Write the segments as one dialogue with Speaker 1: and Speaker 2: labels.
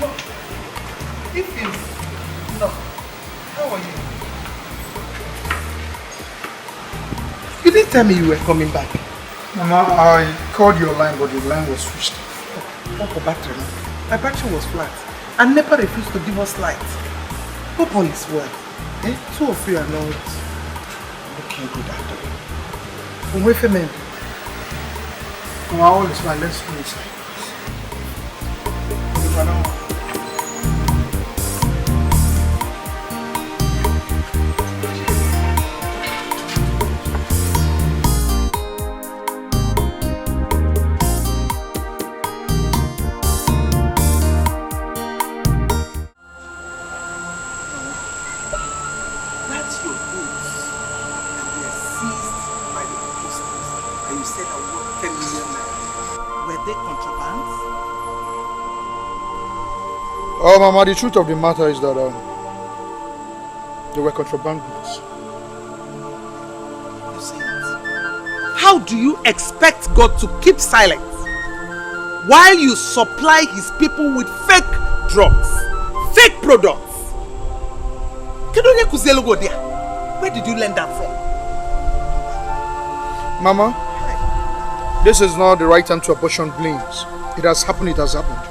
Speaker 1: No. If you... No. How are you? You didn't tell me you were coming back.
Speaker 2: Mama, I called your line, but the line was switched off.
Speaker 1: What for battery? My battery was flat. And NEPA refused to give us light. Hope all is well. Eh? Two of you are not looking good at all. Where philmond?
Speaker 2: Mama, all is fine. Let's go inside. Oh, Mama, the truth of the matter is that they were contraband goods.
Speaker 1: You see it? How do you expect God to keep silent while you supply his people with fake drugs, fake products? Where did you learn that from?
Speaker 2: Mama, this is not the right time to apportion blames. It has happened, it has happened.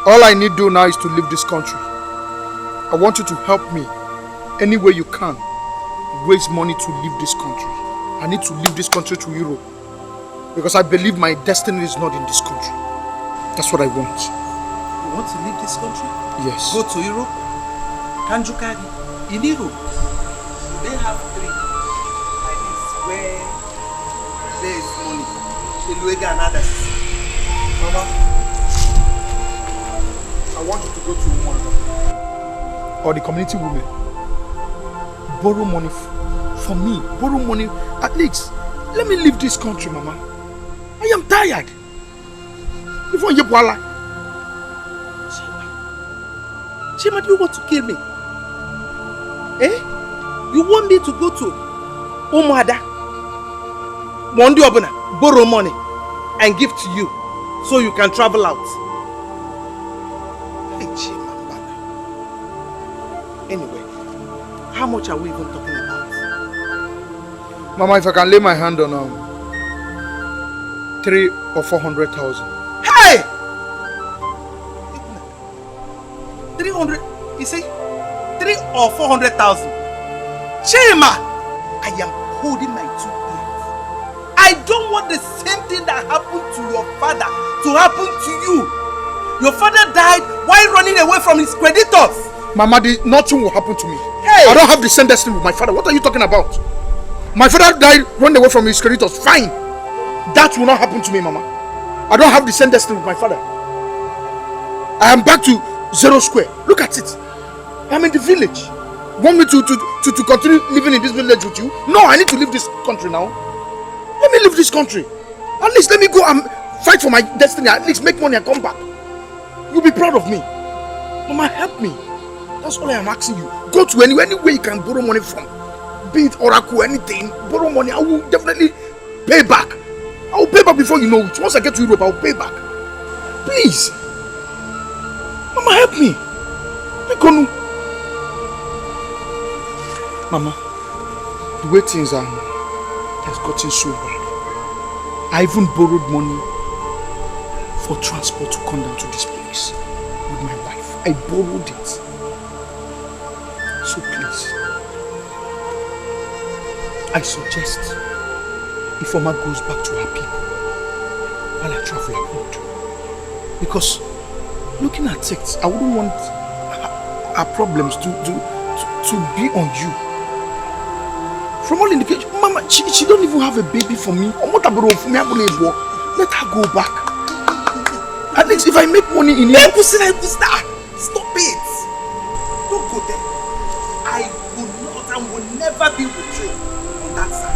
Speaker 2: All I need to do now is to leave this country. I want you to help me any way you can. Raise money to leave this country. I need to leave this country to Europe. Because I believe my destiny is not in this country. That's what I want.
Speaker 1: You want to leave this country?
Speaker 2: Yes.
Speaker 1: Go to Europe? Kanjukari? In Europe? They have three like this where there is money. Eluega and others.
Speaker 2: Mama, I want you to go to Umar or the community women. Borrow money for me. Borrow money. At least, let me leave this country, Mama. I am tired. Before you Chima,
Speaker 1: do you want to kill me? Eh? You want me to go to Umada, Mondi Obuna, borrow money and give to you so you can travel out? Hey, Chima, anyway, how much are we even talking about?
Speaker 2: Mama, if I can lay my hand on 300,000 or 400,000.
Speaker 1: Hey! 300, you say? 300,000 or 400,000? Chima! I am holding my 2 ears. I don't want the same thing that happened to your father to happen to you. Your father died while running away from his creditors.
Speaker 2: Mama, nothing will happen to me.
Speaker 1: Hey!
Speaker 2: I don't have the same destiny with my father. What are you talking about? My father died running away from his creditors. Fine. That will not happen to me, Mama. I don't have the same destiny with my father. I am back to 0 square. Look at it. I'm in the village. Want me to continue living in this village with you? No, I need to leave this country now. Let me leave this country. At least let me go and fight for my destiny. At least make money and come back. You'll be proud of me. Mama, help me. That's all I am asking you. Go to anywhere you can borrow money from. Be it Oracle, anything. Borrow money. I will definitely pay back. I will pay back before you know it. Once I get to Europe, I will pay back. Please. Mama, help me. Mama, the way things are now, it has gotten so bad. I even borrowed money for transport to come down to this place with my wife. I borrowed it. So please, I suggest if Oma goes back to her people while I travel abroad. Because looking at things, I wouldn't want our problems to be on you. From all indications, Mama, she don't even have a baby for me. Let her go back. At least if I make money in here.
Speaker 1: Stop it. Don't go there. I will not and will never be with you on that side.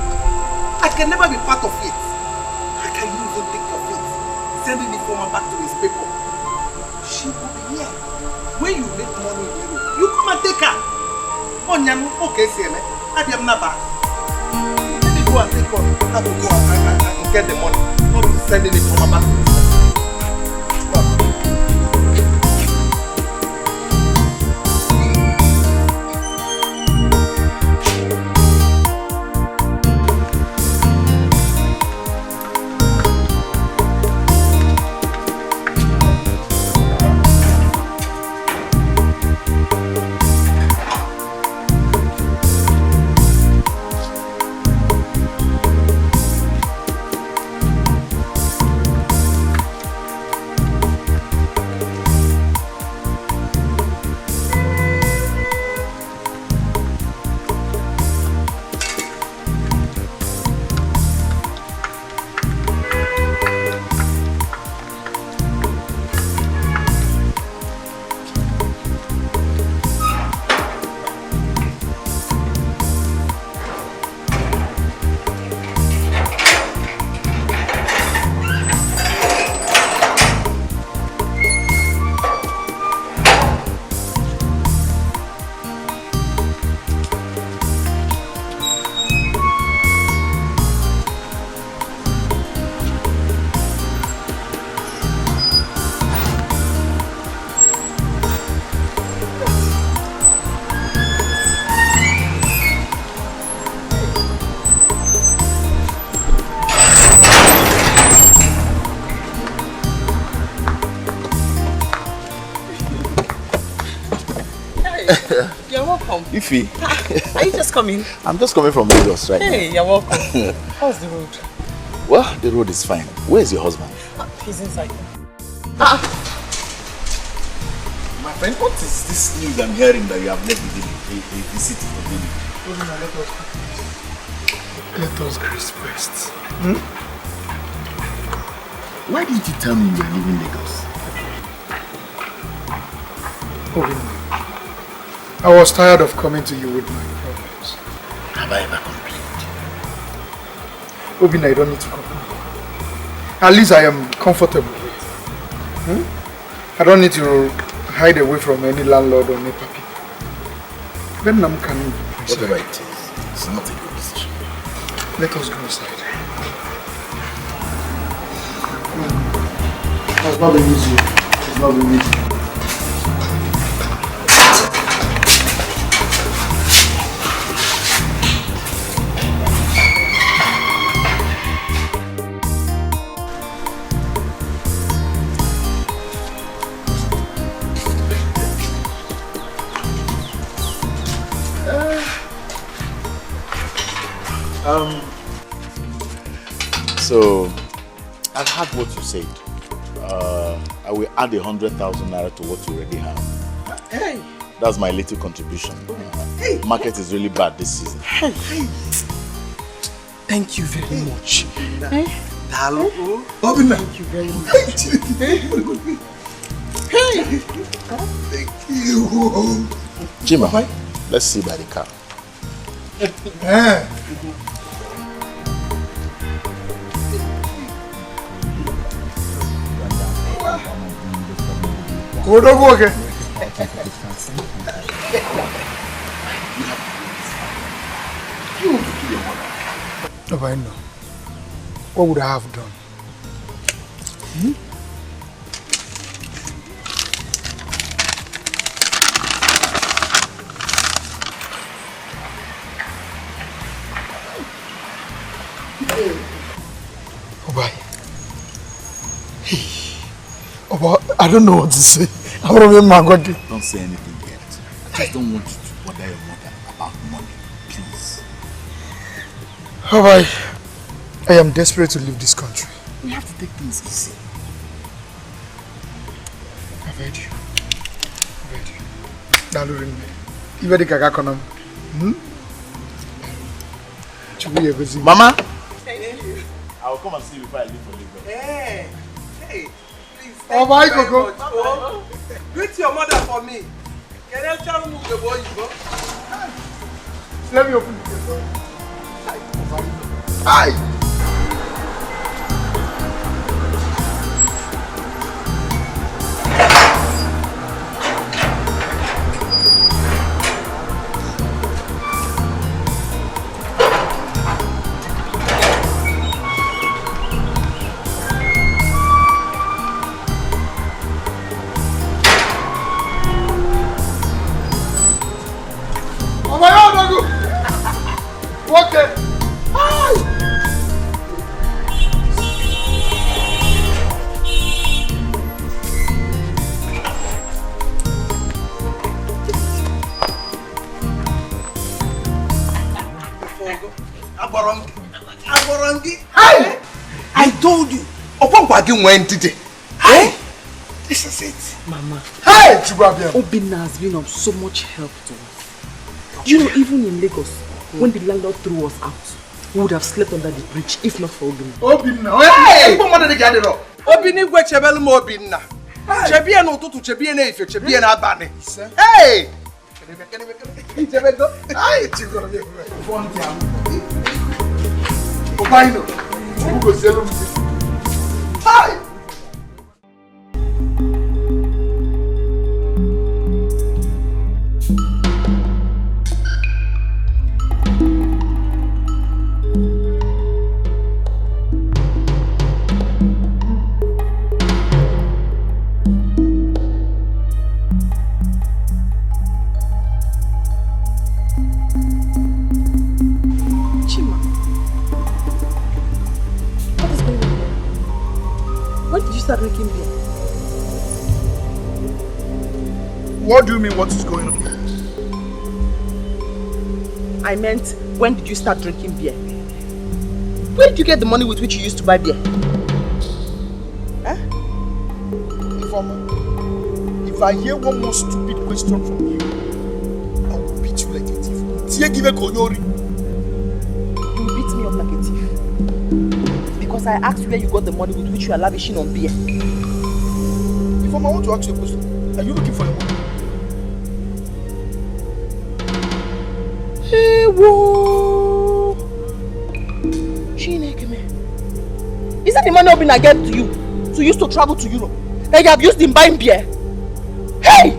Speaker 1: I can never be part of it. How can you even think of it? Sending the former back to his people. She will be here. When you make money in Europe, you come and take her. Okay, see me. I am not back. Let me go and take her. I will go and get the money. Not sending it from her back to his people. Stop.
Speaker 3: You're welcome.
Speaker 4: Ify.
Speaker 3: Are you just coming?
Speaker 4: I'm just coming from Lagos right now.
Speaker 3: Hey, you're welcome. How's the road?
Speaker 4: Well, the road is fine. Where's your husband?
Speaker 3: He's inside.
Speaker 4: My friend, what is this news I'm hearing that you have left the city for Delhi?
Speaker 2: Let us grace first.
Speaker 4: Why didn't you tell me you were leaving Lagos?
Speaker 2: I was tired of coming to you with my problems.
Speaker 4: Have I ever complained?
Speaker 2: Obina, I don't need to complain. At least I am comfortable with it. I don't need to hide away from any landlord or NEPA people. Then I'm can.
Speaker 4: Whatever it is, it's not a good decision.
Speaker 2: Let us go inside. It's not been easy. It's not been easy.
Speaker 4: So, I've heard what you said. I will add 100,000 naira to what you already have.
Speaker 1: Hey!
Speaker 4: That's my little contribution.
Speaker 1: Hey!
Speaker 4: Market is really bad this season.
Speaker 3: Hey! Thank you very much.
Speaker 1: Hello?
Speaker 3: Thank you very much. Hey!
Speaker 1: Thank you.
Speaker 4: Chima, let's see by the car.
Speaker 2: Go again. No, but I know. What would I have done? Obai. Oba, I don't know what to say. I'm
Speaker 4: Don't say anything yet. I just don't want you to bother your mother about money, please.
Speaker 2: Obai, I am desperate to leave this country.
Speaker 4: We have to take things easy.
Speaker 2: I've heard you. Dalurin me. You ready to go?
Speaker 4: Mama! I will come and see you before I leave for Lagos.
Speaker 1: Hey! Please.
Speaker 2: Oh my God!
Speaker 1: Greet your mother for me. Can I tell you the boy you go?
Speaker 2: Let me open the door. Hi!
Speaker 1: I told you. Went today. Hey! This is it.
Speaker 3: Mama.
Speaker 2: Hey!
Speaker 3: Obina has been of so much help to us. You know, even in Lagos, when the landlord threw us out, we would have slept under the bridge if not for Obina.
Speaker 2: Obina!
Speaker 1: Hey! Obina gwe chebelu mo Obina. Chebie no tutu chebie na ife chebie na abani. Hey!
Speaker 2: Hey! Obaino, who goes yellow? Hi!
Speaker 3: Start drinking beer.
Speaker 2: What do you mean what is going on?
Speaker 3: I meant, when did you start drinking beer? Where did you get the money with which you used to buy beer? Huh?
Speaker 2: If I hear one more stupid question from you, I will beat you like a thief. You will
Speaker 3: beat me up like a thief. Because I asked you where you got the money with which you are lavishing on beer.
Speaker 2: If I want to ask you a question, are you looking for the money?
Speaker 3: Hey, whoa! Is that the money I've been again to you? To use to travel to Europe? That you have used in buying beer? Hey!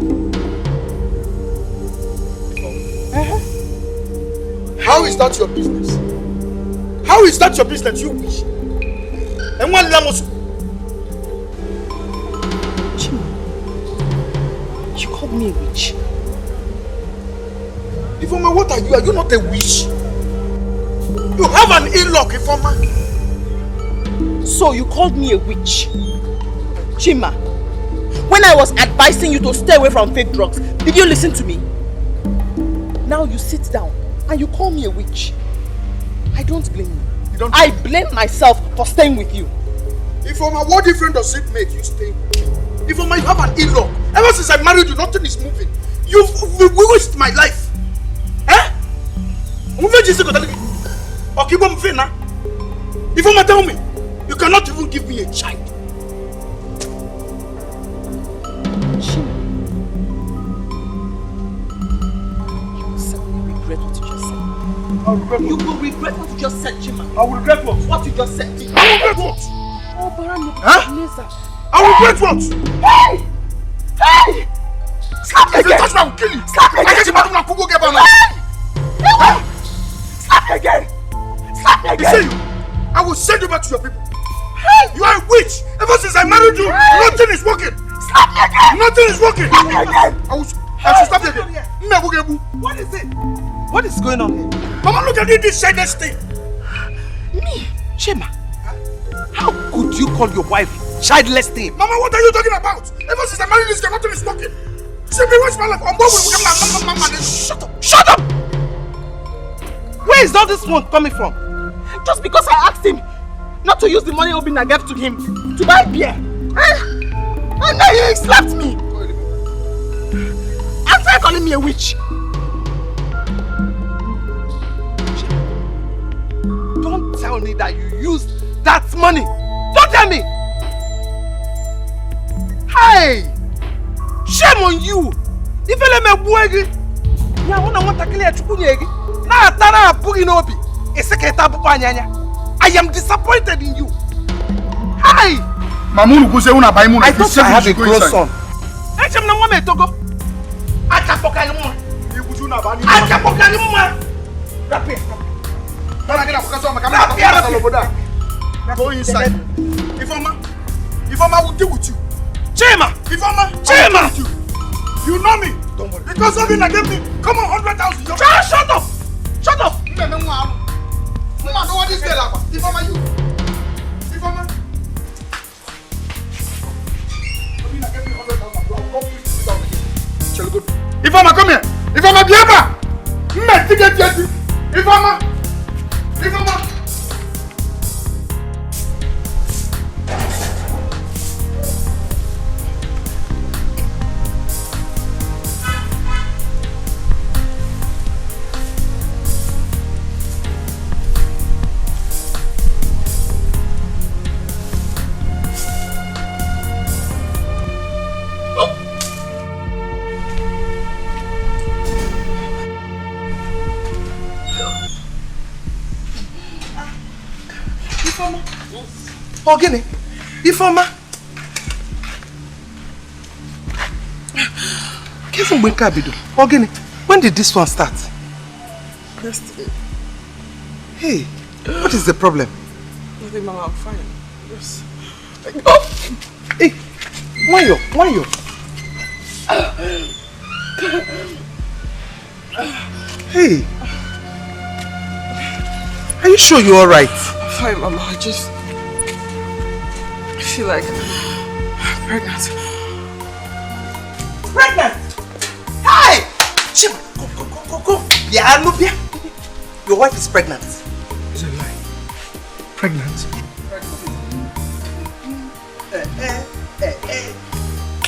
Speaker 2: How is that your business? How is that your business, you wish? And one lamos.
Speaker 3: Chima, you called me a witch.
Speaker 2: Ifoma, what are you? Are you not a witch? You have an ill-luck, Ifoma.
Speaker 3: So you called me a witch? Chima, when I was advising you to stay away from fake drugs, did you listen to me? Now you sit down and you call me a witch. I don't blame you. I blame myself for staying with you.
Speaker 2: Ifoma, what difference does it make you stay with me? Ifoma, you have an ill-luck. Ever since I married you, nothing is moving. You've wasted my life. Eh? Ifoma, tell me, you cannot even give me a child.
Speaker 3: Chima, you will certainly regret what you just said. You will regret what you just said, Chima.
Speaker 2: I will regret what?
Speaker 3: What you just said.
Speaker 2: I will regret what?
Speaker 3: Oh, Barani.
Speaker 2: Huh? I will regret what?
Speaker 3: Hey! Hey! Slap me
Speaker 2: If you
Speaker 3: again!
Speaker 2: touch me, I will kill you.
Speaker 3: Slap me again!
Speaker 2: Hey! Slap
Speaker 3: me again! Slap me
Speaker 2: You
Speaker 3: again!
Speaker 2: see you? I will send you back to your people.
Speaker 3: Hey!
Speaker 2: You are a witch. Ever since I married you, nothing is working.
Speaker 3: Slap me again!
Speaker 2: Nothing is working.
Speaker 3: Slap me again!
Speaker 2: I should stop you again.
Speaker 1: What is it? What is going on here?
Speaker 2: Mama, look at this shyness thing.
Speaker 1: Me? Chima? How could you call your wife childless thing?
Speaker 2: Mama, what are you talking about? Ever since I married this girl, nothing is working. She be waste my life.
Speaker 1: Shut up! Shut up! Where is all this one coming from?
Speaker 3: Just because I asked him not to use the money Obina gave to him to buy beer. And now he slapped me. And started calling me a witch.
Speaker 1: Don't tell me that you used that money. Don't tell me. Hey! Shame on you. If you let me buegi, ya wana want to kill you chukunyegi. Na tana bugi nobi. Eseketa bupanyanya. I am disappointed in you. Hey!
Speaker 2: I
Speaker 1: thought I have a close son. Echem na mwa me togo. Achapoka ni mwa. Achapoka ni mwa. Rapia.
Speaker 2: Go inside. Ifoma will deal with you.
Speaker 1: Chima!
Speaker 2: Ifoma! You know me. Don't worry. Because of it, I gave me. Come on, 100,000.
Speaker 1: Shut up! Shut up!
Speaker 2: Mama, know what this girl about. Ifoma, you. Ifoma. I gave me 100,000. Ifoma, come here. Ifoma, Biaba. Ifoma.
Speaker 1: Ogini, Ifoma. Ogini, when did this one start?
Speaker 3: Yesterday.
Speaker 1: Hey, what is the problem?
Speaker 3: Nothing, Mama, I'm fine. Yes.
Speaker 1: Oh! Hey, Wayo. Hey, are you sure you're alright?
Speaker 3: I'm fine, Mama. I feel like I'm pregnant.
Speaker 1: Pregnant? Hey! Chima, go. Yeah, look here. Your wife is pregnant.
Speaker 2: It's a lie. Pregnant?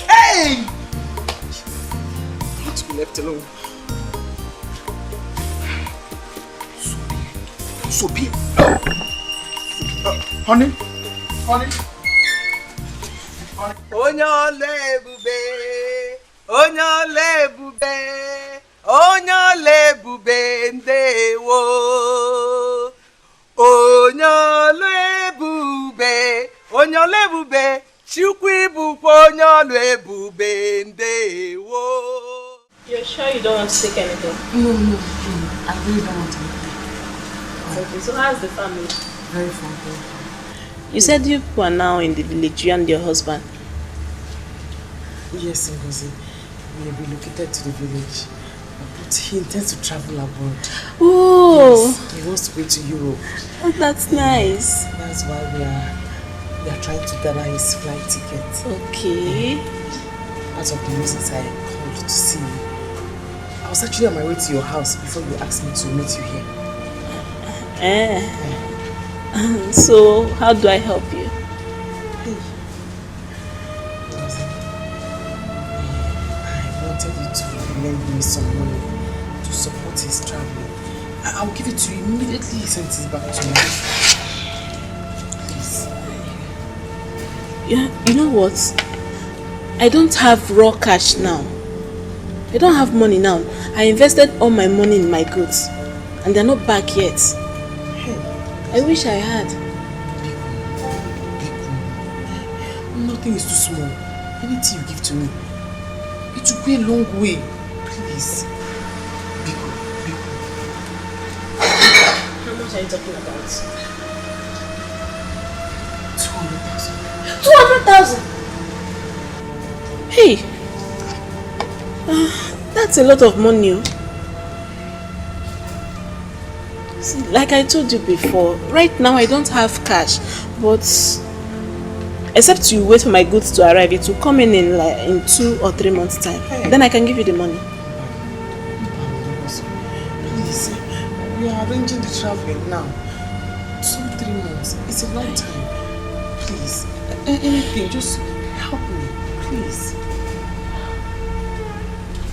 Speaker 1: Hey! Not to be left alone. So be it.
Speaker 2: Honey?
Speaker 1: Onyole ebube, onyole ebube, onyole ebube ndewo. Onyole ebube, Chukwu ibukwa onyole ebube ndewo.
Speaker 3: You're sure you don't want to take anything?
Speaker 5: No. I really don't want anything.
Speaker 3: Okay, so how's the family?
Speaker 5: Very fine.
Speaker 3: You said you people are now in the village, you and your husband.
Speaker 5: Yes, Ngozi. We have relocated to the village. But he intends to travel abroad.
Speaker 3: Oh!
Speaker 5: Yes, he wants to go to Europe.
Speaker 3: Oh, that's nice.
Speaker 5: That's why we are trying to gather his flight ticket.
Speaker 3: Okay.
Speaker 5: Part of the reasons I called to see you. I was actually on my way to your house before you asked me to meet you here.
Speaker 3: So, how do I help you?
Speaker 5: I wanted you to lend me some money to support his traveling. I'll give it to you immediately he sends it back to me. Please.
Speaker 3: Yeah, you know what? I don't have raw cash now. I don't have money now. I invested all my money in my goods and they're not back yet. I wish I had.
Speaker 5: Nothing is too small. Anything you give to me, it will go a long way. Please. Biko.
Speaker 3: How much are you talking about?
Speaker 5: 200,000.
Speaker 3: 200,000? Hey! That's a lot of money. See, like I told you before, right now I don't have cash, but except you wait for my goods to arrive, it will come in 2 or 3 months time.
Speaker 5: Hey.
Speaker 3: Then I can give you the money.
Speaker 5: Please, we are arranging the traveling now. 2-3 months. It's a long time. Please, anything, just help me, please.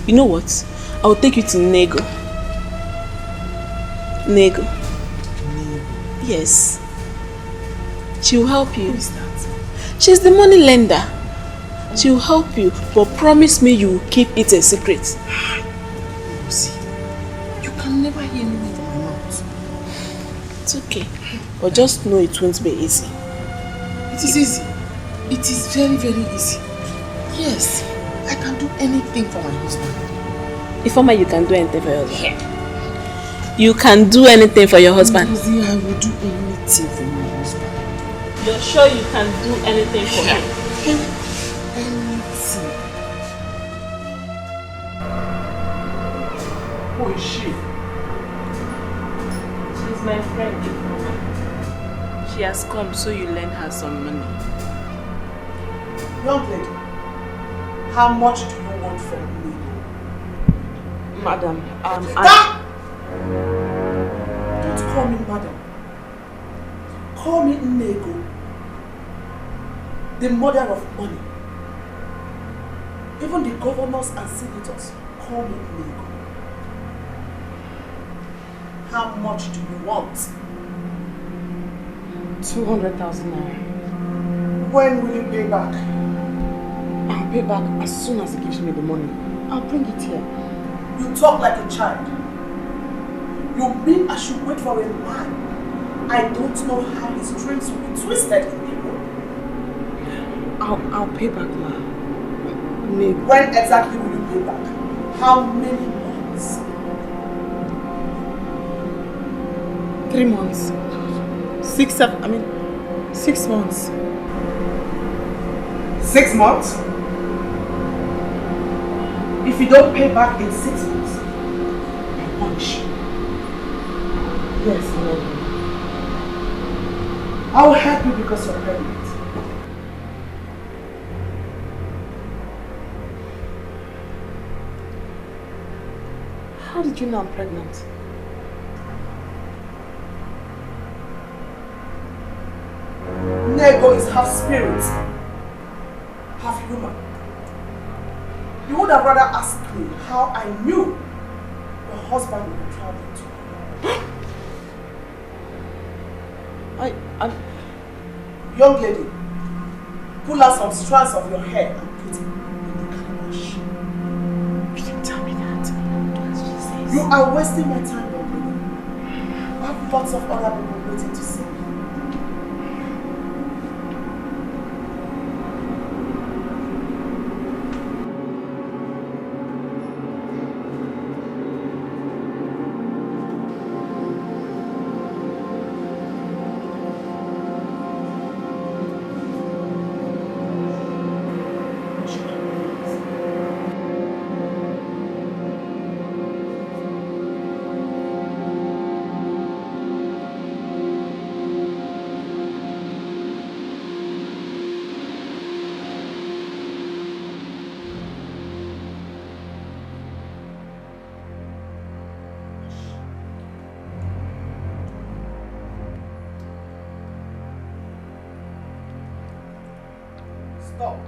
Speaker 3: You know what? I'll take you to Nego. Nego. Yes. She'll help you.
Speaker 5: Who is that?
Speaker 3: She's the money lender. She'll help you, but promise me you will keep it a secret.
Speaker 5: See, you can never hear me with my mouth.
Speaker 3: It's okay. But just know it won't be easy.
Speaker 5: It is easy. It is very, very easy. Yes, I can do anything for my husband.
Speaker 3: Ifeoma, you can do anything for your husband. You can do anything for your husband.
Speaker 5: I will do anything for my husband.
Speaker 3: You're sure you can do anything for him?
Speaker 5: Anything.
Speaker 2: Who is she?
Speaker 3: She's my friend, Ifeoma. She has come so you lend her some money.
Speaker 1: Young lady, how much do you want from me?
Speaker 5: Madam,
Speaker 1: Don't call me madam. Call me Nego. The mother of money. Even the governors and senators call me Nego. How much do you want?
Speaker 5: 200,000 naira.
Speaker 1: When will you pay back?
Speaker 5: I'll pay back as soon as he gives me the money. I'll bring it here.
Speaker 1: You talk like a child. You mean I should wait for a man? I don't know how his dreams will be twisted in people.
Speaker 5: I'll pay back, ma.
Speaker 1: When exactly will you pay back? How many months?
Speaker 5: 3 months. 6 months.
Speaker 1: 6 months? If you don't pay back in 6 months, I'll punish you.
Speaker 5: Yes, Lord.
Speaker 1: I will help you because you're pregnant.
Speaker 5: How did you know I'm pregnant?
Speaker 3: Nego is half spirit, half human. You would have rather asked me how I knew your husband would be traveling to. Young lady, pull out some strands of your hair and put it in the calabash.
Speaker 5: You didn't tell me that. That's what she says.
Speaker 3: You are wasting my time, young lady. I have lots of other people waiting to see me. Stop.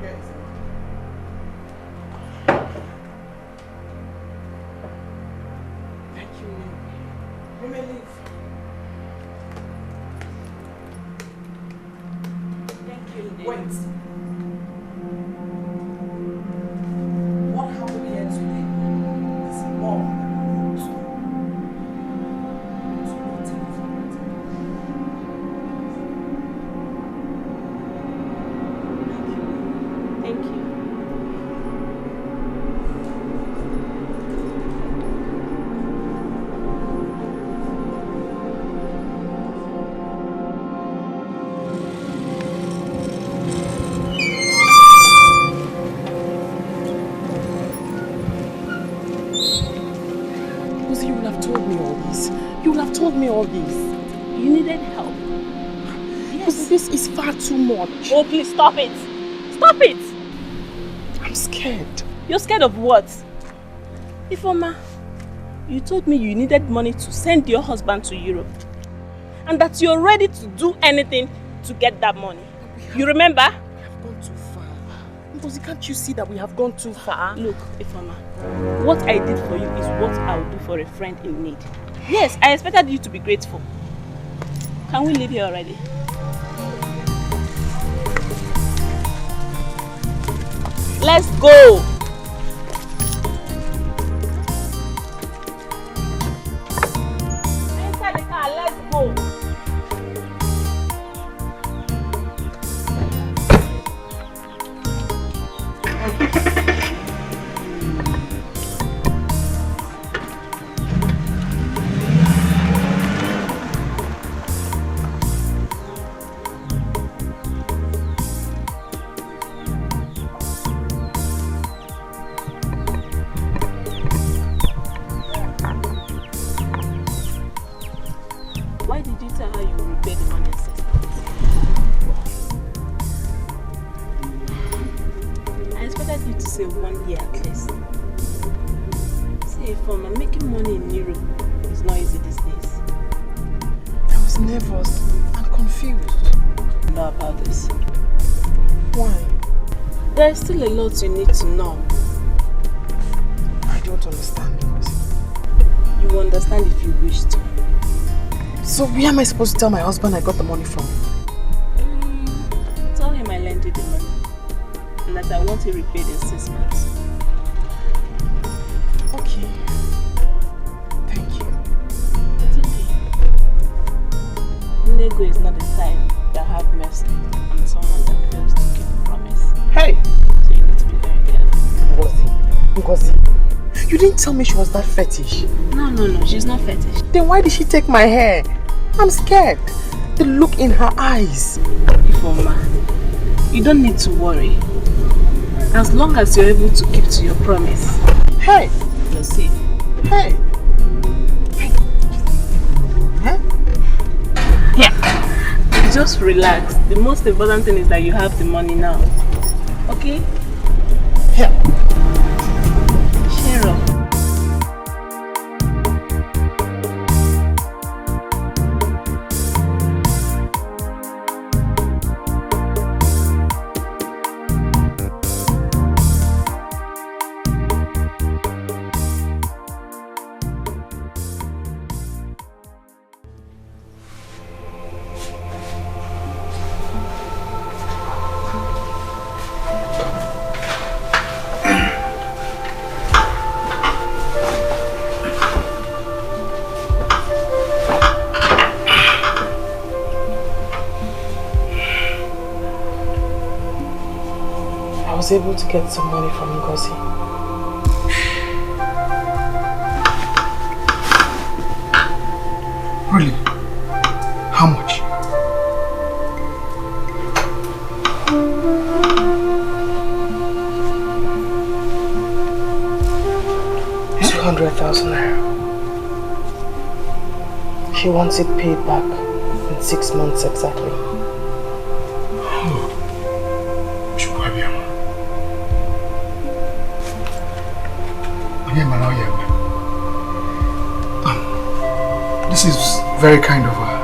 Speaker 3: Yes.
Speaker 5: Thank you,
Speaker 3: You may leave.
Speaker 5: Thank you,
Speaker 3: Wait. What happened here today is more than to not take it for granted.
Speaker 5: Thank you. Rosie, you would have told me all this. You would have told me all this.
Speaker 6: You needed help.
Speaker 5: Rosie, this is far too much.
Speaker 6: Oh, please stop it. Stop it.
Speaker 5: I'm scared.
Speaker 6: You're scared of what? Ifeoma, you told me you needed money to send your husband to Europe. And that you're ready to do anything to get that money. You remember?
Speaker 5: We have gone too far. Rosie, can't you see that we have gone too far?
Speaker 6: Look, Ifeoma, what I did for you is what I would do for a friend in need. Yes, I expected you to be grateful. Can we leave here already? Let's go! Enter the car, let's go! Why did you tell her you will repay the money in 6 months? I expected you to say 1 year at least. See, Ifeoma, making money in Europe is not easy these days.
Speaker 5: I was nervous and confused.
Speaker 6: You know about this.
Speaker 5: Why?
Speaker 6: There is still a lot you need to know.
Speaker 5: I don't understand, Rosie.
Speaker 6: You will understand if you wish to.
Speaker 5: So where am I supposed to tell my husband I got the money from?
Speaker 6: Tell him I lent you the money and that I want it repaid in 6 months.
Speaker 5: Okay. Thank you.
Speaker 6: It's okay. Nego is not the type that have mercy on someone that fails to keep a promise.
Speaker 5: Hey!
Speaker 6: So you need to be very careful.
Speaker 5: Ngozi, you didn't tell me she was that fetish.
Speaker 6: No, she's not fetish.
Speaker 5: Then why did she take my hair? I'm scared. The look in her eyes.
Speaker 6: Ifeoma, you don't need to worry. As long as you're able to keep to your promise,
Speaker 5: Hey!
Speaker 6: you're safe.
Speaker 5: Hey! Huh?
Speaker 6: Yeah. Just relax. The most important thing is that you have the money now. Okay?
Speaker 5: Here.
Speaker 6: Cheer
Speaker 5: was able to get some money from Ngozi.
Speaker 2: Really? How much?
Speaker 5: ₦200,000. She wants it paid back in 6 months exactly.
Speaker 2: This is very kind of her.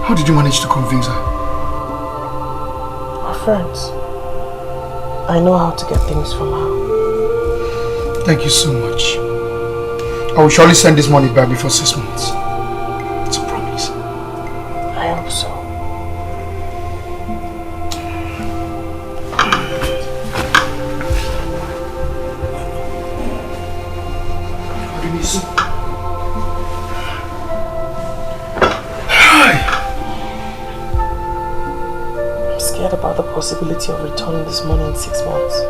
Speaker 2: How did you manage to convince her?
Speaker 5: We're friends. I know how to get things from her.
Speaker 2: Thank you so much. I will surely send this money back before 6 months. It's a promise.
Speaker 5: I hope so. I'm scared about the possibility of returning this money in 6 months.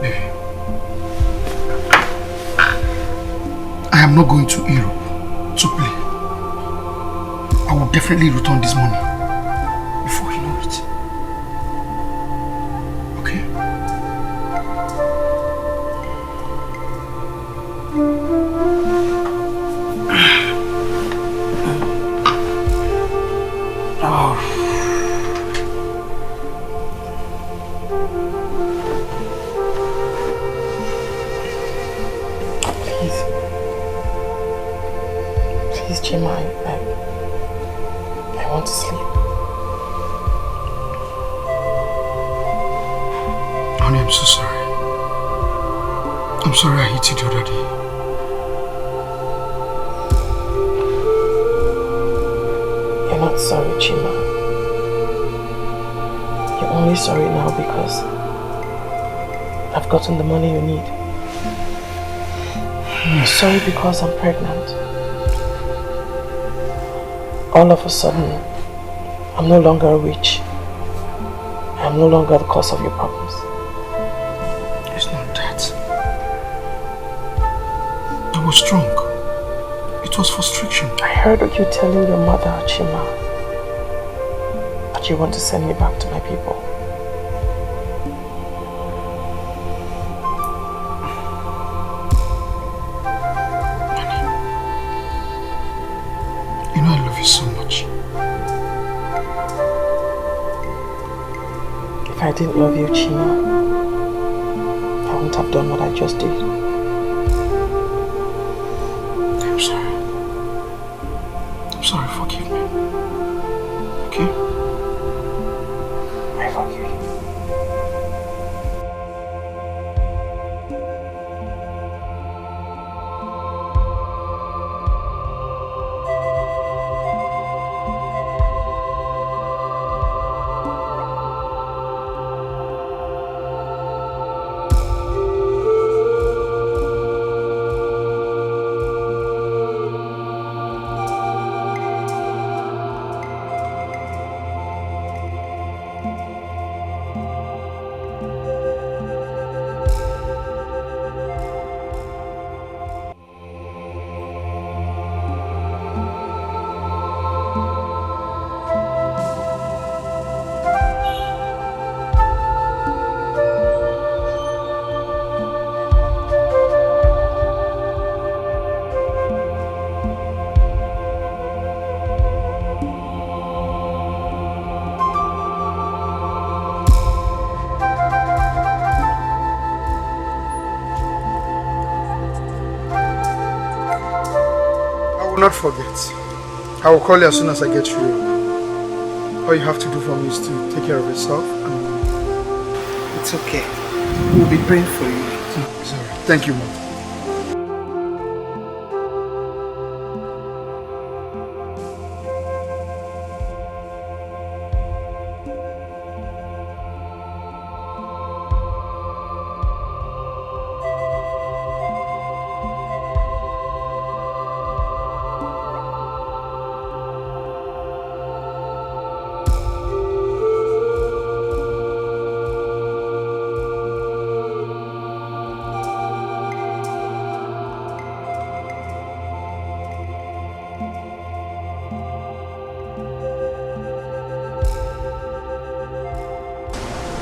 Speaker 2: Baby, I am not going to Europe to play. I will definitely return this money before you know it. Okay?
Speaker 5: Oh. Please, Chima, I want to sleep.
Speaker 2: Honey, I'm so sorry. I'm sorry I hit you the other day.
Speaker 5: You're not sorry, Chima. You're only sorry now because I've gotten the money you need. You're sorry because I'm pregnant. All of a sudden, I'm no longer a witch. I'm no longer the cause of your problems.
Speaker 2: It's not that. I was drunk. It was frustration.
Speaker 5: I heard you telling your mother, Chima, that you want to send me back to my people.
Speaker 2: You know I love you so much.
Speaker 5: If I didn't love you, Chima, I wouldn't have done what I just did.
Speaker 2: I'm sorry. I'm sorry, forgive me. Okay?
Speaker 5: I forgive you.
Speaker 2: Not forget. I will call you as soon as I get through. All you have to do for me is to take care of yourself.
Speaker 1: It's okay. We'll be praying for you.
Speaker 2: Sorry. Thank you, Mom.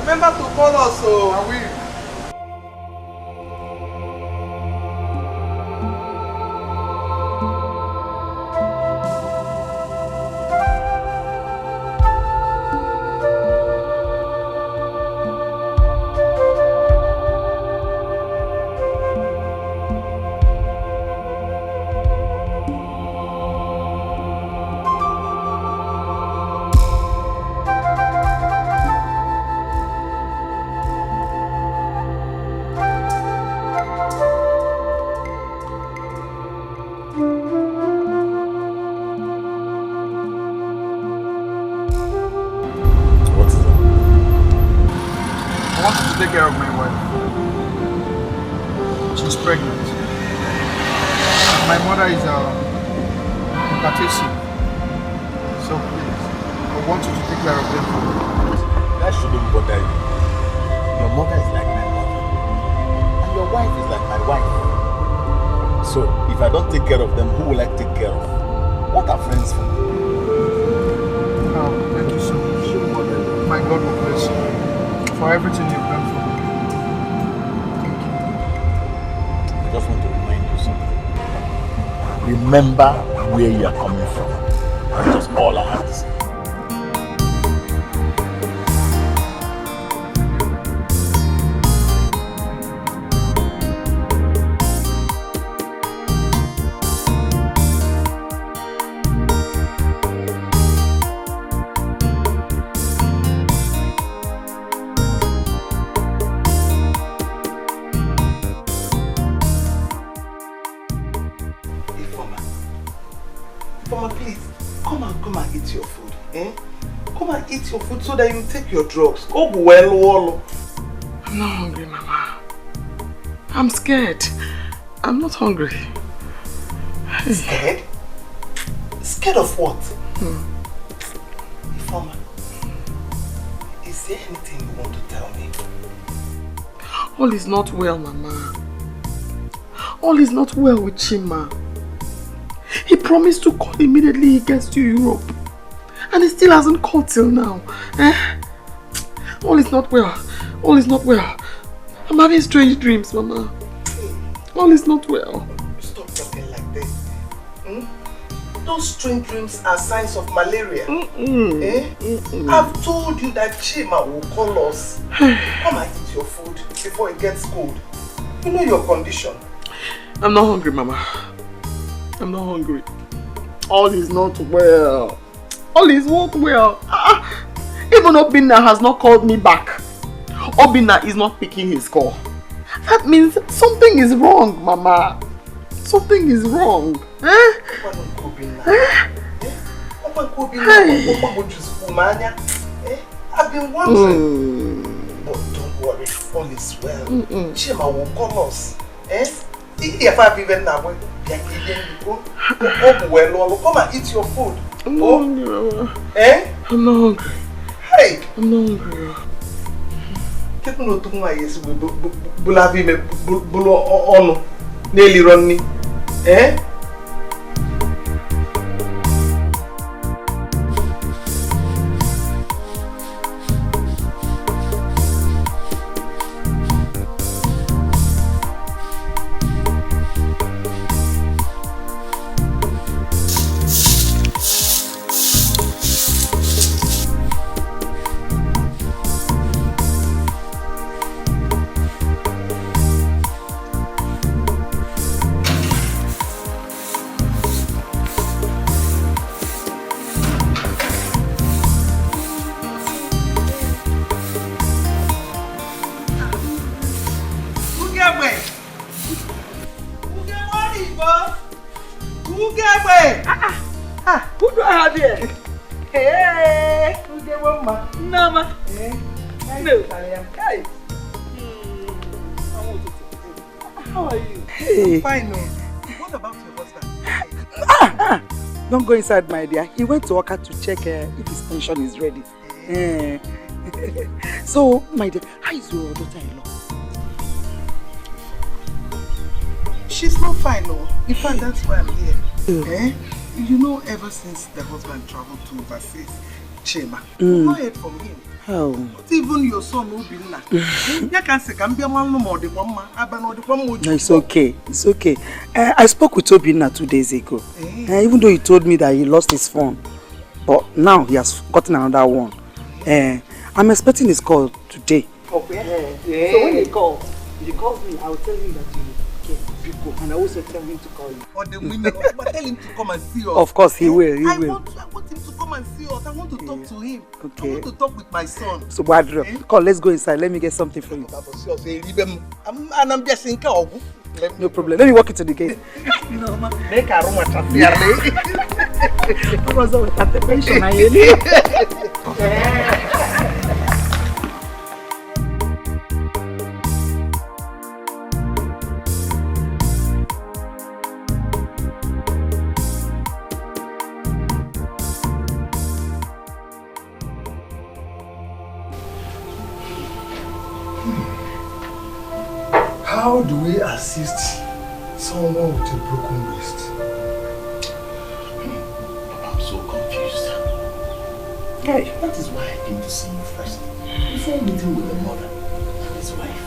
Speaker 1: Remember to call us, so
Speaker 2: I will. Take care of my wife. She's pregnant. My mother is hypertensive. So please, I want you to take care of them for me.
Speaker 4: That shouldn't bother you. Your mother is like my mother. And your wife is like my wife. So if I don't take care of them, who will I take care of? What are friends for?
Speaker 2: Oh, thank you so much. My God will bless you for everything you've done for me.
Speaker 4: I just want to remind you something. Remember where you are coming from. That's just all I have to say.
Speaker 1: Your food so that you take your drugs. Oh well,
Speaker 5: I'm not hungry, Mama. I'm scared. I'm not hungry.
Speaker 1: Scared? Scared of what? Ifeoma, is there anything you want to tell me?
Speaker 5: All is not well, Mama. All is not well with Chima. He promised to call immediately he gets to Europe. And he still hasn't called till now. All is not well. All is not well. I'm having strange dreams, Mama. All is not well.
Speaker 1: Stop talking like this. Those strange dreams are signs of malaria. I've told you that Chima will call us. Come and eat your food before it gets cold. You know your condition.
Speaker 5: I'm not hungry, Mama. I'm not hungry. All is not well. All is not well. Even Obinna has not called me back. Obinna is not picking his call. That means something is wrong, Mama. Something is wrong. I've
Speaker 1: been wondering. But don't worry, all is well. Chima will call us. If I've even now, come and eat your food.
Speaker 5: I'm not hungry, Mama. I'm not hungry.
Speaker 1: Hey!
Speaker 5: I'm not hungry.
Speaker 1: Keep no to my yes, bulavi me bulo onu nearly running.
Speaker 3: Who do I have here? Hey, who gave Mama? Nama. No. Hey. How are you?
Speaker 1: Hey. I'm fine, no. What about your husband?
Speaker 3: Don't go inside, my dear. He went to work out to check if his pension is ready. So, my dear, how is your daughter-in-law?
Speaker 1: She's not fine, no. In fact, that's why I'm here. You know, ever since the husband traveled to overseas, Chima. We've not heard from him.
Speaker 3: Oh.
Speaker 1: Not even your son Obinna. You can say, "Can be a man no more the one man.
Speaker 3: No, it's okay. It's okay. I spoke with Obinna 2 days ago. Even though he told me that he lost his phone, but now he has gotten another one. I'm expecting his call today.
Speaker 1: Okay.
Speaker 3: So when he calls me, I will tell him that you go, and I also tell him to call you.
Speaker 1: Or the women, but tell him to come and see us.
Speaker 3: Of course, he will. He
Speaker 1: I
Speaker 3: will.
Speaker 1: want him to come and see us. I want to talk to him.
Speaker 3: Okay.
Speaker 1: I want to talk with my son.
Speaker 3: So, Badro, come, let's go inside. Let me get something for you.
Speaker 1: I'm just in car.
Speaker 3: No problem. Let me walk into the gate.
Speaker 1: No, ma. Make a room at
Speaker 2: How do we assist someone with a broken wrist?
Speaker 4: I'm so confused.
Speaker 3: Hey.
Speaker 4: That is why I came to see you first. Before meeting with the mother and his wife.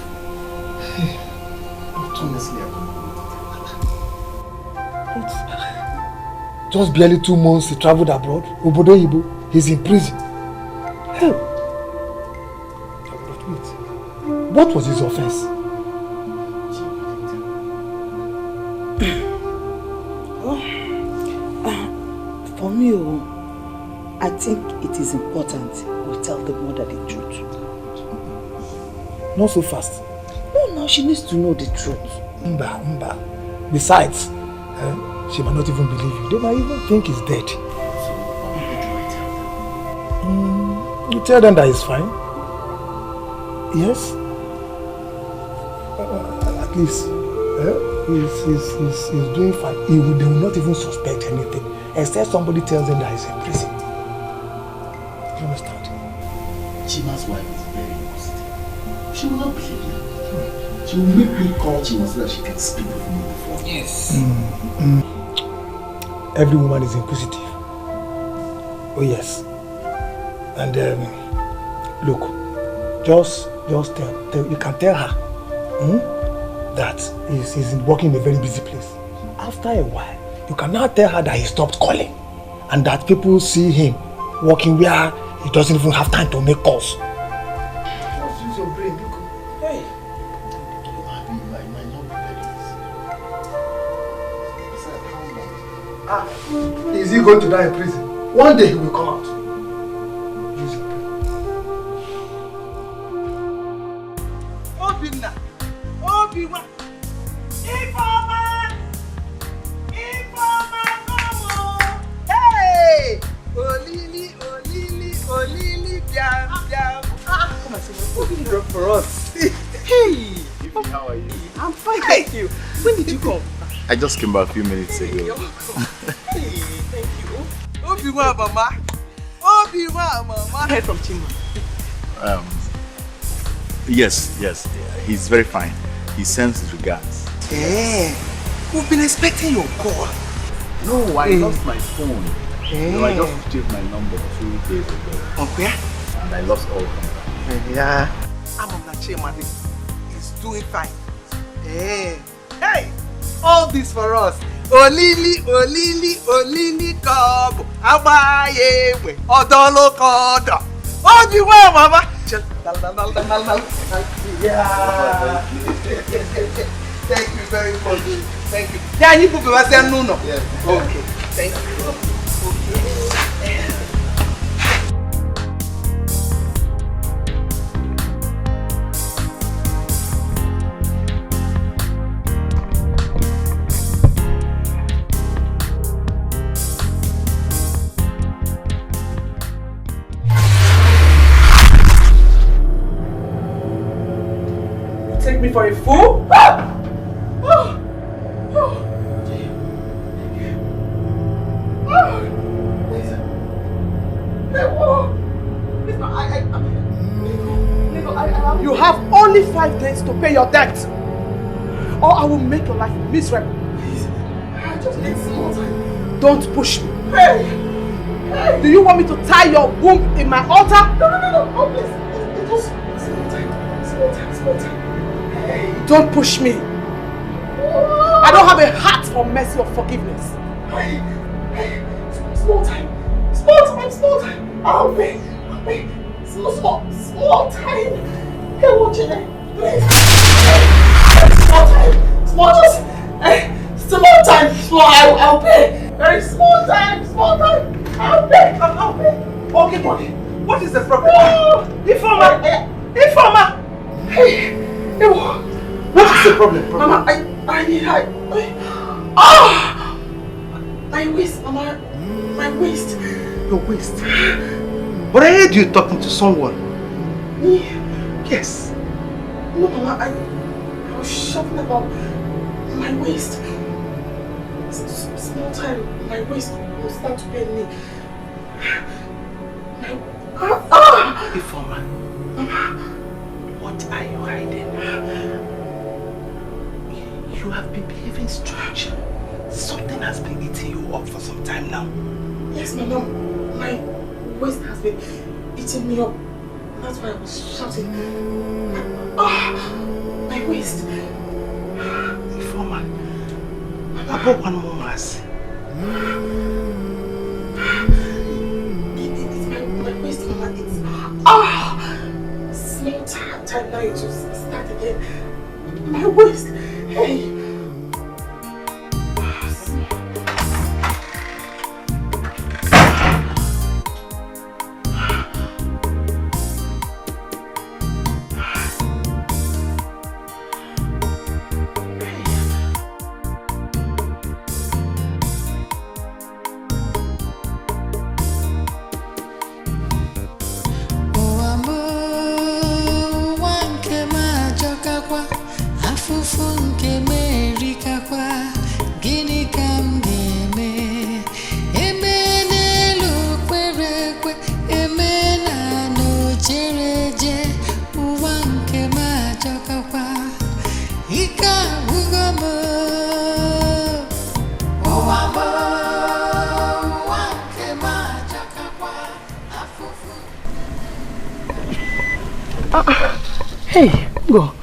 Speaker 4: But honestly, I don't know.
Speaker 2: Just barely 2 months he traveled abroad. Obodo Ibo, he's in prison. Hell. But wait, what was his offense?
Speaker 3: For me, I think it is important we tell the mother the truth.
Speaker 2: Not so fast.
Speaker 3: No, she needs to know the truth.
Speaker 2: Mba. Besides, she might not even believe you. They might even think he's dead.
Speaker 4: So, what do I tell them?
Speaker 2: You tell them that he's fine. Yes. At least he's doing fine. They will not even suspect anything, except somebody tells them that he's in prison. You understand?
Speaker 4: Chima's wife is very positive. She will not believe me. She will make me call Chima so that she can speak with me before.
Speaker 3: Yes.
Speaker 2: Every woman is inquisitive. Oh yes. And look, just tell you can tell her that he's working in a very busy place. After a while, you can now tell her that he stopped calling and that people see him working where he doesn't even have time to make calls. Just use your brain, look. Hey.
Speaker 4: I might not be ready.
Speaker 2: Ah, is he going to die in prison? One day he will come out. Use your brain.
Speaker 1: Obinna. Ifeoma, come on. Hey! Olili, biam. Come and see what you drop for us. Hey!
Speaker 4: How are you?
Speaker 1: I'm fine, thank you. When did you come?
Speaker 4: I just came back a few minutes ago.
Speaker 1: Hey, thank you. Obiwa, mama. Heard from Chima.
Speaker 4: Yes, he's very fine. He sends his regards.
Speaker 1: Yeah, we've been expecting your call.
Speaker 4: No, I lost my phone. No, I just changed my number 2 days ago.
Speaker 1: Okay.
Speaker 4: And I lost all contact.
Speaker 1: Yeah. I'm on that Chima. He's doing fine. Hey, all this for us. Olili, kobo. Abaye, odolo kodo. Oh, you well, mama. Yeah. Thank you very much. Thank you. Yeah, you could be was there, no.
Speaker 4: Yes.
Speaker 1: Okay. Thank you.
Speaker 3: Take me for a fool? You have only 5 days to pay your debt, or I will make your life miserable.
Speaker 4: Just need some more time.
Speaker 3: Don't push me. Hey! Do you want me to tie your womb in my altar?
Speaker 5: No. Oh, please. Small time.
Speaker 3: Hey, don't push me. I don't have a heart for mercy or forgiveness.
Speaker 5: Small time. I'll pay. Small time. Hey, watch it, please. Small time. Small time. I'll pay. Very small time. I'll pay.
Speaker 3: Okay, buddy. What is the problem? Informer. Hey. What is the problem?
Speaker 5: Mama, my waist, Mama. My waist.
Speaker 3: Your waist. But I heard you talking to someone.
Speaker 5: Me?
Speaker 3: Yes.
Speaker 5: No, Mama, I was shouting about my waist. Small time, my waist will start to pain me.
Speaker 3: Informer. What are you hiding? You have been behaving strange. Something has been eating you up for some time now.
Speaker 5: Yes, Mama. My waist has been eating me up. That's why I was shouting. My waist.
Speaker 3: Informer. I got one more mass.
Speaker 5: It's my waist, Mama. It's small time now. You just start again. My waist. Hey. Hey, Ngo.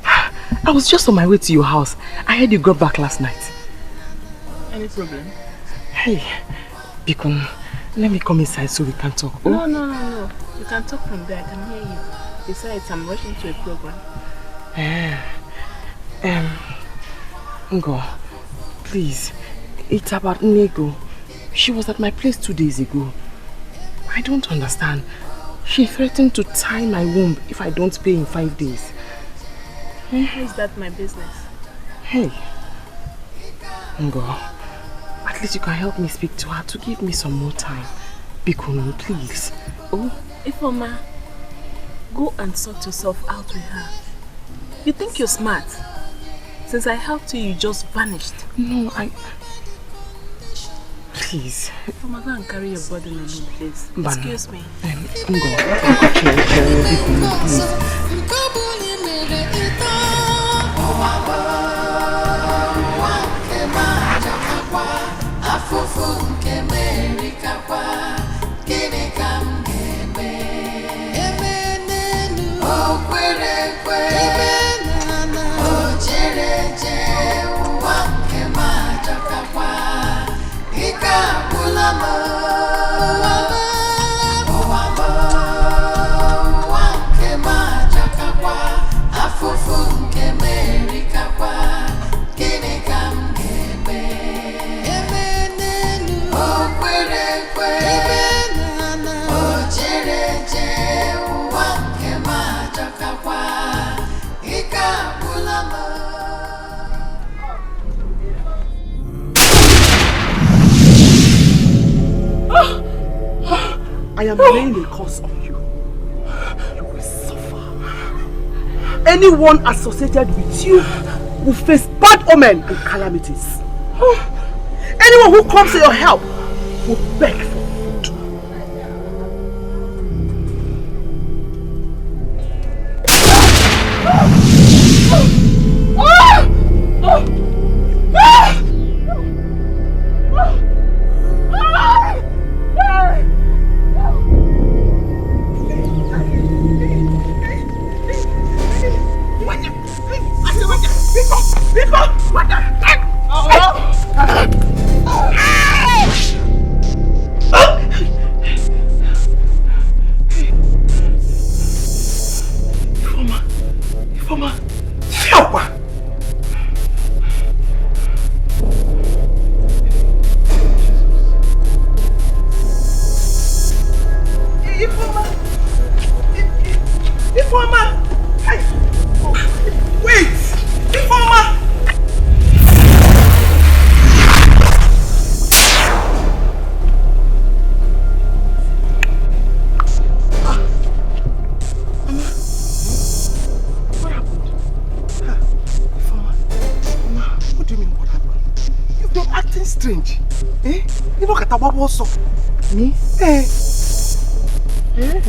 Speaker 5: I was just on my way to your house. I heard you got back last night.
Speaker 6: Any problem?
Speaker 5: Hey, Bikon, let me come inside so we can talk. Oh?
Speaker 6: No. You can talk from there. I can hear you. Besides, I'm rushing to a program.
Speaker 5: Ngo, please. It's about Nego. She was at my place 2 days ago. I don't understand. She threatened to tie my womb if I don't pay in 5 days.
Speaker 6: How is that my business?
Speaker 5: Hey, Ngo, at least you can help me speak to her to give me some more time. Bikonu, please.
Speaker 6: Oh, Ifeoma, go and sort yourself out with her. You think you're smart? Since I helped you, you just vanished.
Speaker 5: No, Please.
Speaker 6: Ifeoma, go and carry your burden on me, please. Excuse me.
Speaker 5: Ngo, Bikonu, please.
Speaker 3: I am laying a curse on you. You will suffer. Anyone associated with you will face bad omen and calamities. Anyone who comes to your help will beg for food.
Speaker 1: Informer! Hey! Oh, wait! Informer! Strange. Eh? You look at the bubble also.
Speaker 5: Me?
Speaker 1: Eh.
Speaker 5: Eh?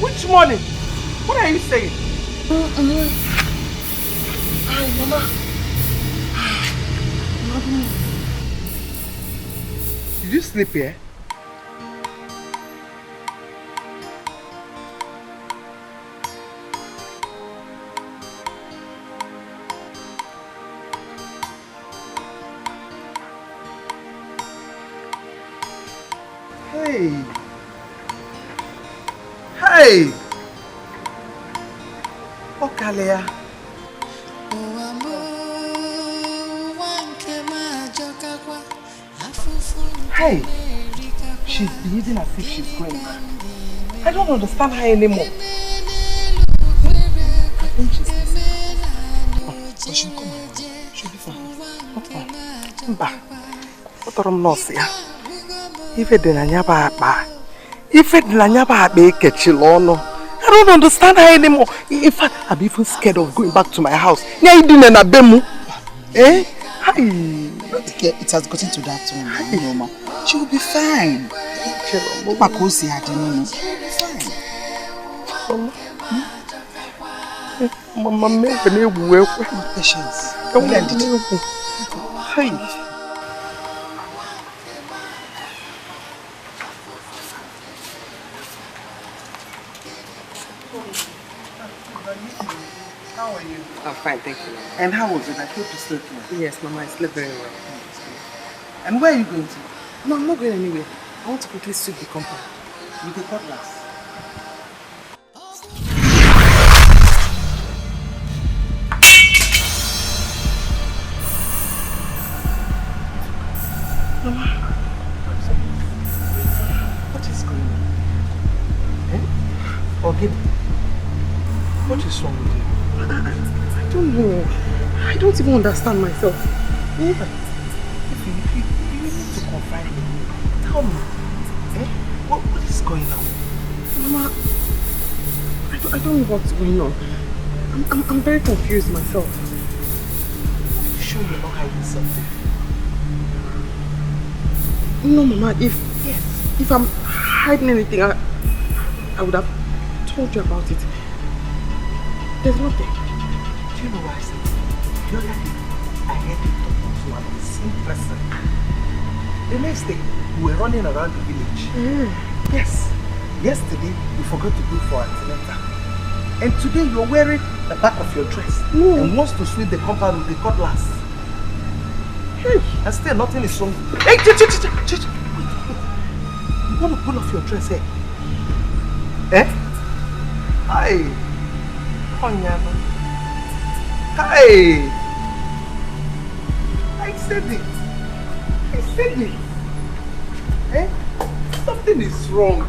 Speaker 1: Which morning? What are you saying?
Speaker 5: Mama.
Speaker 1: Did you sleep here? Hey! Hey! Okalia. Hey! She's behaving as if she's going mad. I don't understand her anymore. I think she's listening. Oh, but she'll come around. She'll be fine. Mba. What am I saying? Ife dị na nyaba akpa. Ife dị na nyaba akpa ekechila ọnụ. I don't understand her anymore. In fact, I'm even scared of going back to my house. Nya idine na bemu. Eh? Hi.
Speaker 7: It has gotten to that one, Mama. She will be fine. Makosi hadini.
Speaker 5: Mama, me
Speaker 7: patience.
Speaker 5: Hi.
Speaker 1: How are you?
Speaker 5: I'm fine, thank you.
Speaker 1: And how was it? I hope you slept well.
Speaker 5: Yes, Mama, I slept very well.
Speaker 1: And where are you going to?
Speaker 5: No, I'm not going anywhere. I want to quickly sweep the compound.
Speaker 1: With the cutlass.
Speaker 5: Mama,
Speaker 1: what is going on? Eh? Or what is wrong with you?
Speaker 5: I don't know. I don't even understand myself.
Speaker 1: You need to confide in me. Tell me. Eh? What is going on?
Speaker 5: Mama, I don't know what's going on. I'm very confused myself.
Speaker 1: Are you sure you're not hiding something?
Speaker 5: No, Mama, if I'm hiding anything, I would have told you about it. There's nothing.
Speaker 1: Do you know what I said? The other day, I heard you talking to an unseen person. The next day, we were running around the village. Yes. Yesterday, you forgot to go for antenatal. And today, you're wearing the back of your dress. And wants to sweep the compound with the cutlass. Hey, and still nothing is wrong. Hey, wait. You want to pull off your dress, eh? Eh? Hi. Onyama. Hi. I said it. Eh? Something is wrong.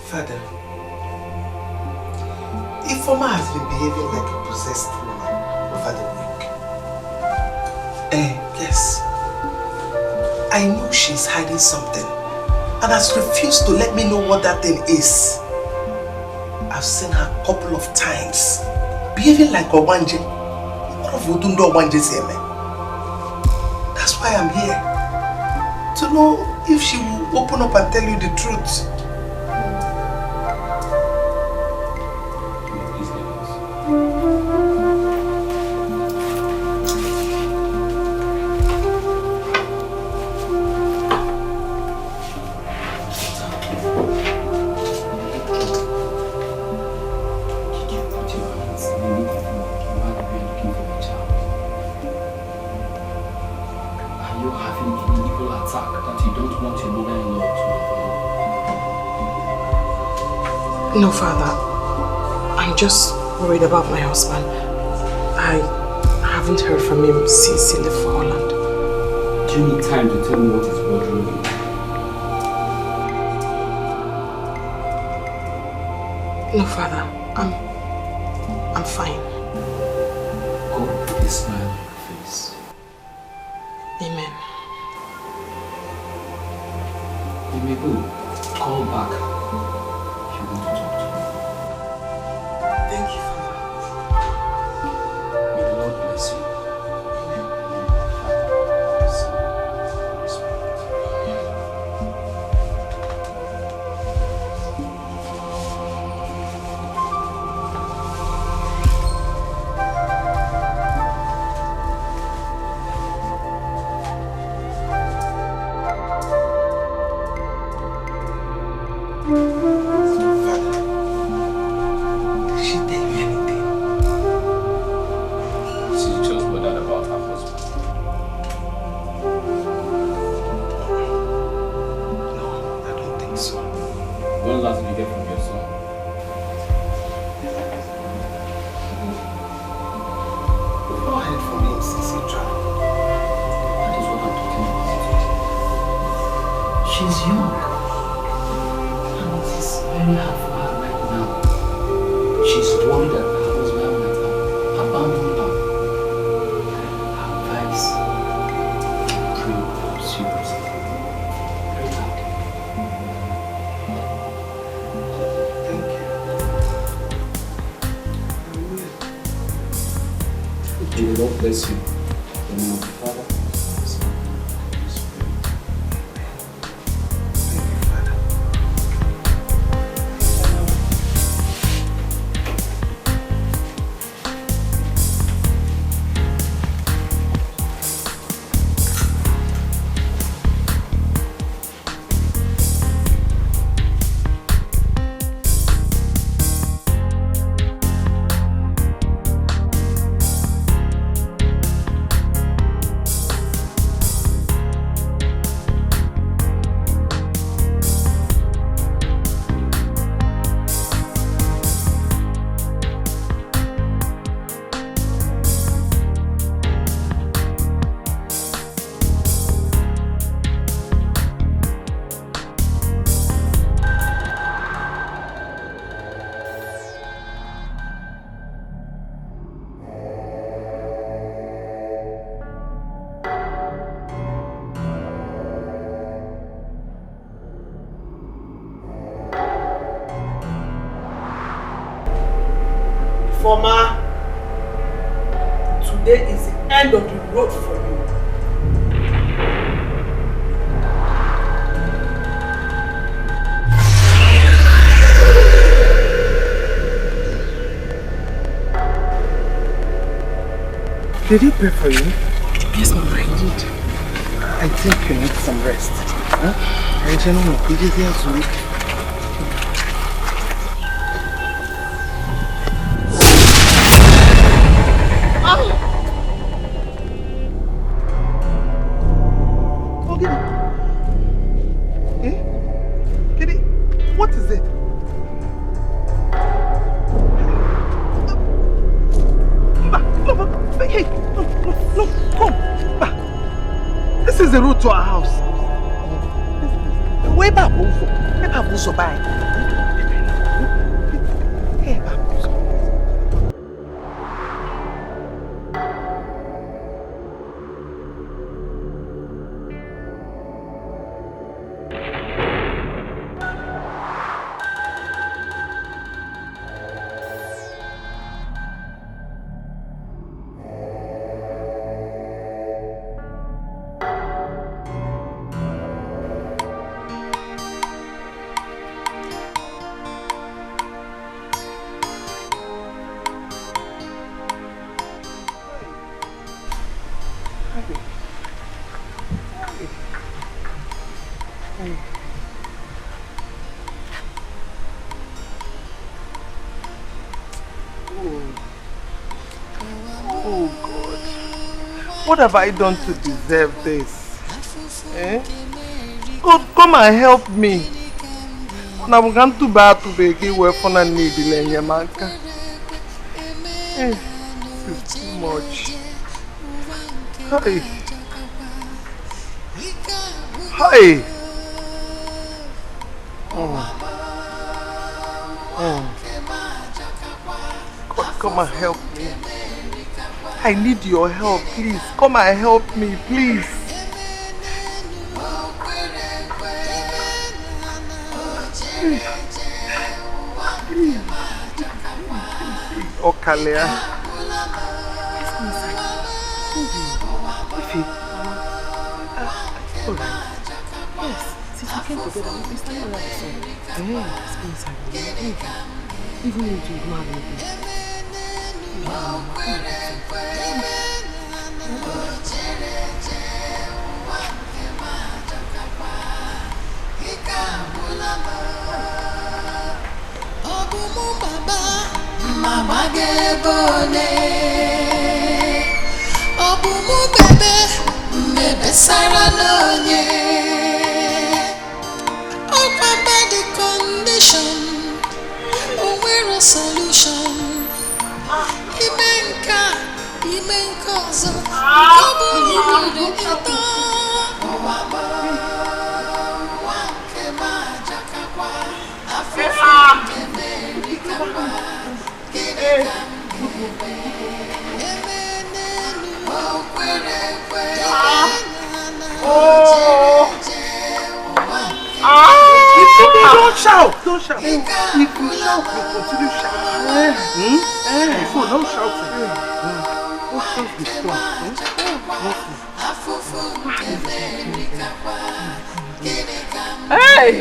Speaker 1: Father, Ifeoma has been behaving like a possessed woman over the week. Yes. I know she's hiding something and has refused to let me know what that thing is. I've seen her a couple of times behaving like Obanje. That's why I'm here. To know if she will open up and tell you the truth.
Speaker 5: No, Father. I'm just worried about my husband. I haven't heard from him since he left for Holland.
Speaker 8: Do you need time to tell me what is bothering you?
Speaker 5: No, Father. I'm fine.
Speaker 8: God put a smile on your face.
Speaker 5: Amen.
Speaker 8: You may go. Call back. Bless you. In the name of the Father, the Son, and the Holy Spirit.
Speaker 1: Thank you, Father.
Speaker 3: Former, today is the end of the road for you.
Speaker 1: Did he pray for you?
Speaker 5: Yes, Mama, I did.
Speaker 1: I think you need some rest. Huh? I don't know. Could you hear me? What is it? Hey, no, come. This is the road to our house. Where back also? Where back also by? Hey, back also. What have I done to deserve this? Eh? God, come and help me. Now we can't do bad to be away from a needle in your manka. This is too much. Hey. Hey. God, come and help me. I need your help, please. Come and help me, please. Oh, Kalia.
Speaker 5: Yes, since we came together, we've been standing around the sun. Let's go inside. Even if you don't have anything.
Speaker 9: Mama gebole Obumu bebe Bebe sara lonye Opa bad condition Owero solution Imenka zo Obumu bebe ito Owabo Wanke majakakwa Afrika Amerika
Speaker 1: Don't shout! Don't shout! If you shout, you continue shouting. So don't shout. Don't be strong.
Speaker 5: Hey!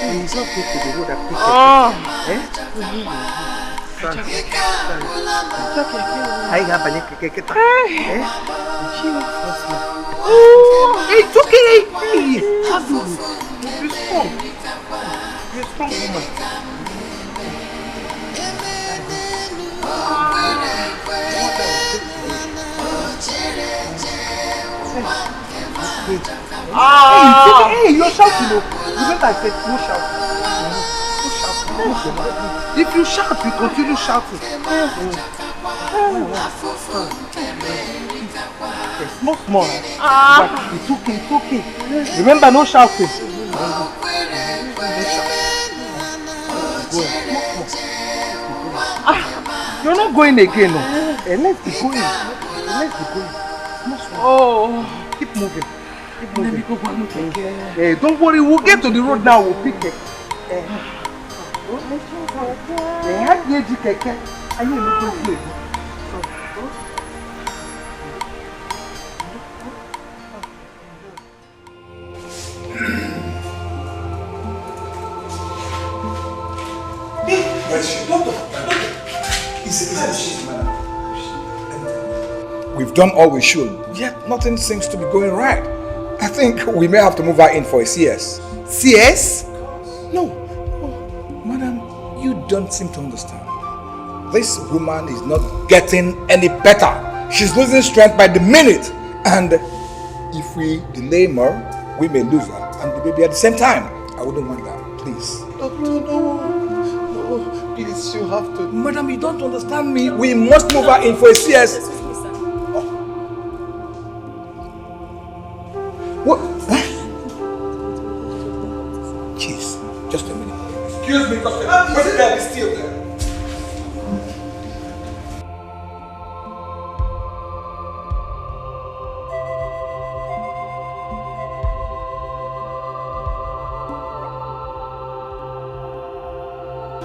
Speaker 1: He's not good to the road that it's okay. You're strong. You're strong woman. Hey, you're shouting. Remember I said no shout. No shout. If you shout, you continue shouting. Small. It's okay. Remember no shouting. You're not going again. No. Let's be going. Small. Keep moving. Hey, don't worry, we'll get to the road now, we'll pick it.
Speaker 2: Where is she?
Speaker 1: Doctor. Is madam?
Speaker 2: We've done all we should, yet nothing seems to be going right. I think we may have to move her in for a CS.
Speaker 1: CS?
Speaker 2: No. Madam, you don't seem to understand. This woman is not getting any better. She's losing strength by the minute. And if we delay more, we may lose her and the baby at the same time. I wouldn't want that. Please.
Speaker 1: Doctor, no. No, please, you have to.
Speaker 2: Madam, you don't understand me. We must move her in for a CS.
Speaker 6: Excuse me, sir.
Speaker 2: What? Huh? Jeez, just a minute. Excuse me, Doctor. Where's the guy still there?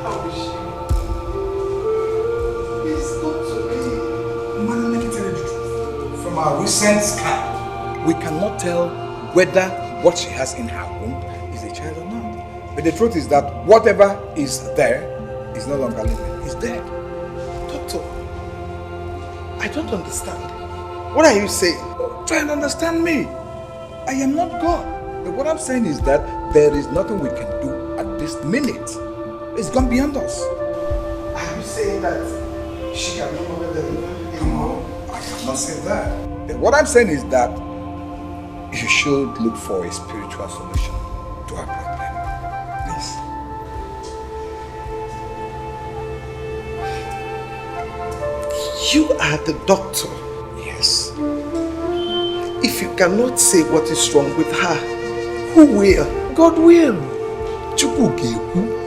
Speaker 1: How is she? Please talk to me.
Speaker 2: Madam, let me tell you the truth. From our recent scan, we cannot tell whether what she has in her womb is a child or not. But the truth is that whatever is there is no longer living. It's dead.
Speaker 1: Doctor, I don't understand. What are you saying?
Speaker 2: Try and understand me. I am not God. But what I'm saying is that there is nothing we can do at this minute. It's gone beyond us.
Speaker 1: Are you saying that she can no longer deliver anymore?
Speaker 2: I cannot say that. But what I'm saying is that you should look for a spiritual solution to our problem. Please.
Speaker 1: You are the doctor.
Speaker 2: Yes.
Speaker 1: If you cannot say what is wrong with her, who will?
Speaker 2: God will. Chukwugeku.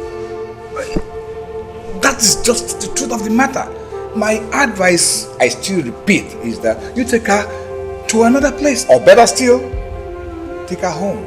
Speaker 2: That is just the truth of the matter. My advice, I still repeat, is that you take her to another place, or better still, take her home.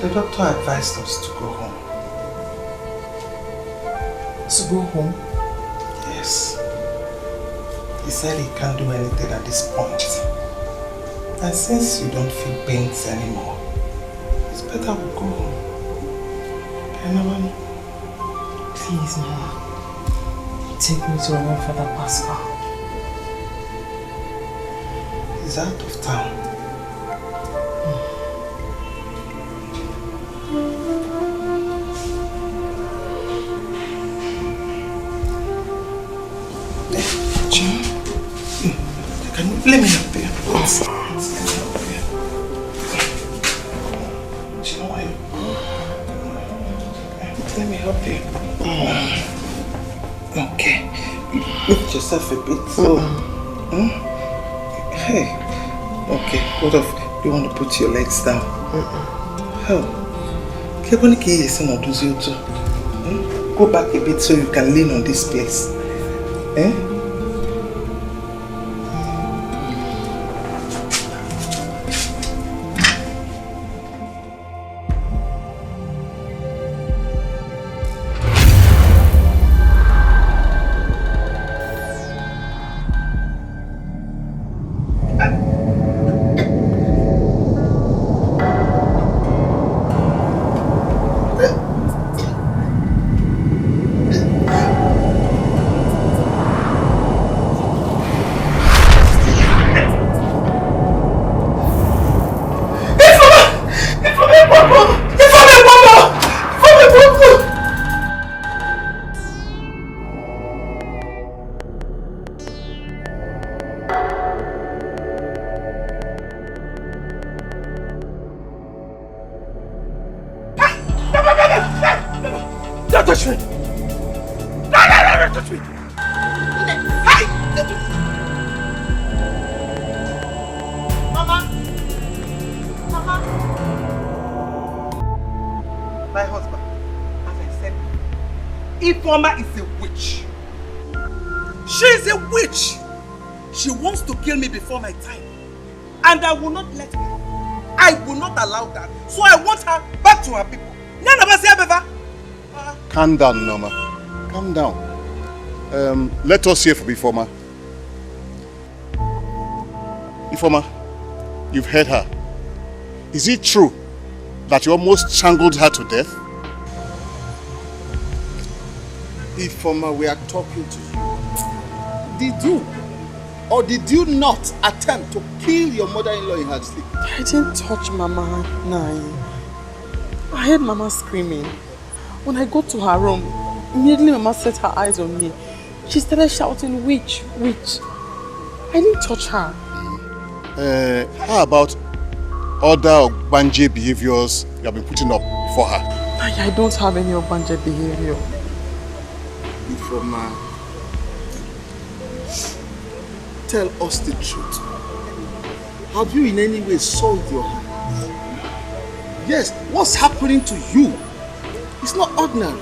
Speaker 1: The doctor advised us to go home.
Speaker 5: To go home?
Speaker 1: Yes. He said he can't do anything at this point. And since you don't feel pains anymore, it's better we go home. Okay, Mama?
Speaker 5: Please, Mama. Take me to my father, Pascal.
Speaker 1: He's out of town. Let me help you. Let me help you. Okay. Lift yourself a bit. Hey. Okay. What if you want to put your legs down? How? Go back a bit so you can lean on this place. Eh? Ifeoma is a witch. She is a witch. She wants to kill me before my time. And I will not let her. I will not allow that. So I want her back to her people.
Speaker 4: Calm down, Norma. Calm down. Let us hear from Ifeoma. Ifeoma, you've heard her. Is it true that you almost strangled her to death?
Speaker 10: Ifeoma, we are talking to you. Did you or did you not attempt to kill your mother-in-law in her sleep?
Speaker 5: I didn't touch Mama, Nai. I heard Mama screaming. When I got to her room, immediately Mama set her eyes on me. She started shouting, witch, witch. I didn't touch her.
Speaker 4: How about other Ogbanje behaviors you have been putting up for her?
Speaker 5: I don't have any Ogbanje behavior.
Speaker 10: Ifeoma, tell us the truth. Have you in any way soiled your hands? Yes, what's happening to you? It's not ordinary.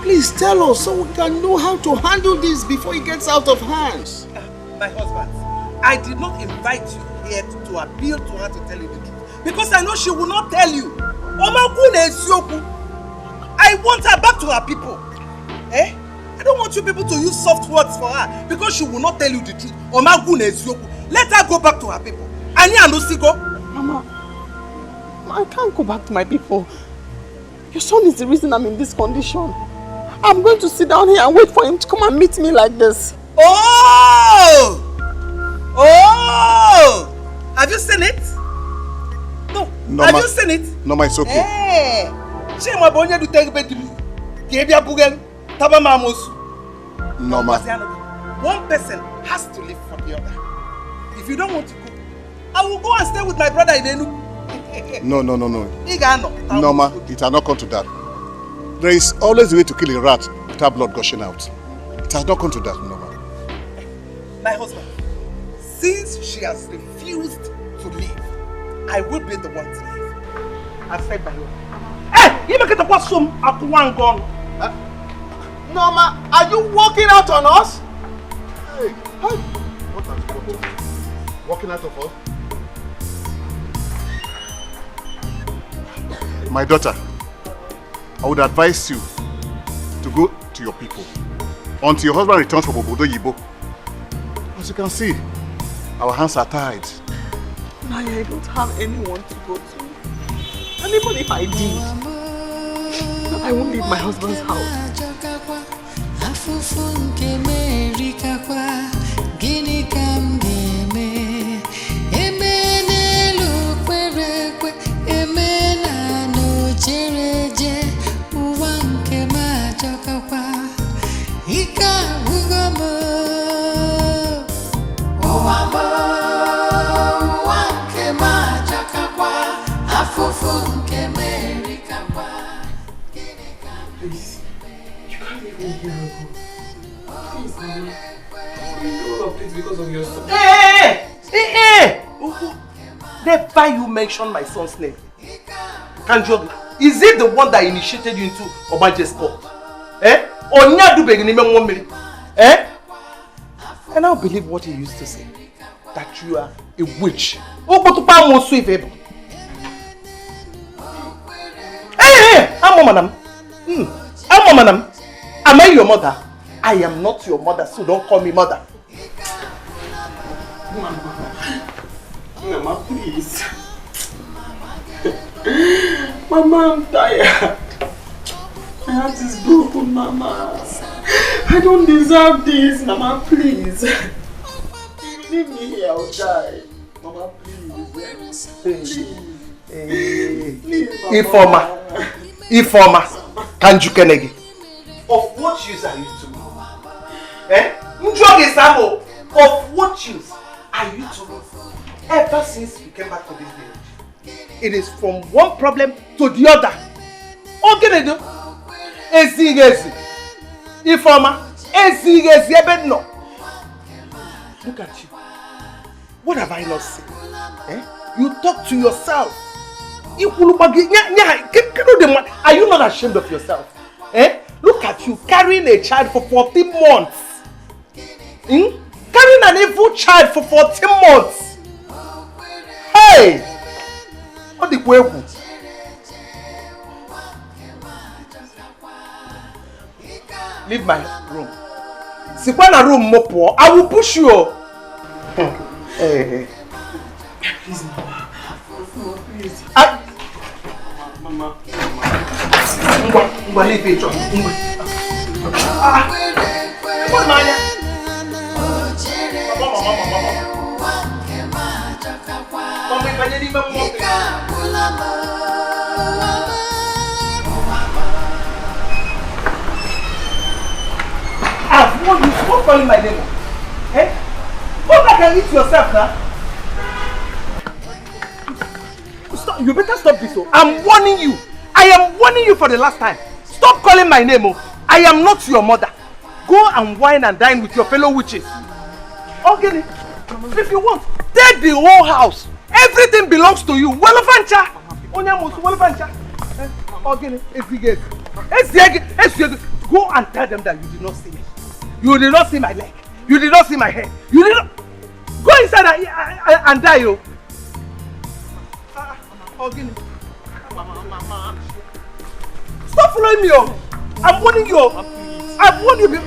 Speaker 10: Please tell us so we can know how to handle this before it gets out of hands.
Speaker 1: My husband, I did not invite you here to appeal to her to tell you the truth. Because I know she will not tell you. I want her back to her people. I don't want you people to use soft words for her because she will not tell you the truth. Let her go back to her people.
Speaker 5: Mama, I can't go back to my people. Your son is the reason I'm in this condition. I'm going to sit down here and wait for him to come and meet me like this.
Speaker 1: Oh! Oh! Have you seen it? No. Have you seen it?
Speaker 4: No, it's okay.
Speaker 1: Hey! Chima bonya du tegbedulu. Gebia bugel. Taba mamosu.
Speaker 4: No, ma.
Speaker 1: One person has to live for the other. If you don't want to go, I will go and stay with my brother in Enu.
Speaker 4: No. No, ma, it has not come to that. There is always a way to kill a rat without blood gushing out. It has not come to that, no, ma.
Speaker 1: My husband, since she has refused to leave, I will be the one to leave. I've said by you. Hey, you make it a question at one gun.
Speaker 10: Norma, are you walking out on us?
Speaker 4: Hey, what are you doing? Walking out of us? My daughter, I would advise you to go to your people until your husband returns from Obodo Yibo. As you can see, our hands are tied.
Speaker 5: I don't have anyone to go to. And even if I did, I won't leave my husband's house. Please, you can't leave me here. Please, Mama. You do all of this because of your son.
Speaker 1: Hey! Never you mention my son's name. Kanjogi, is it the one that initiated you into Obanje's sport? And I believe what he used to say, that you are a witch. Hey! I'm madam. Am I your mother? I am not your mother, so don't call me mother.
Speaker 5: Mama, please. Mama, I'm tired. My heart is broken, Mama. I don't deserve this, Mama, please. Leave me here, I'll die. Mama, please. Please, Mama.
Speaker 1: Ifeoma, Kanju Kenegi. Of what use are you to me? Of what use are you to me? Ever since you came back to this village, it is from one problem to the other. What can I do? Ezi. Ifeoma, ezi no. Look at you. What have I not seen? You talk to yourself. Are you not ashamed of yourself? Look Look at you carrying a child for 14 months. Carrying an evil child for 14 months. Hey! What the way? Leave my room. Sikwana room mopo. I will push you. Hey.
Speaker 5: Please, Mama. Please. Mama.
Speaker 1: Leave it. What Maya? I've warned you, stop calling my name. Eh? Go back and eat yourself now. Stop, you better stop this. I'm warning you. I am warning you for the last time. Stop calling my name. I am not your mother. Go and wine and dine with your fellow witches. Okay, if you want, take the whole house. Everything belongs to you. Walafancha. Okay, go and tell them that you did not see me. You did not see my leg. You did not see my head. You did not. Go inside and die, yo. Stop following me, yo. I'm warning you. I'm warning you.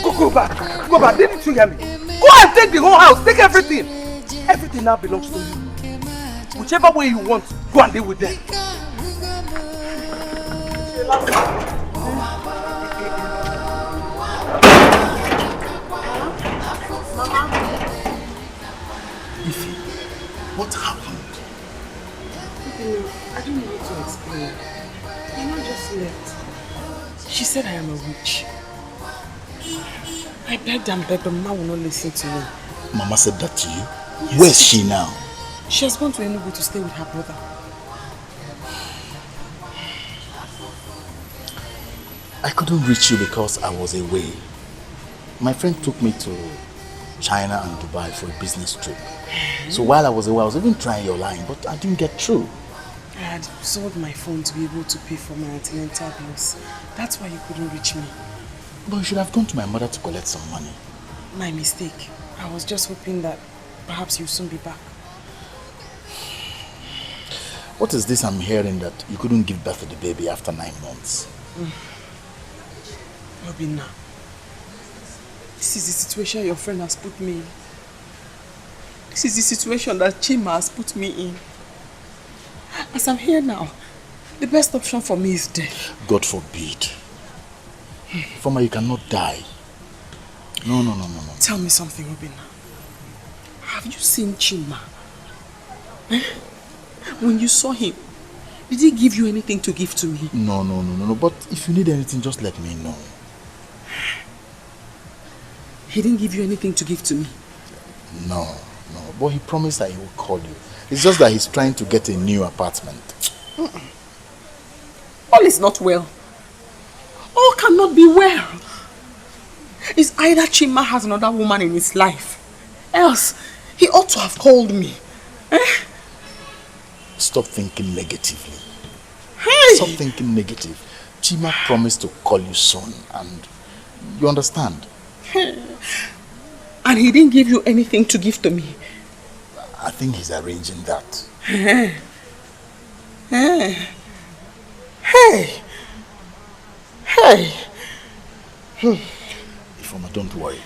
Speaker 1: Go back. Go back. Didn't you hear me? Go and take the whole house. Take everything. Everything now belongs to you. Whichever way you want, go and deal with them.
Speaker 10: Ify, what happened?
Speaker 5: I don't know what to explain. Mama just left. She said I am a witch. I begged and begged, but Mama will not listen to me.
Speaker 10: Mama said that to you?
Speaker 5: Yes,
Speaker 10: where's she now?
Speaker 5: She has gone to Nollywood to stay with her brother.
Speaker 10: I couldn't reach you because I was away. My friend took me to China and Dubai for a business trip. So while I was away, I was even trying your line, but I didn't get through.
Speaker 5: I had sold my phone to be able to pay for my antenatal bills. That's why you couldn't reach me.
Speaker 10: But you should have gone to my mother to collect some money.
Speaker 5: My mistake. I was just hoping that perhaps you'll soon be back.
Speaker 10: What is this I'm hearing that you couldn't give birth to the baby after 9 months?
Speaker 5: Obinna, this is the situation your friend has put me in. This is the situation that Chima has put me in. As I'm here now, the best option for me is death.
Speaker 10: God forbid. Foma, you cannot die. No.
Speaker 5: Tell me something, Obinna. Have you seen Chima? Eh? When you saw him, did he give you anything to give to me?
Speaker 10: No. But if you need anything, just let me know.
Speaker 5: He didn't give you anything to give to me?
Speaker 10: No. But he promised that he will call you. It's just that he's trying to get a new apartment.
Speaker 5: All is not well. All cannot be well. It's either Chima has another woman in his life, else he ought to have called me.
Speaker 10: Stop thinking negatively.
Speaker 5: Hey!
Speaker 10: Stop thinking negative. Chima promised to call you soon, and you understand?
Speaker 5: And he didn't give you anything to give to me?
Speaker 10: I think he's arranging that.
Speaker 5: Hey!
Speaker 10: Ifoma, don't worry.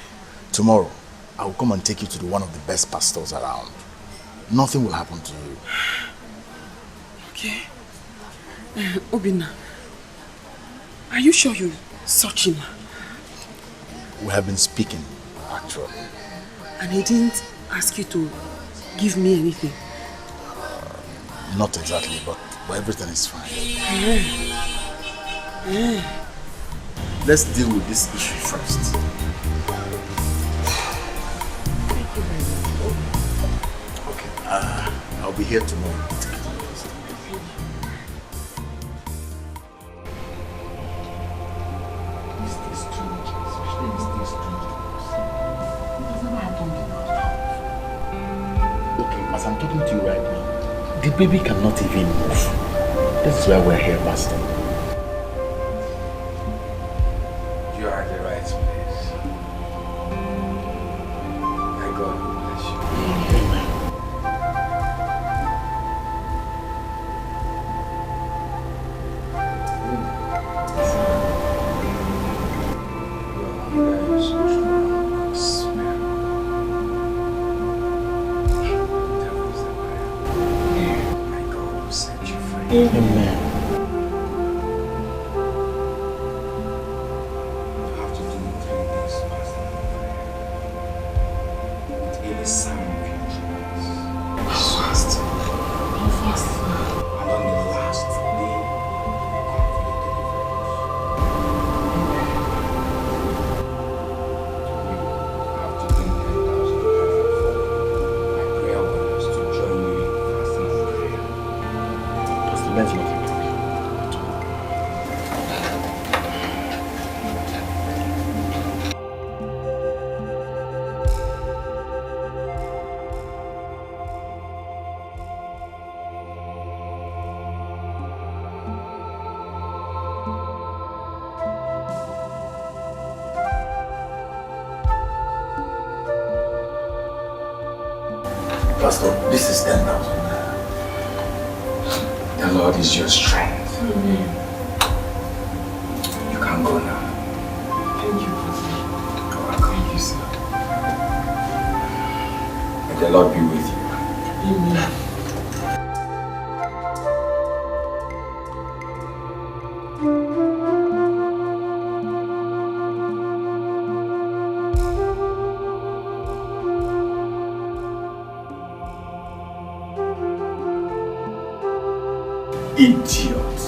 Speaker 10: Tomorrow, I will come and take you to one of the best pastors around. Nothing will happen to you.
Speaker 5: Okay. Obinna, are you sure you saw Chima?
Speaker 10: We have been speaking, actually.
Speaker 5: And he didn't ask you to give me anything?
Speaker 10: Not exactly, but everything is fine. Let's deal with this issue first.
Speaker 5: Thank you very much.
Speaker 10: Okay, I'll be here tomorrow.
Speaker 4: as I'm talking to you right now, the baby cannot even move. This is why we're here, Pastor.
Speaker 8: You are at the right place. May God bless you.
Speaker 4: Amen. Amen.
Speaker 8: You have to do 3 days fasting and prayer with any sign of your choice.
Speaker 5: Fast. How fast?
Speaker 8: And on the last day, come for your deliverance. You have to bring 10,000 naira for my prayer warriors to join you in fasting and prayer.
Speaker 4: Pastor, let's not. Pastor, this is 10,000 naira. The Lord is your strength.
Speaker 5: Amen.
Speaker 8: You can go now.
Speaker 5: Thank you, Pastor.
Speaker 8: You're welcome.
Speaker 5: Thank you, sir.
Speaker 8: May the Lord be with you.
Speaker 5: Amen.
Speaker 8: Idiots.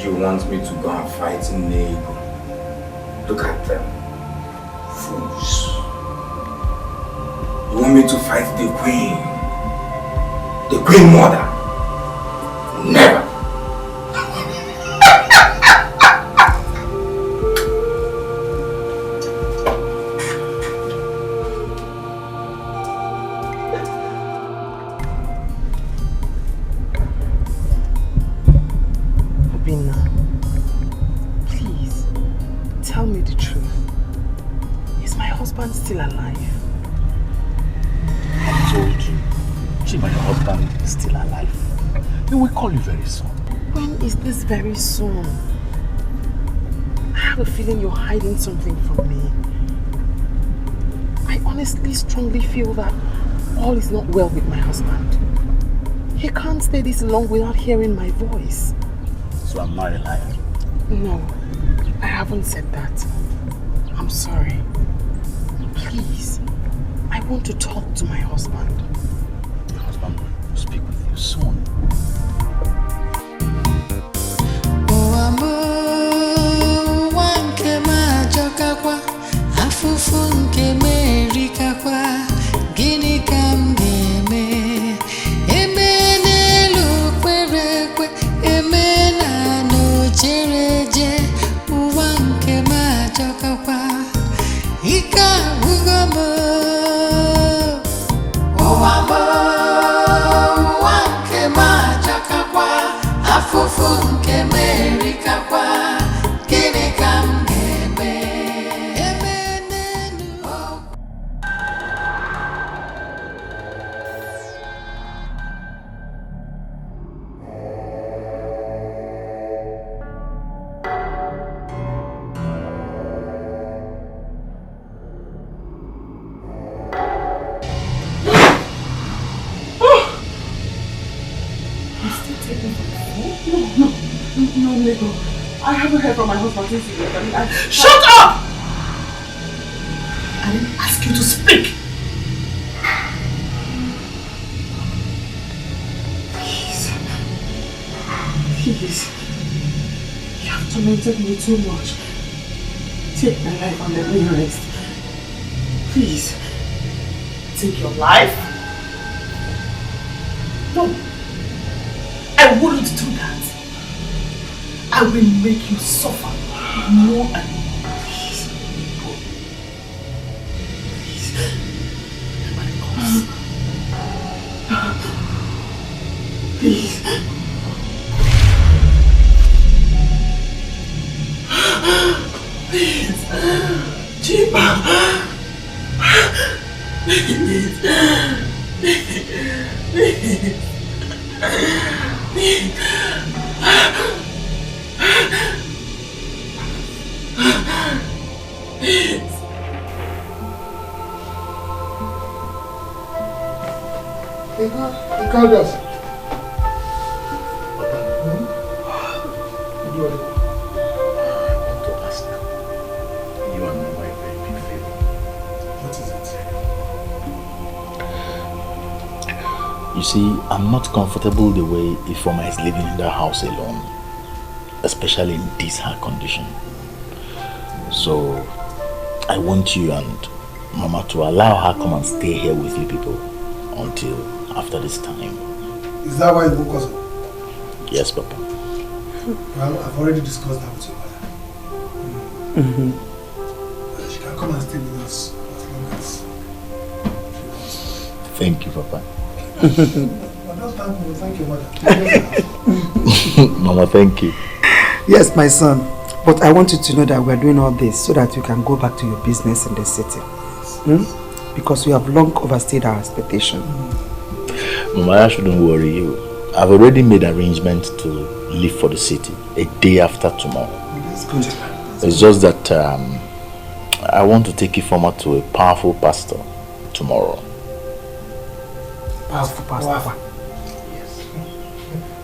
Speaker 8: You want me to go and fight Ini Edo? Look at them. Fools. You want me to fight the queen? The queen mother? Never.
Speaker 5: Obinna, please, tell me the truth. Is my husband still alive?
Speaker 4: I told you, Chima, your husband is still alive. He will call you very soon.
Speaker 5: When is this very soon? I have a feeling you're hiding something from me. I honestly strongly feel that all is not well with my husband. He can't stay this long without hearing my voice.
Speaker 4: So I'm not a liar.
Speaker 5: No, I haven't said that. I'm sorry. Please, I want to talk to my husband.
Speaker 4: Your husband will speak with you soon.
Speaker 5: I haven't heard from my husband since he left.
Speaker 2: Shut up! I didn't ask you to speak.
Speaker 5: Please. You have tormented me too much. Take my life and let me rest. Please.
Speaker 2: Take your life? No. I wouldn't do that. I will make you suffer more and more. Please. Please. Nobody comes.
Speaker 5: Please. Chima. Please. Please. Please. Please.
Speaker 2: He called us.
Speaker 4: You see, I'm not comfortable the way Ifeoma is living in the house alone, especially in this her condition. So, I want you and Mama to allow her come and stay here with you people until after this time.
Speaker 2: Is that why you woke us up?
Speaker 4: Yes, Papa.
Speaker 2: Well, I've already discussed that with your mother. She can come and stay with us as long as she wants.
Speaker 4: Thank you, Papa.
Speaker 2: But don't thank your mother.
Speaker 4: Mama, thank you.
Speaker 7: Yes, my son. But I want you to know that we are doing all this so that you can go back to your business in the city. Because we have long overstayed our expectation.
Speaker 4: Mama, I shouldn't worry you. I've already made arrangements to leave for the city a day after tomorrow.
Speaker 2: That's good.
Speaker 4: It's just that I want to take Ifeoma to a powerful pastor tomorrow.
Speaker 7: Powerful pastor.
Speaker 2: Wow. Yes.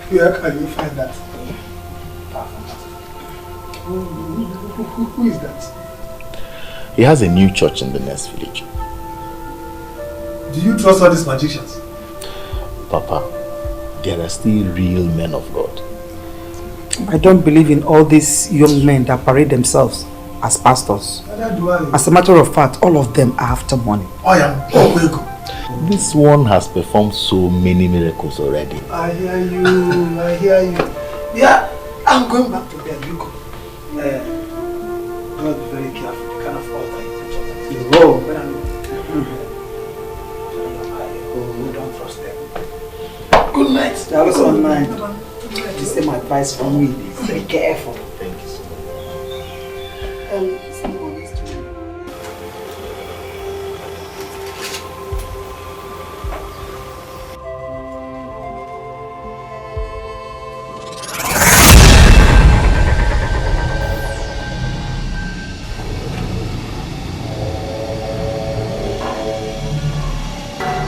Speaker 2: Where can you find that? Who is that?
Speaker 4: He has a new church in the next village.
Speaker 2: Do you trust all these magicians?
Speaker 4: Papa, there are still real men of God.
Speaker 7: I don't believe in all these young men that parade themselves as pastors. As a matter of fact, all of them are after money.
Speaker 2: I am Owego.
Speaker 4: This one has performed so many miracles already.
Speaker 2: I hear you. Yeah, I'm going back to bed. You go. God, be very careful. The kind of altar you put on. Don't trust them. Good night.
Speaker 7: That was on mine. This is my advice from me. Be careful.
Speaker 4: Thank you so much.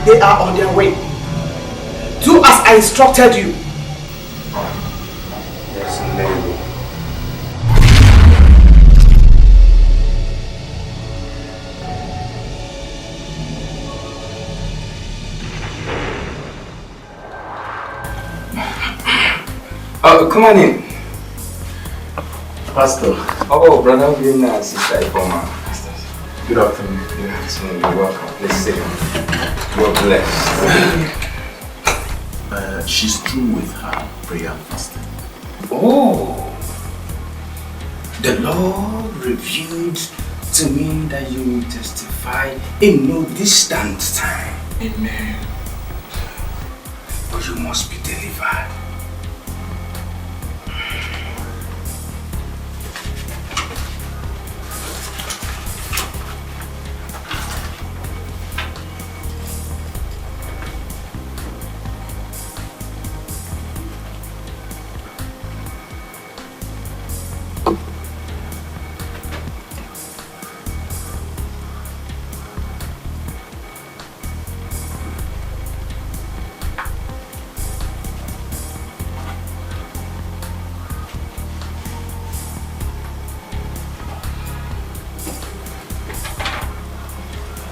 Speaker 1: They are on their way. Do as I instructed you.
Speaker 8: Yes, Nollywood. Come on in.
Speaker 4: Pastor.
Speaker 8: Oh, brother, good night, sister Ifeoma. Good afternoon. Good afternoon. You're welcome. Please sit down. You're blessed.
Speaker 4: She's through with her prayer and fasting.
Speaker 8: Oh, the Lord revealed to me that you will testify in no distant time. Amen. But you must be delivered.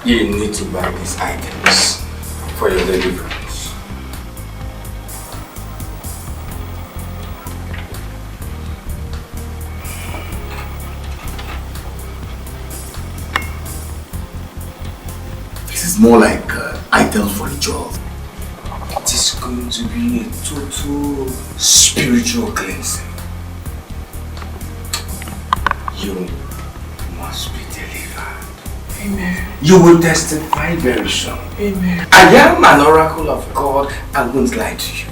Speaker 8: You need to buy these items for your deliverance.
Speaker 4: This is more like items for a job.
Speaker 8: It is going to be a total spiritual cleansing. You must be delivered. Amen. You will testify very soon. Amen. I am an oracle of God and won't lie to you.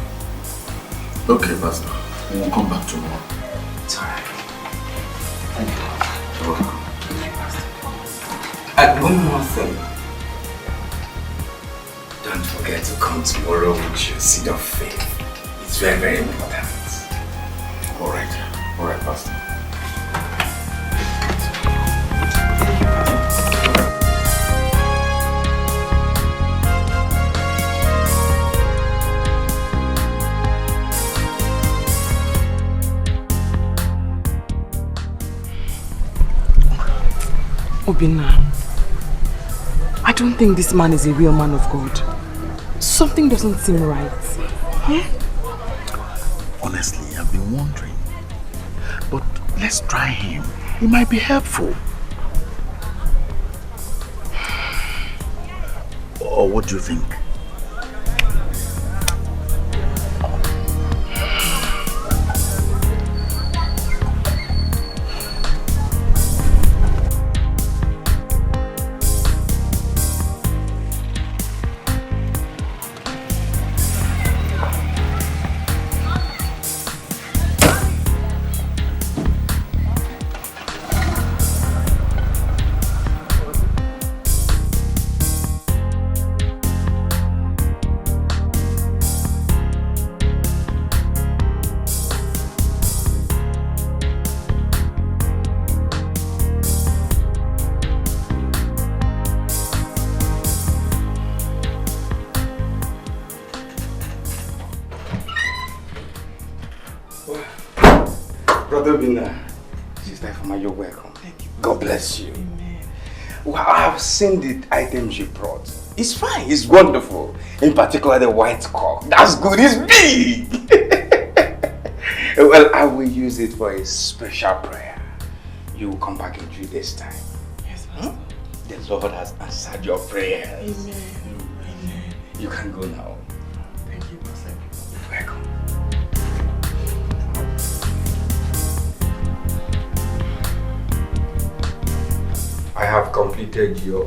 Speaker 4: Okay, Pastor. We'll come back tomorrow.
Speaker 8: It's alright. Thank you. And one more thing. Don't forget to come tomorrow with your seed of faith. It's very, very important.
Speaker 4: Alright, Pastor.
Speaker 5: Obinna, I don't think this man is a real man of God. Something doesn't seem right. Huh?
Speaker 4: Honestly, I've been wondering. But let's try him. He might be helpful. Or what do you think?
Speaker 8: Sister Ifeoma, you're welcome. Thank you. God bless you. Amen. Well, I have seen the items you brought. It's fine. It's wonderful. In particular, the white cock. That's good. It's big. Well, I will use it for a special prayer. You will come back in 3 days' time. Yes, Pastor. The Lord has answered your prayers. Amen. Amen. You can go now. Thank you, Pastor. You're welcome. I have completed your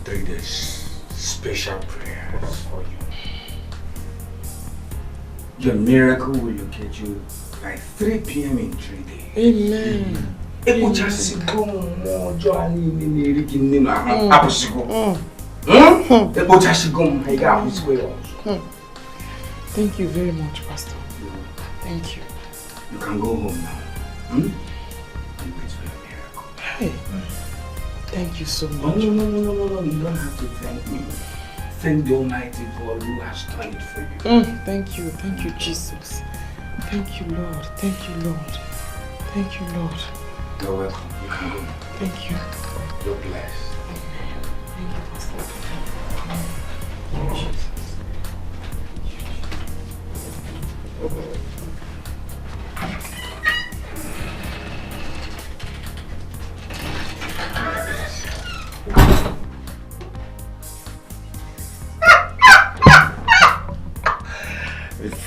Speaker 8: 3 days special prayers for you. Your miracle will locate you by 3 p.m. in 3 days. Amen. Thank
Speaker 5: you very much, Pastor. Thank you.
Speaker 8: You can go home now.
Speaker 5: Hey, thank you so much.
Speaker 8: No, you don't have to thank me. Thank the Almighty God who has done it for you.
Speaker 5: Thank you, Jesus. Thank you, Lord. Thank you, Lord. Thank you, Lord.
Speaker 8: You're welcome. You can go.
Speaker 5: Thank you.
Speaker 8: You're blessed.
Speaker 5: Amen. Thank you, Pastor.
Speaker 8: Thank you, Jesus.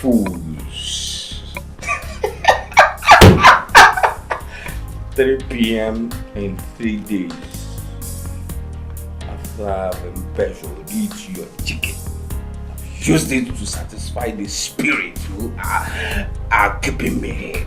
Speaker 8: Fools. 3 p.m. in 3 days. After I've embezzled eat your chicken, I've used it to satisfy the spirit who are keeping me here.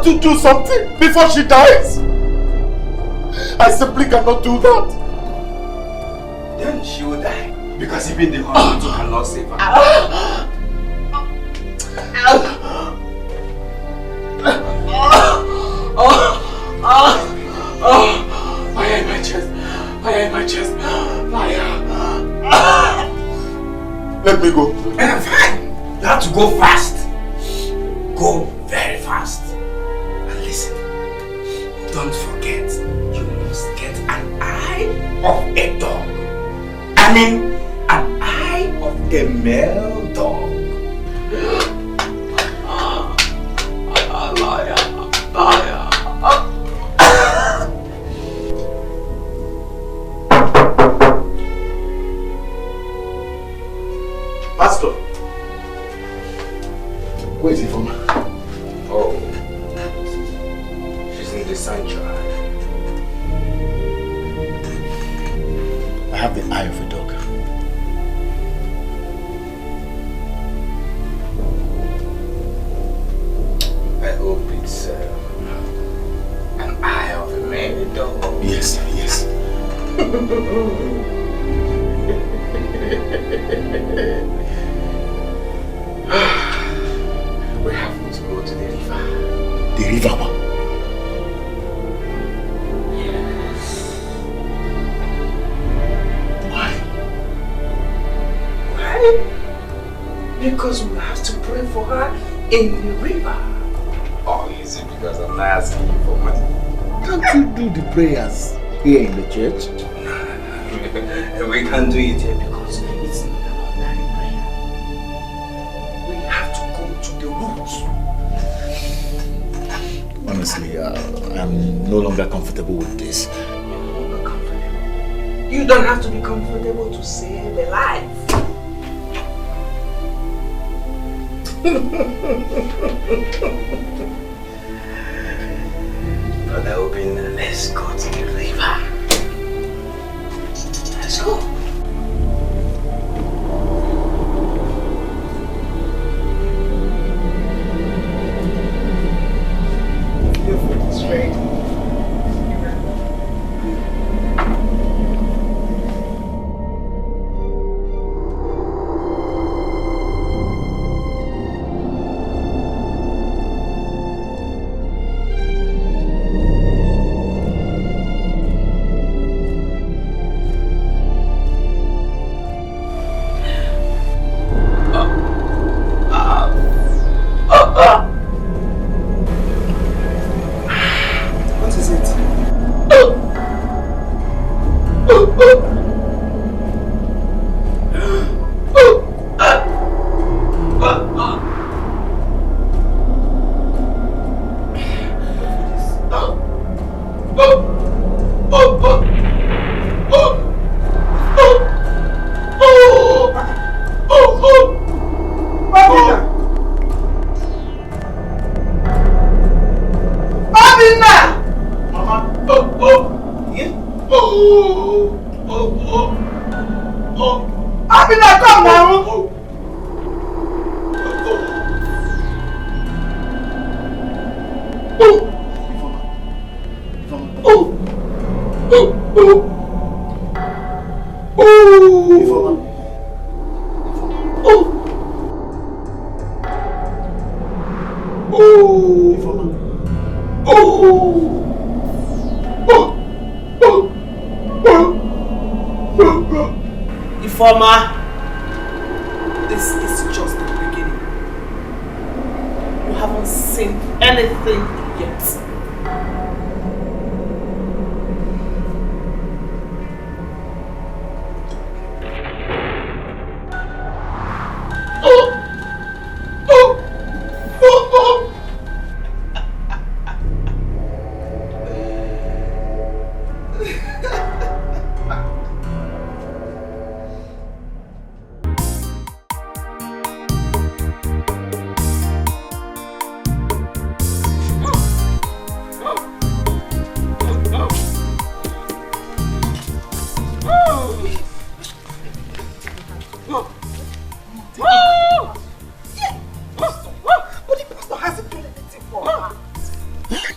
Speaker 2: To do something before she dies. I simply cannot do that.
Speaker 8: Then she will die because even the hospital cannot save her. Fire in my chest. Fire in my chest. Fire.
Speaker 2: Let me go.
Speaker 8: Fine. You have to go fast. Go very fast. Don't forget, you must get an eye of a dog. I mean, an eye of a male dog.
Speaker 2: Pastor, where is he from?
Speaker 8: Oh. The sanctuary.
Speaker 2: I have the eye of a dog.
Speaker 8: I hope it's an eye of a male dog.
Speaker 2: Yes, yes.
Speaker 8: We have to go to the river.
Speaker 2: The river?
Speaker 8: Because we have to pray for her in the river. Or is it because I'm not asking you for money?
Speaker 10: Can't you do the prayers here in the church?
Speaker 8: No. We can't do it here because it's not an ordinary prayer. We have to go to the roots.
Speaker 10: Honestly, I'm no longer comfortable with this.
Speaker 8: You're no longer comfortable. You don't have to be comfortable to save a life. Brother Obin, let's go to the river. Let's go.
Speaker 1: Your food is ready. What is it? Abina, come now! Informer, this is just the beginning. You haven't seen anything yet.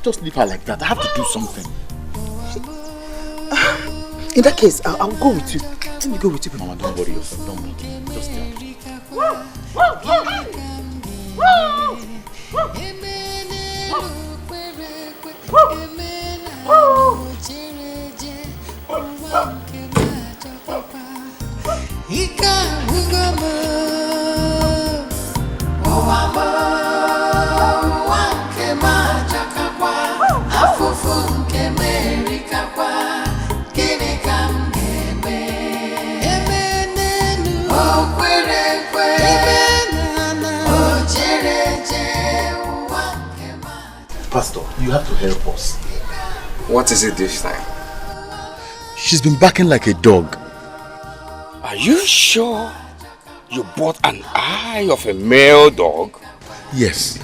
Speaker 4: Just leave her like that. I have to do something.
Speaker 7: In that case, I'll go with you. Let me go with you.
Speaker 4: Mama, don't worry yourself. Don't worry. Just tell me. Pastor, you have to help us.
Speaker 8: What is it this time?
Speaker 4: She's been barking like a dog.
Speaker 8: Are you sure you bought an eye of a male dog?
Speaker 4: Yes.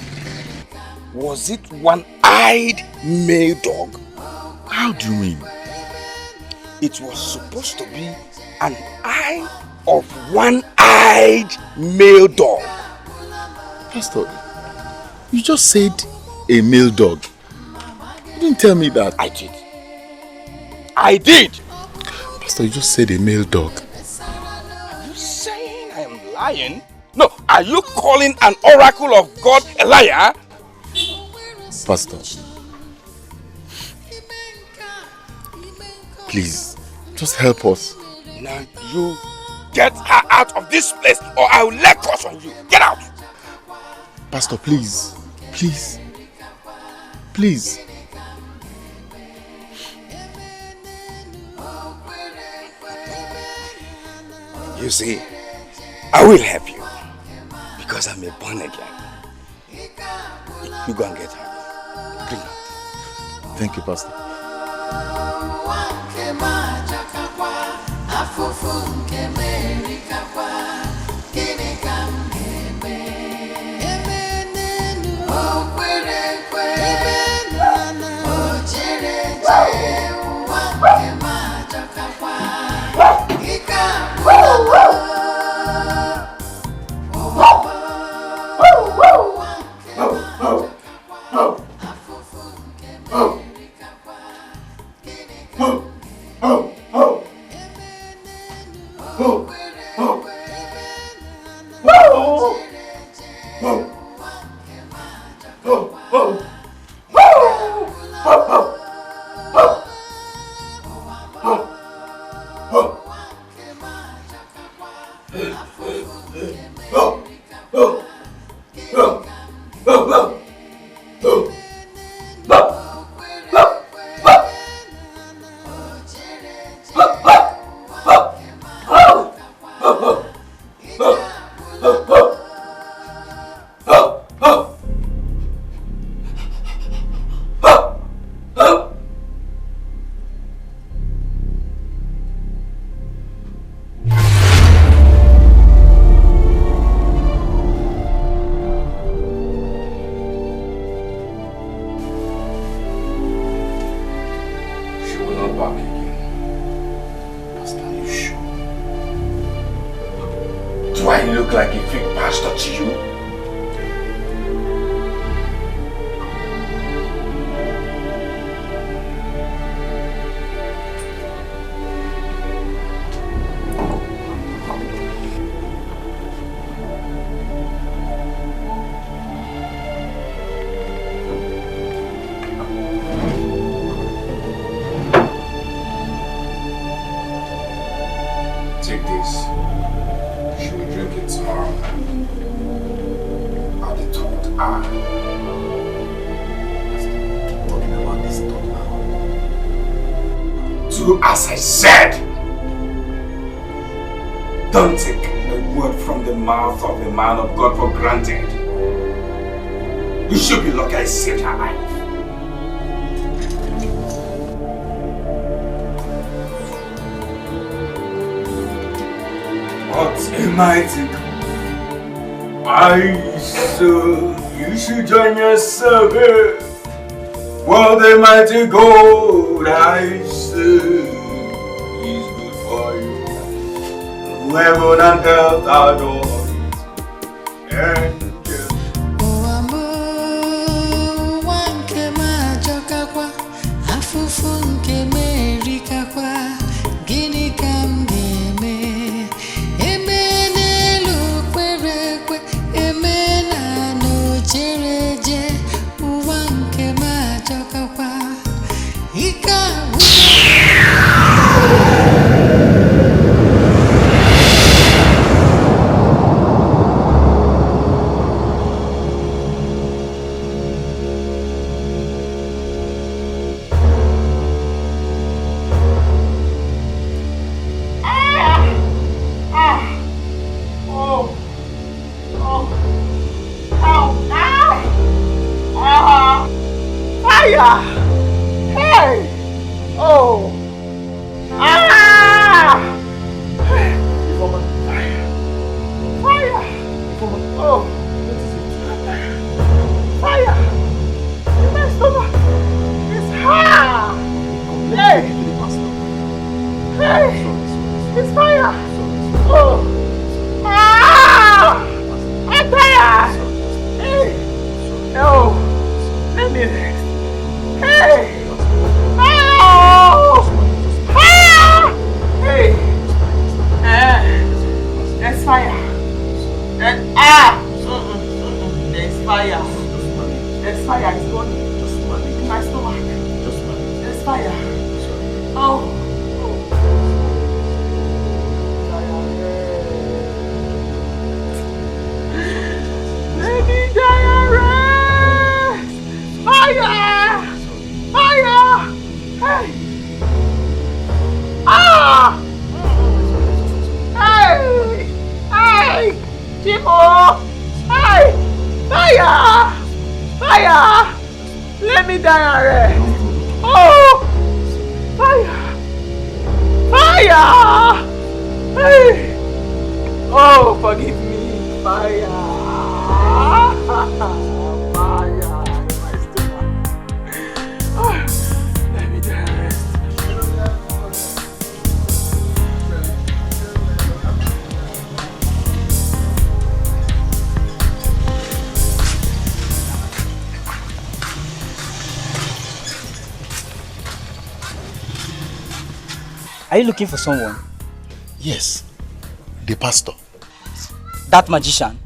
Speaker 8: Was it one-eyed male dog?
Speaker 4: How do you mean?
Speaker 8: It was supposed to be an eye of one-eyed male dog.
Speaker 4: Pastor, you just said a male dog. You didn't tell me that.
Speaker 8: I did. I did.
Speaker 4: Pastor, you just said a male dog.
Speaker 8: Are you saying I am lying? No, are you calling an oracle of God a liar?
Speaker 4: Pastor, please, just help us.
Speaker 8: Now you get her out of this place or I will let curse on you. Get out!
Speaker 4: Pastor, please, please, please.
Speaker 8: You see, I will help you because I'm a born again. You go and get her. Bring her.
Speaker 4: Thank you, Pastor.
Speaker 8: As I said, don't take a word from the mouth of a man of God for granted. You should be lucky I saved her life. What am I to do? I said you should join yourself here. What the mighty God I said. Heaven and earth adore it. Angels.
Speaker 9: Oh, amor, one kema jokakwa, afufu nkeme rikakwa, gini kam geme, emene lukwerekwe, emena no jereje, one kema jokakwa, ika.
Speaker 11: Are you looking for someone?
Speaker 10: Yes, the pastor.
Speaker 11: That magician?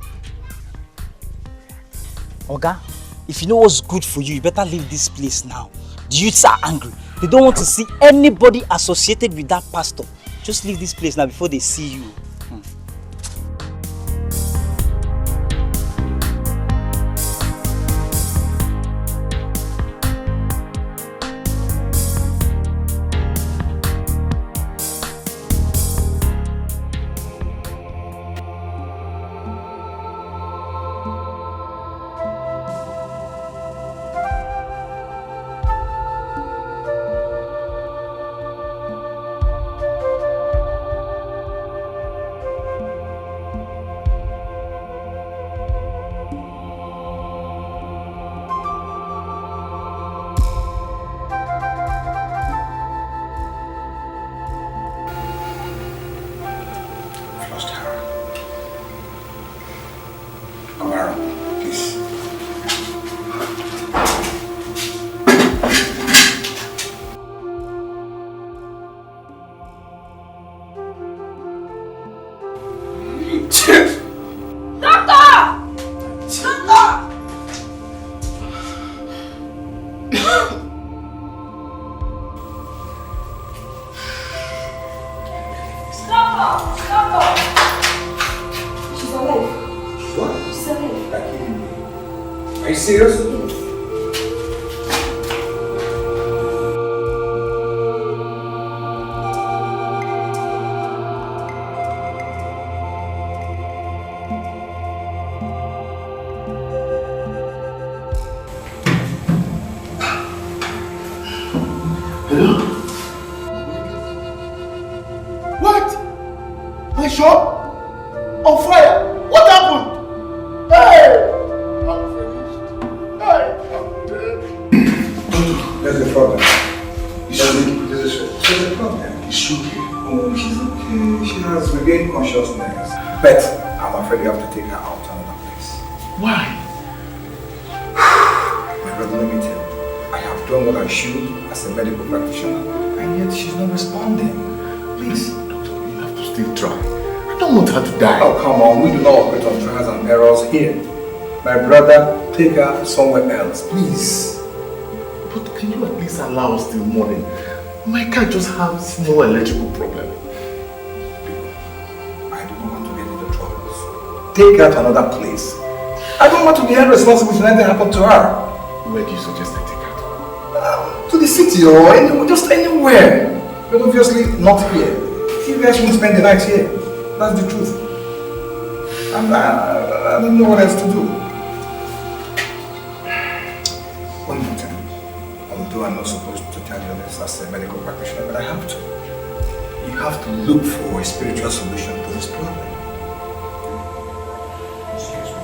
Speaker 11: Oga, if you know what's good for you, you better leave this place now. The youths are angry. They don't want to see anybody associated with that pastor. Just leave this place now before they see you.
Speaker 2: Are you serious?
Speaker 10: Hello? What? My shop? On fire? What happened? Hey! I'm finished. Hey, I'm dead.
Speaker 2: There's a problem. There's a problem.
Speaker 10: Is she okay?
Speaker 2: Oh, she's okay. She has regained consciousness. But I'm afraid you have to take her out to another place.
Speaker 10: Why?
Speaker 2: My brother, let me tell you. I have done what I should as a medical practitioner, and yet she's not responding. Please.
Speaker 10: Doctor, you have to still try. I don't want her to die.
Speaker 2: Oh, come on. We do not operate on trials and errors here. My brother, take her somewhere else, please.
Speaker 10: But can you at least allow us till morning? My car just has small electrical problem.
Speaker 2: I do not want to get into trouble. Take her to another place. I don't want to be held responsible if anything happened to her.
Speaker 10: Where do you suggest I take her to?
Speaker 2: To the city or anywhere, just anywhere. But obviously not here. You guys won't spend the night here. That's the truth. And I don't know what else to do. One more time. Although I'm not supposed to tell you this as a medical practitioner, but I have to. You have to look for a spiritual solution to this problem. Excuse me.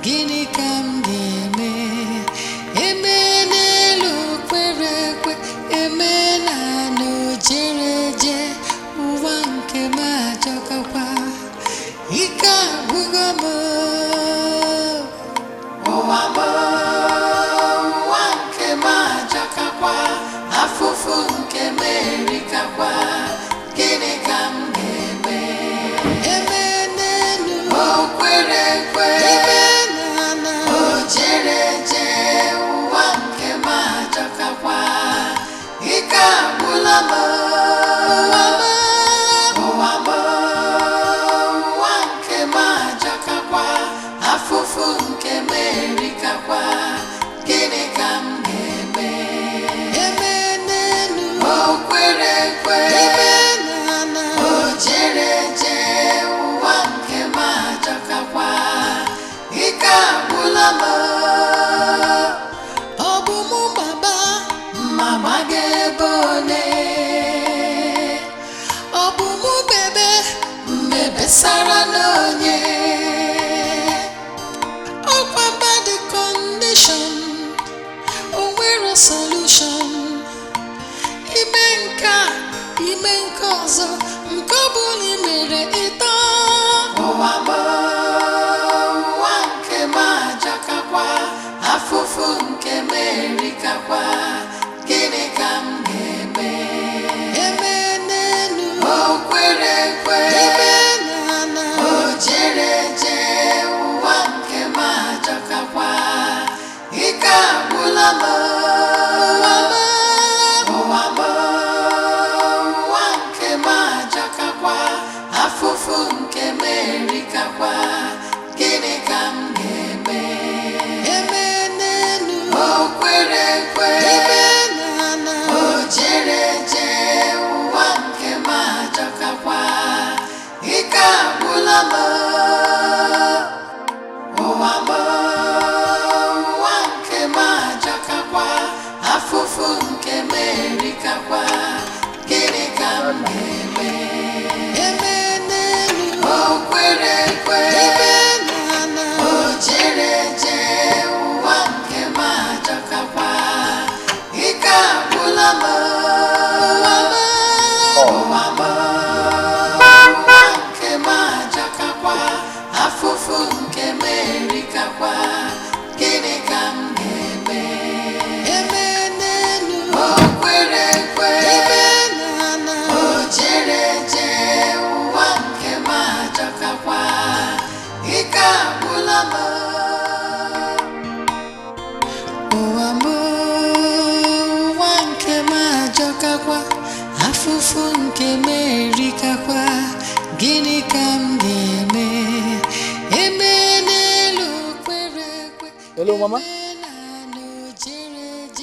Speaker 9: Gịnị ka m ga-eme? Eme n'elu kwere ekwe, eme n'ala jere eje, ụwa nke m ajọkakwa. Ike agwụgo m, ụwa m, ụwa nke m ajọkakwa, afụfụ nke m erikakwa. Gịnị ka m ga-eme? Eme n'elu kwere ekwe, Sara n'onye ọkwa bad condition, o nwere solution. Ime nke ọzọ, nke ọ bụla i mere ịtọ. Ụwa m, ụwa nke m ajọkakwa, afụfụ nke m erikakwa. Gịnị ka m ga-eme? Eme n'elu o kwere ekwe, gịnị ka m ga-eme? Eme n'elu o kwere ekwe, o jere eje, ụwa nke m ajọkakwa. Ike agwụla m, ụwa m, ụwa nke m ajọkakwa, afụfụ nke m erikakwa. Gịnị ka m ga-eme? Eme n'elu o kwere ekwe, o jere eje, ụwa nke m ajọkakwa. Ike agwụla m, ụwa m, ụwa nke m ajọkakwa, afụfụ nke m erikakwa. Gịnị ka m ga-eme? Eme n'elu o kwere ekwe, o jere eje, ụwa nke m ajọkakwa. Ike agwụla
Speaker 2: Hello, Mama.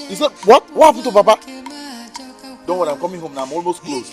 Speaker 2: Is that what? What happened to Papa? Don't worry, I'm coming home now. I'm almost close.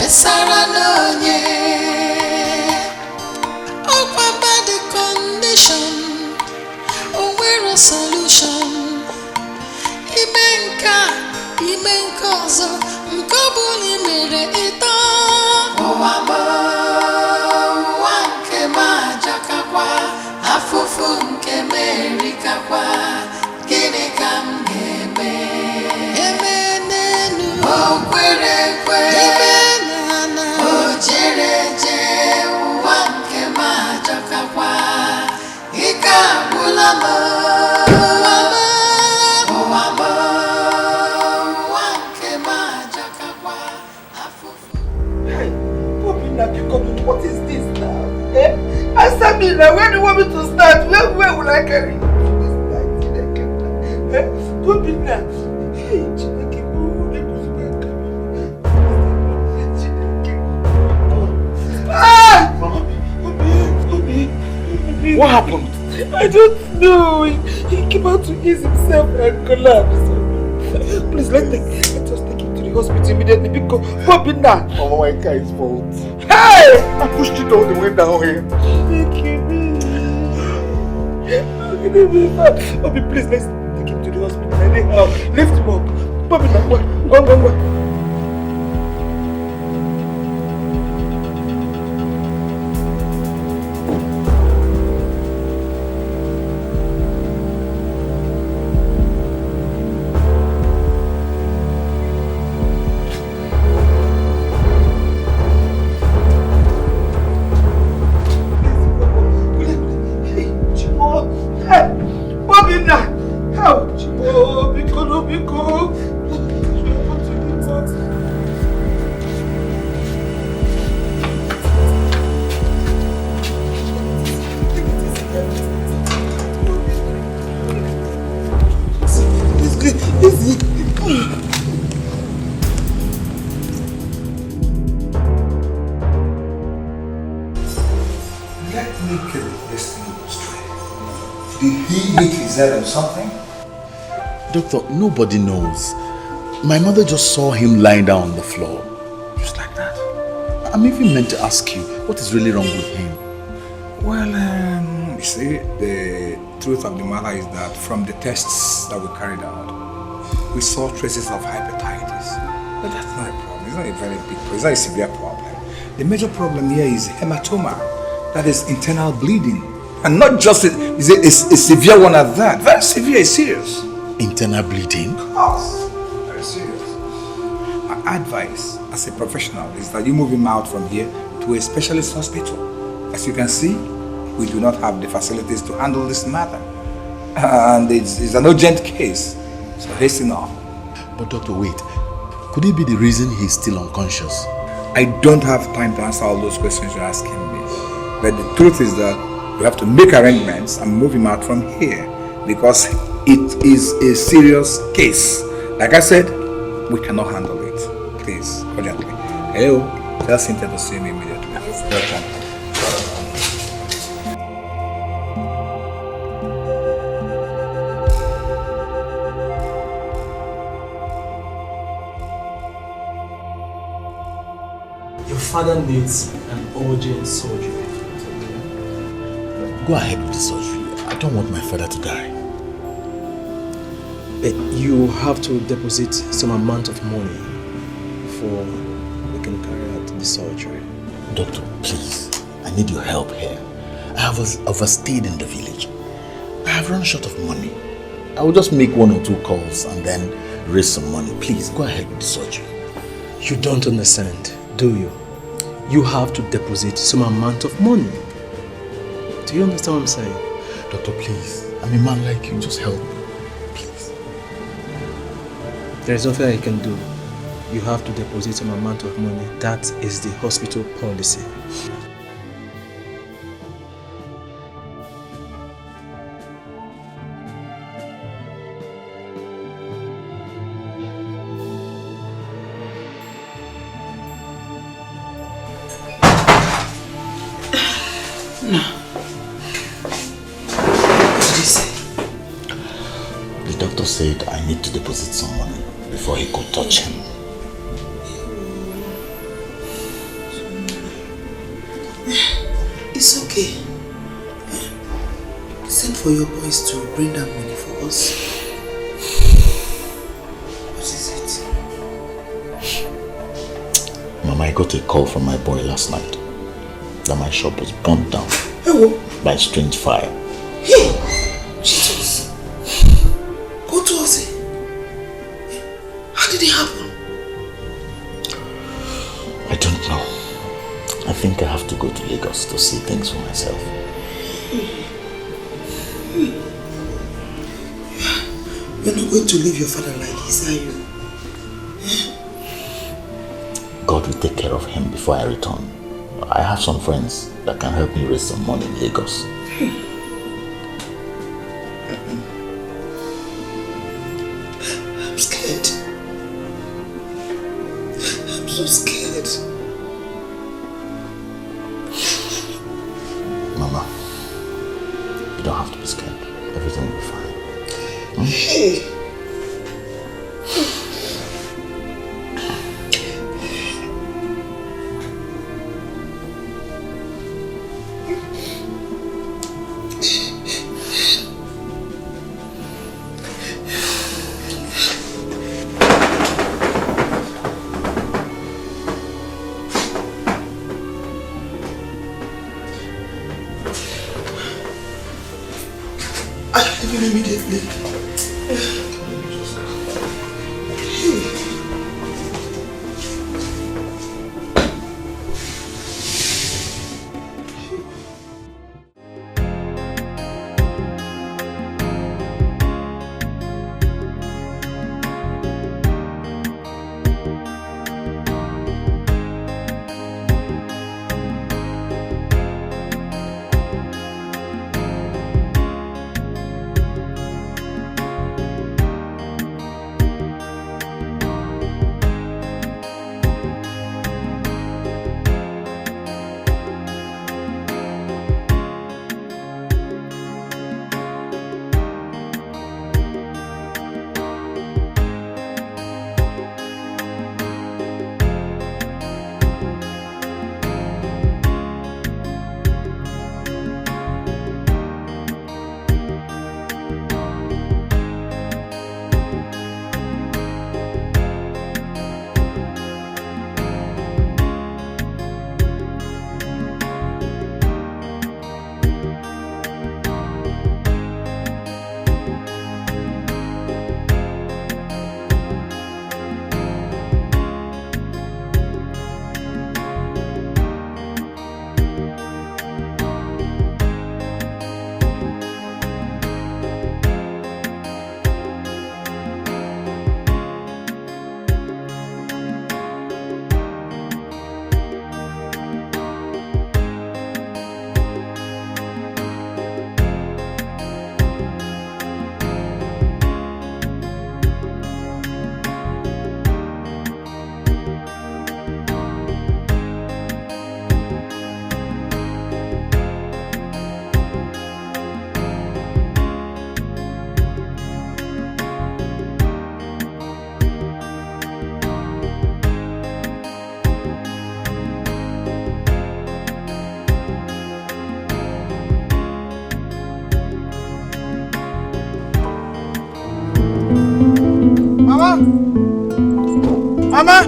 Speaker 9: Sarah Nonye, oh, bad condition, oh, we're a solution. Imenka, so, Mkobuli mere ito. Oh, amo, wanke majakakwa, afufu nke merikakwa, gini kamgebe. Emenenu, oh, kwere.
Speaker 5: What is this now? Eh? Answer me now. Where do you want me to start? Where will I carry you? Eh? Don't be now. Hey,
Speaker 2: what happened?
Speaker 5: I don't know. He came out to ease himself and collapsed. Please, let's just take him to the hospital immediately because Bobina.
Speaker 2: Oh, my guy's fault.
Speaker 5: Hey!
Speaker 2: I pushed it all the way down here.
Speaker 5: Bobby, please, let's take him to the hospital. Anyhow, lift him up. Bobina, go.
Speaker 4: Or something? Doctor, nobody knows. My mother just saw him lying down on the floor. Just like that. I'm even meant to ask you, what is really wrong with him?
Speaker 12: Well, you see, the truth of the matter is that from the tests that we carried out, we saw traces of hepatitis. But that's not a problem. It's not a very big problem. It's not a severe problem. The major problem here is hematoma. That is internal bleeding. And not just a severe one at that. Very severe, it's serious.
Speaker 4: Internal bleeding?
Speaker 12: Of course. Very serious. My advice as a professional is that you move him out from here to a specialist hospital. As you can see, we do not have the facilities to handle this matter. And it's an urgent case. So hasten on.
Speaker 4: But doctor, wait. Could it be the reason he's still unconscious?
Speaker 12: I don't have time to answer all those questions you're asking me. But the truth is that we have to make arrangements and move him out from here because it is a serious case. Like I said, we cannot handle it. Please, urgently. Hello, tell Cynthia to see me immediately. Welcome.
Speaker 13: father needs an urgent surgery.
Speaker 4: Go ahead with the surgery. I don't want my father to die.
Speaker 13: You have to deposit some amount of money before we can carry out the surgery.
Speaker 4: Doctor, please. I need your help here. I have overstayed in the village. I have run short of money. I will just make 1 or 2 calls and then raise some money. Please, go ahead with the surgery.
Speaker 13: You don't understand, do you? You have to deposit some amount of money. Do you understand what I'm saying?
Speaker 4: Doctor, please. I'm a man like you. Just help me. Please.
Speaker 13: There is nothing I can do. You have to deposit some amount of money. That is the hospital policy.
Speaker 4: Said I need to deposit some money before he could touch him.
Speaker 7: It's okay. Send for your boys to bring that money for us. What is
Speaker 4: it? Mama, I got a call from my boy last night that my shop was burnt down by strange fire.
Speaker 7: Hey! Jesus! Go to us. How did it happen?
Speaker 4: I don't know. I think I have to go to Lagos to see things for myself.
Speaker 7: You're not going to leave your father like this, are you?
Speaker 4: God will take care of him before I return. I have some friends that can help me raise some money in Lagos.
Speaker 7: I'm scared. I'm so scared.
Speaker 4: Mama, you don't have to be scared. Everything will be fine.
Speaker 7: Hey! Immediately.
Speaker 2: Mama! Mama!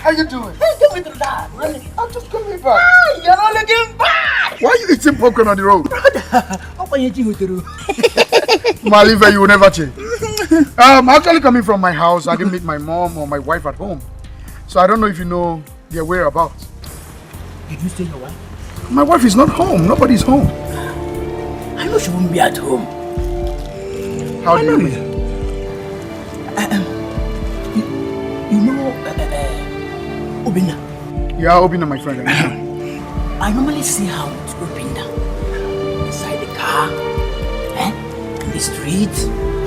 Speaker 2: How you doing?
Speaker 3: Hey, give me to that.
Speaker 2: I'm just coming back.
Speaker 3: You're not looking bad.
Speaker 2: Why are you eating popcorn on the road?
Speaker 3: Brother, what are you doing?
Speaker 2: Maliva, you will never change. I'm actually coming from my house. I didn't meet my mom or my wife at home. So I don't know if you know their whereabouts.
Speaker 3: Did you say your wife?
Speaker 2: My wife is not home. Nobody's home.
Speaker 3: I know she won't be at home.
Speaker 2: How do you mean?
Speaker 3: You know Obina?
Speaker 2: Yeah, Obina, my friend.
Speaker 3: I normally see her with Obina inside the car, in the street,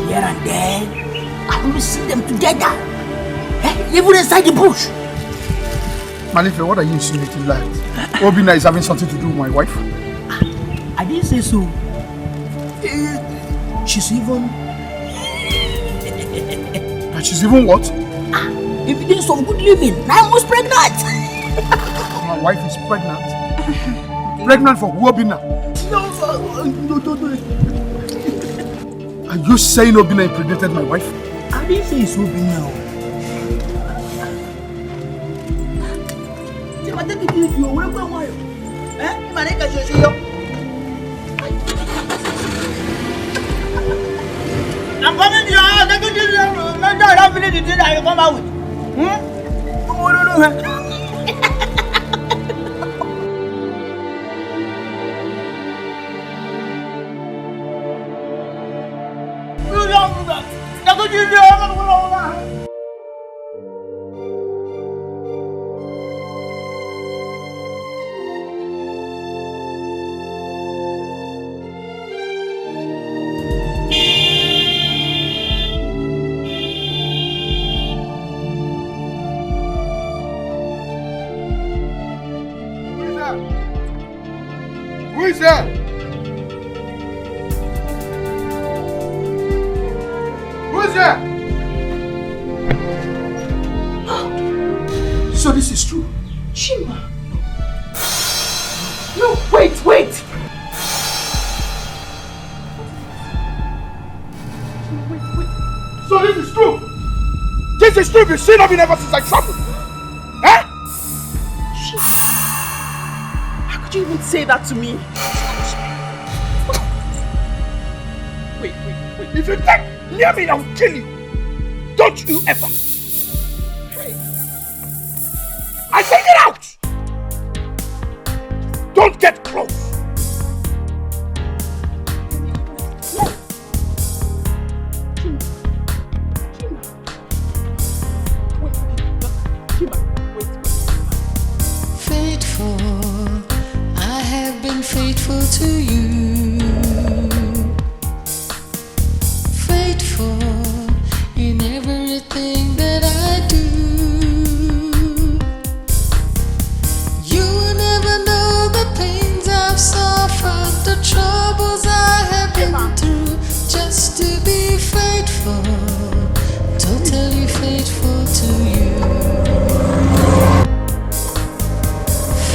Speaker 3: here and there. I always see them together, even inside the bush.
Speaker 2: Malife, what are you insinuating, lad? Obina is having something to do with my wife?
Speaker 3: I didn't say so. She's even...
Speaker 2: She's even what?
Speaker 3: Evidence of good living. I was pregnant.
Speaker 2: My wife is pregnant? Pregnant for who, Obina?
Speaker 3: No.
Speaker 2: Are you saying Obina impregnated my wife?
Speaker 3: I didn't say it's Obina. I'm coming to your house. I don't finish the thing that you come out with.
Speaker 2: Who is there? Who is there? So this is true.
Speaker 3: Chima.
Speaker 2: No, wait.
Speaker 3: Wait.
Speaker 2: So this is true. This is true. You've seen of me ever since I traveled. Huh?
Speaker 3: How could you even say that to me?
Speaker 2: Wait. If you take near me, I'll kill you. Don't you ever. I say get out.
Speaker 9: faithful to you. Faithful in everything that I do. You will never know the pains I've suffered, the troubles I have been through, just to be faithful, totally faithful to you.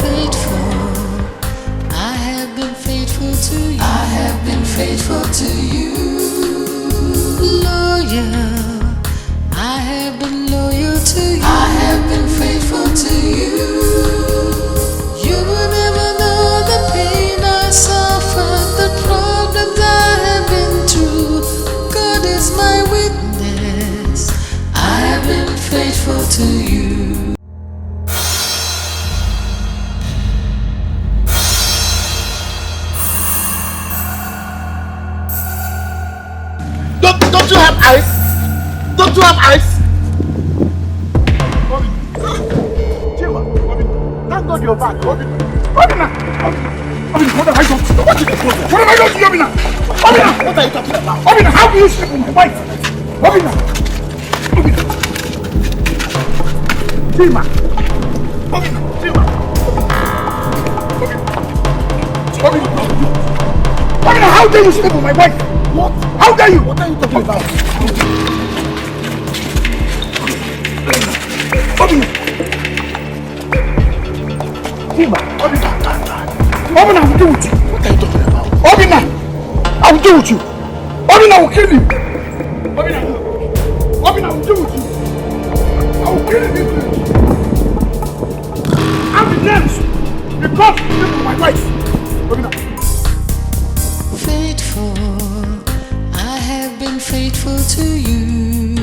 Speaker 9: Faithful, I have been faithful to you. I have been faithful to you. Loyal, I have been loyal to you. I have been faithful to you. You will never know the pain I suffered, the problems I have been through. God is my witness, I have been faithful to you.
Speaker 2: Don't you have eyes? Don't you have eyes? Chima, thank God you're back. Obina, what have I done? What have I done to you, Obina? Obina, what are you talking about? Obina, how do you sleep with my wife? Obina, Chima, Obina, how dare you sleep with my wife? What? How dare you? What are you talking about? Obina! Chima! Obina, I will deal with you. What are you talking about? Obina! I will deal with you. Obina, I will kill you. Obina, I will deal with you. I will kill you. I'm the next. Because you sleep with my wife. Obina.
Speaker 9: Faithful, I have been faithful to you.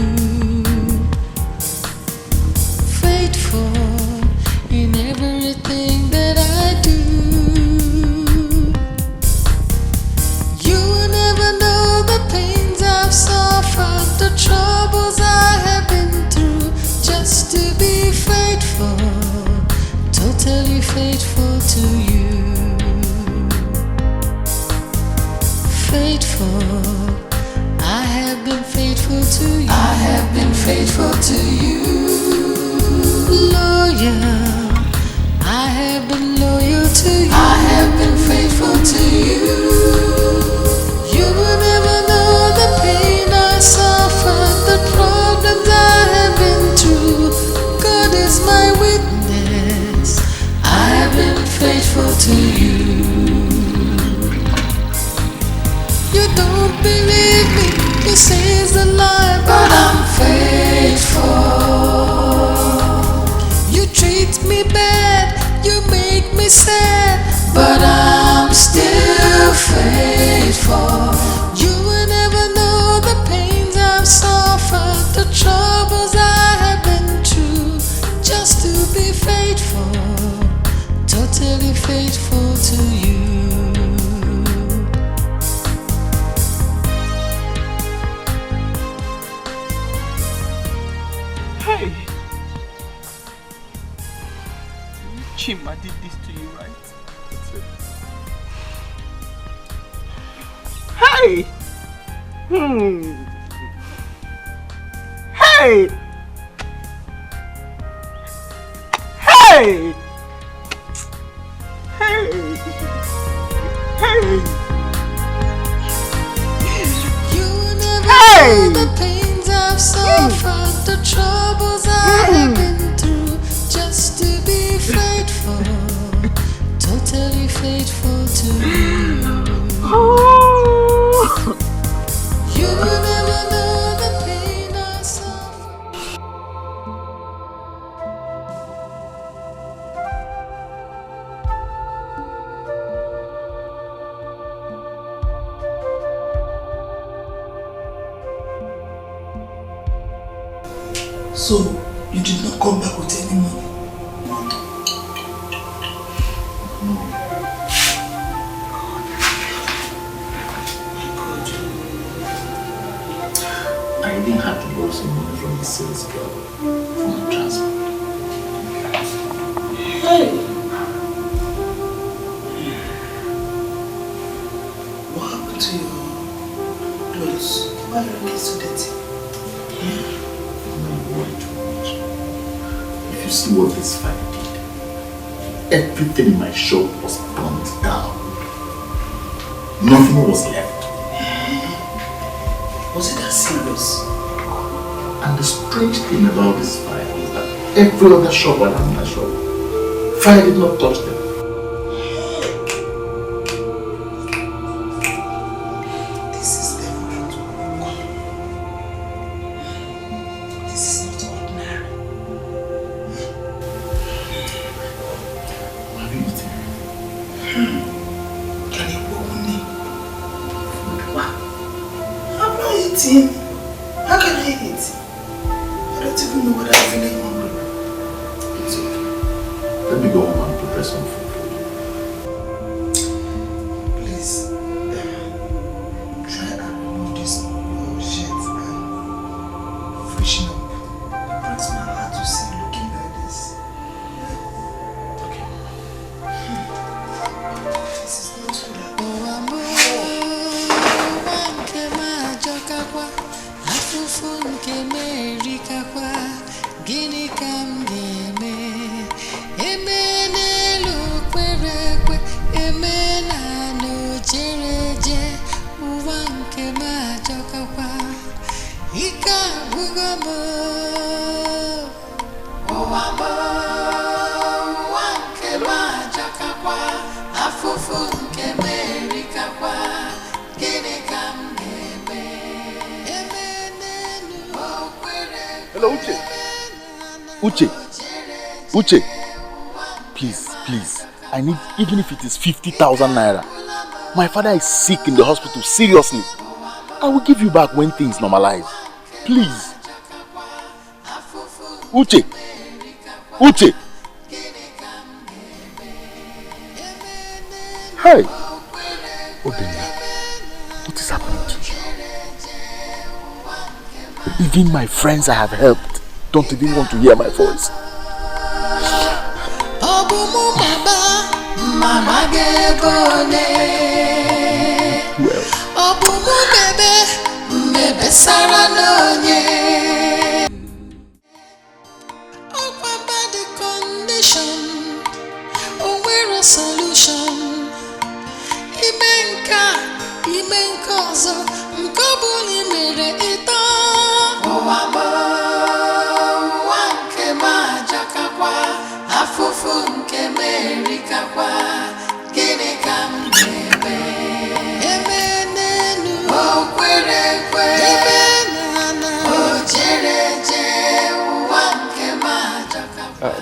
Speaker 9: Faithful in everything that I do. You will never know the pains I've suffered, the troubles I have been through, just to be faithful, totally faithful to you. Faithful, I have been faithful to you. I have been faithful to you. Loyal, I have been loyal to you. I have been faithful to you. You will never know the pain I suffered, the problems I have been through. God is my witness, I have been faithful to you. You don't believe me, you say it's a lie, but I'm faithful. You treat me bad, you make me sad, but I'm still faithful. You will never know the pains I've suffered, the troubles I have been through, just to be faithful, totally faithful to you.
Speaker 5: Hey! Chima did this to you, right?
Speaker 10: That's it.
Speaker 5: Hey! Hey! Hey! Hey! Hey!
Speaker 9: You will never know the pains I've suffered, the troubles I have been through, just to be faithful, totally faithful to you. You will never know the pain I suffered.
Speaker 14: So, you did not come back with any money?
Speaker 13: I didn't have to borrow some money from the sales girl for my transport.
Speaker 14: Hey!
Speaker 4: this fire did. Everything in my shop was burnt down. Nothing was left.
Speaker 14: Was it that serious?
Speaker 4: And the strange thing about this fire was that every other shop around my shop, fire did not touch them.
Speaker 14: This is different. This is not ordinary.
Speaker 4: Have you eaten?
Speaker 14: Can you walk with me? What? I'm not eating. How can I eat? I don't even know whether I'm feeling hungry.
Speaker 4: It's okay. Let me go home and prepare some food.
Speaker 14: Please, try and remove this your shirt and freshen up. It breaks my heart to see you looking like this. Okay. This is not good at all.
Speaker 9: Gini kam geme emenelu kwerekwe emena no chereje uwanke majokakwa ika bugamo uwamo uwanke majokakwa afufu nke merikakwa gini kam geme emenelu kwerekwe.
Speaker 2: Hello, Uche. Uche. Please. I need, even if it is 50,000 naira. My father is sick in the hospital, seriously. I will give you back when things normalize. Please. Uche. Hey. Obenya, what is happening to you? Even my friends I have helped don't even want to hear my voice.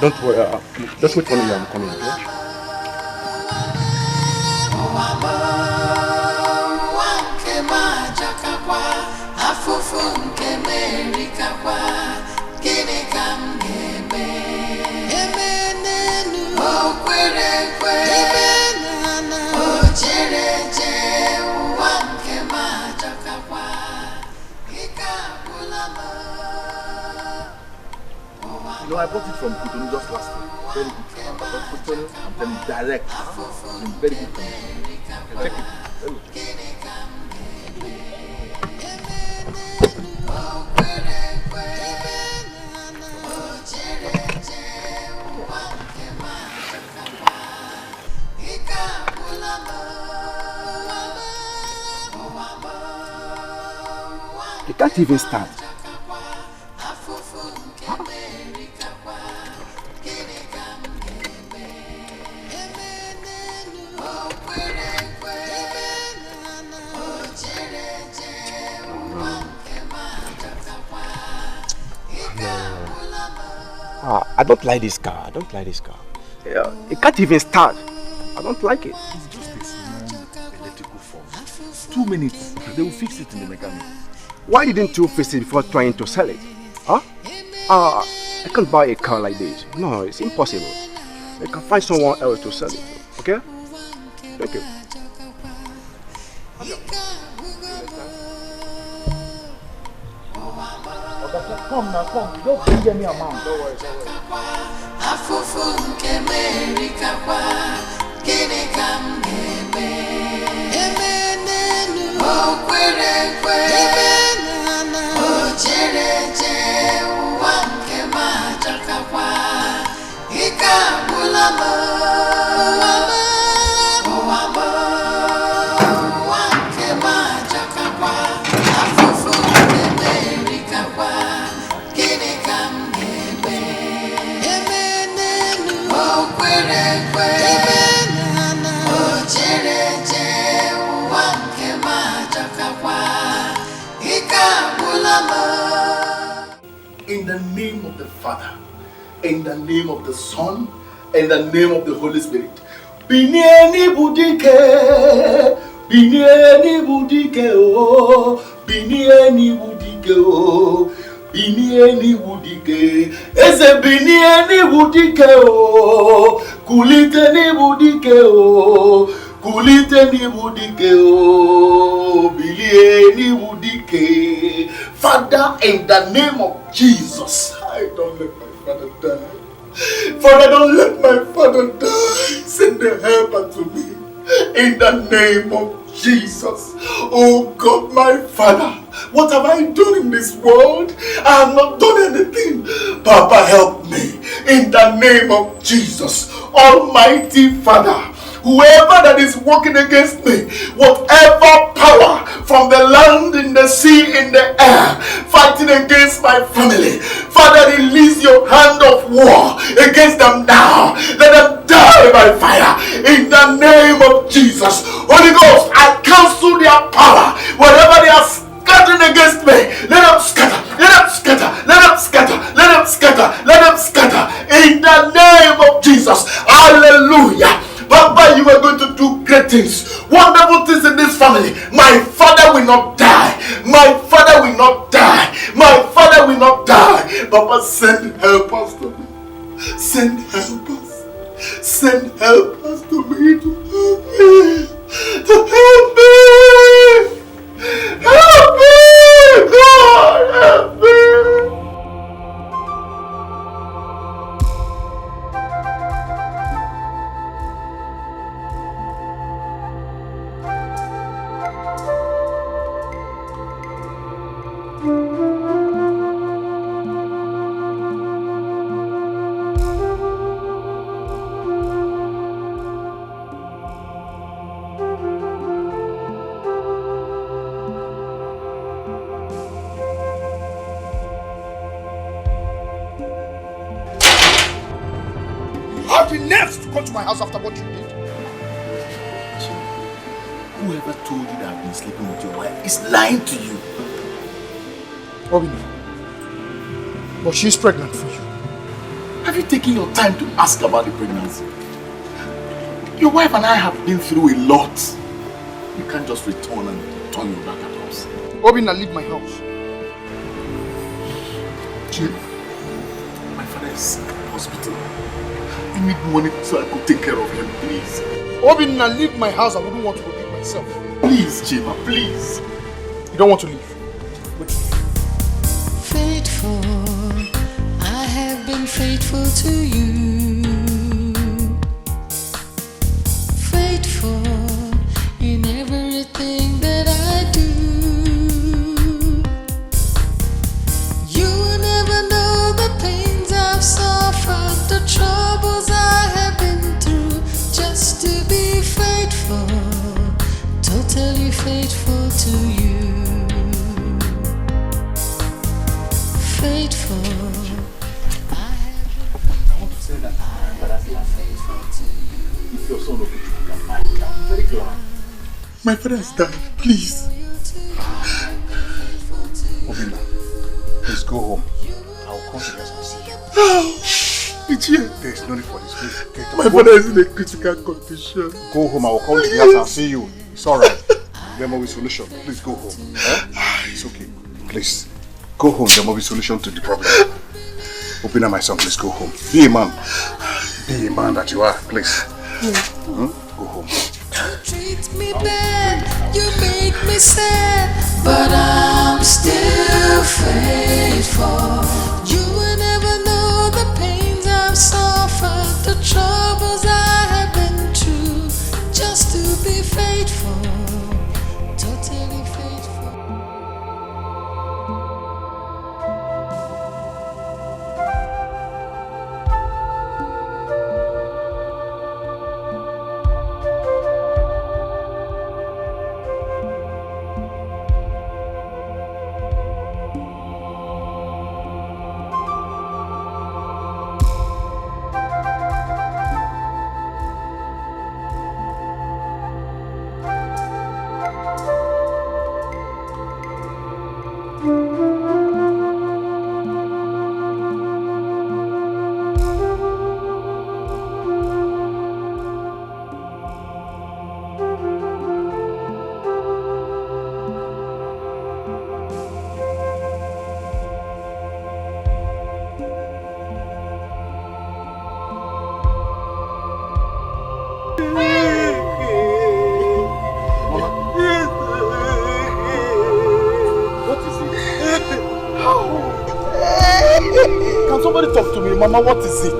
Speaker 13: Don't worry, just wait for me, I'm coming, okay?
Speaker 2: You know, I bought it from Kutonu just last week. Very good. I bought Kutonu, I'm telling you direct. In very good condition. Check it. Very good.
Speaker 13: You can't even stand. I don't like this car. Yeah, it can't even start. I don't like it.
Speaker 2: It's just a small electrical fault. 2 minutes, they will fix it in the mechanic.
Speaker 13: Why didn't you fix it before trying to sell it? Huh? I can't buy a car like this. No, it's impossible. I can find someone else to sell it. Okay? Thank you.
Speaker 2: Come now, come. Don't bring any amount. Don't worry.
Speaker 10: In the name of the Father, in the name of the Son, in the name of the Holy Spirit. Binieni budike, binieni budike oh, binieni budike oh, binieni budike. Eze binieni budike oh, kuliteni budike oh, kuliteni budike oh, binieni budike. Father, in the name of Jesus, I don't let my father die. Father, don't let my father die. Send the helper to me. In the name of Jesus. Oh God, my Father, what have I done in this world? I have not done anything. Papa, help me. In the name of Jesus. Almighty Father, whoever that is working against me, whatever power from the land, in the sea, in the air, fighting against my family, Father, release your hand of war against them now. Let them die by fire. In the name of Jesus. Holy Ghost, I cancel their power. Whatever they are scattering against me, let them scatter. Let them scatter. Let them scatter. Let them scatter. Let them scatter. In the name of Jesus. Hallelujah. Papa, you are going to do great things, wonderful things in this family. My father will not die. My father will not die. My father will not die. Papa, send helpers to me. Send helpers. Send helpers to me to help me. To help me. Help me. God, help me.
Speaker 2: My house after what you did.
Speaker 10: Whoever told you that I've been sleeping with your wife is lying to you.
Speaker 2: Obina, but she's pregnant for you.
Speaker 10: Have you taken your time to ask about the pregnancy? Your wife and I have been through a lot. You can't just return and turn your back at us.
Speaker 2: Obina, leave my house.
Speaker 10: Jim, my father is sick at the hospital. I need money so I could take care of him, please.
Speaker 2: Obina, leave my house. I wouldn't want to leave myself.
Speaker 10: Please, Chima, please.
Speaker 2: You don't want to leave?
Speaker 9: Faithful, I have been faithful to you. Faithful in everything that I do. You will never know the pains I've suffered, the troubles I have been through, just to be faithful, totally faithful to you. Faithful. I
Speaker 10: want to say that if your son can marry, I'm very glad. My father is dying, please.
Speaker 12: Obina, please go home. I'll come to your house and see you.
Speaker 10: It's here.
Speaker 12: There is no need for this. Please get
Speaker 10: My father is in a critical condition.
Speaker 12: Go home. I will come to your house and see you. It's alright. There will be a solution. Please go home. It's okay. Please. Go home. There will be a solution to the problem. Obina, my son, please go home. Be a man. Be a man that you are. Please. Go home.
Speaker 9: You treat me bad, you make me sad, but I'm still faithful. You will never know the pains I've suffered, the troubles I have been through, just to be faithful, totally faithful.
Speaker 2: talk to me, Mama. What is it?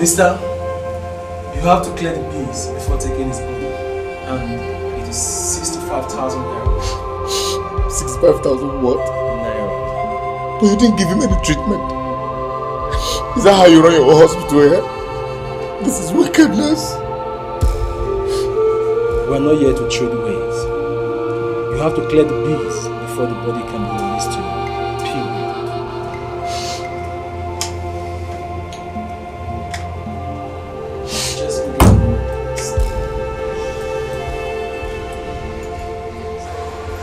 Speaker 15: Mister, you have to clear the bills before taking his body, and it is 65,000 naira.
Speaker 2: 65,000 what?
Speaker 15: Naira.
Speaker 2: But you didn't give him any treatment. Is that how you run your hospital here? This is wickedness.
Speaker 15: We are not here to trade ways. You have to clear the bills before the body can be released to you. Period.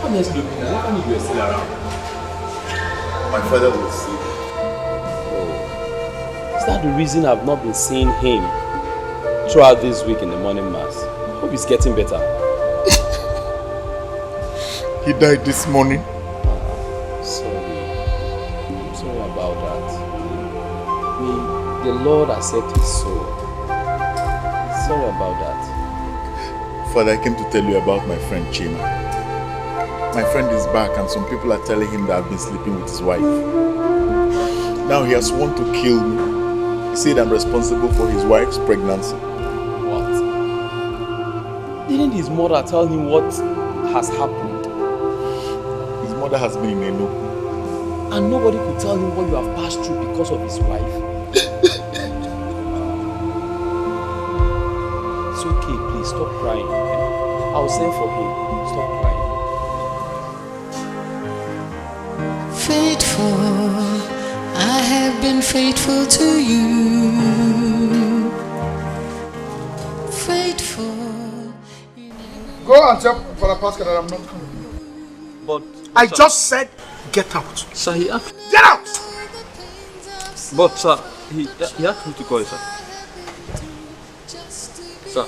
Speaker 4: Honestly, what can you do still around? My father will see.
Speaker 16: Is that the reason I've not been seeing him throughout this week in the morning mass? Hope he's getting better.
Speaker 2: He died this morning.
Speaker 16: Sorry. I'm sorry about that. May the Lord accept his soul. Sorry about that.
Speaker 4: Father, I came to tell you about my friend Chima. My friend is back and some people are telling him that I've been sleeping with his wife. Now he has sworn to kill me. He said I'm responsible for his wife's pregnancy.
Speaker 16: What? Didn't his mother tell him what has happened?
Speaker 4: His mother has been in Eno.
Speaker 16: And nobody could tell him what you have passed through because of his wife? It's okay, please stop crying. I'll send for him. Stop crying.
Speaker 9: Faithful, I have been faithful to you. Faithful.
Speaker 2: Go and tell Father Pascal that I'm not coming.
Speaker 16: But
Speaker 2: I just said, get out.
Speaker 16: Sir, he asked.
Speaker 2: Get out!
Speaker 16: But sir, he asked me to call you, sir. Sir.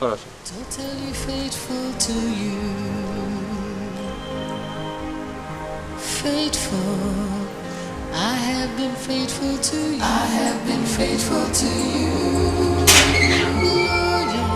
Speaker 16: Alright, sir.
Speaker 9: Totally faithful to you. Faithful, I have been faithful to you. I have been faithful to you. Oh, yeah.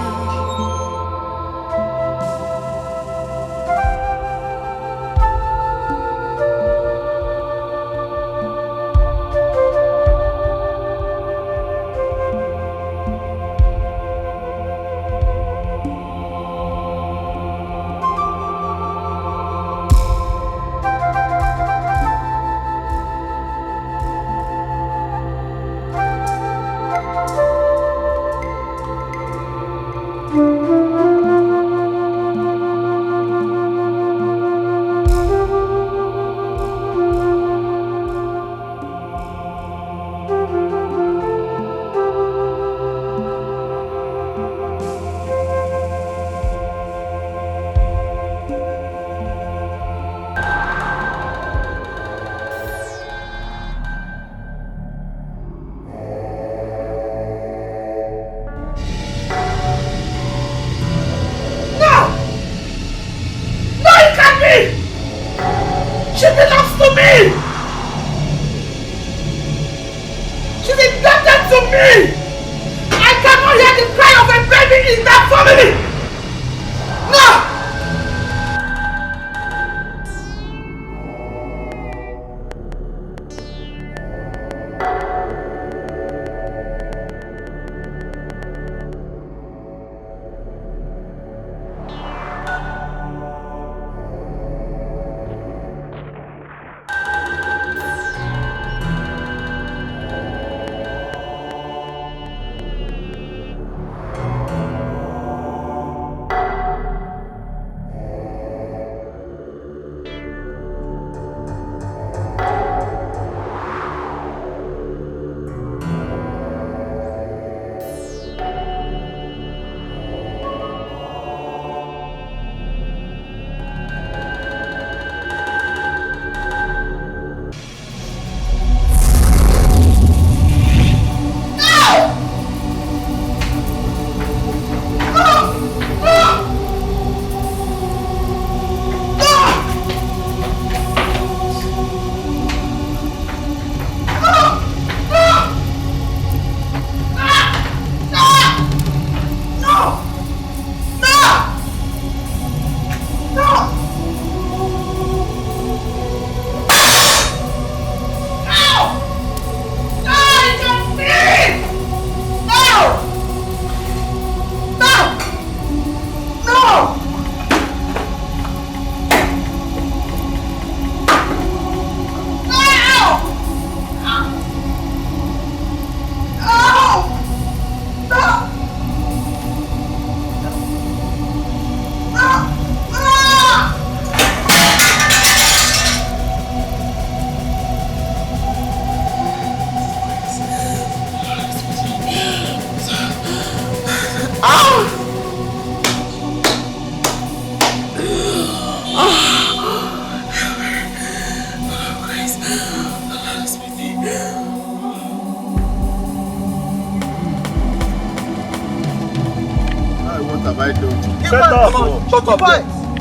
Speaker 10: have I done?
Speaker 1: Shut up! Shut up!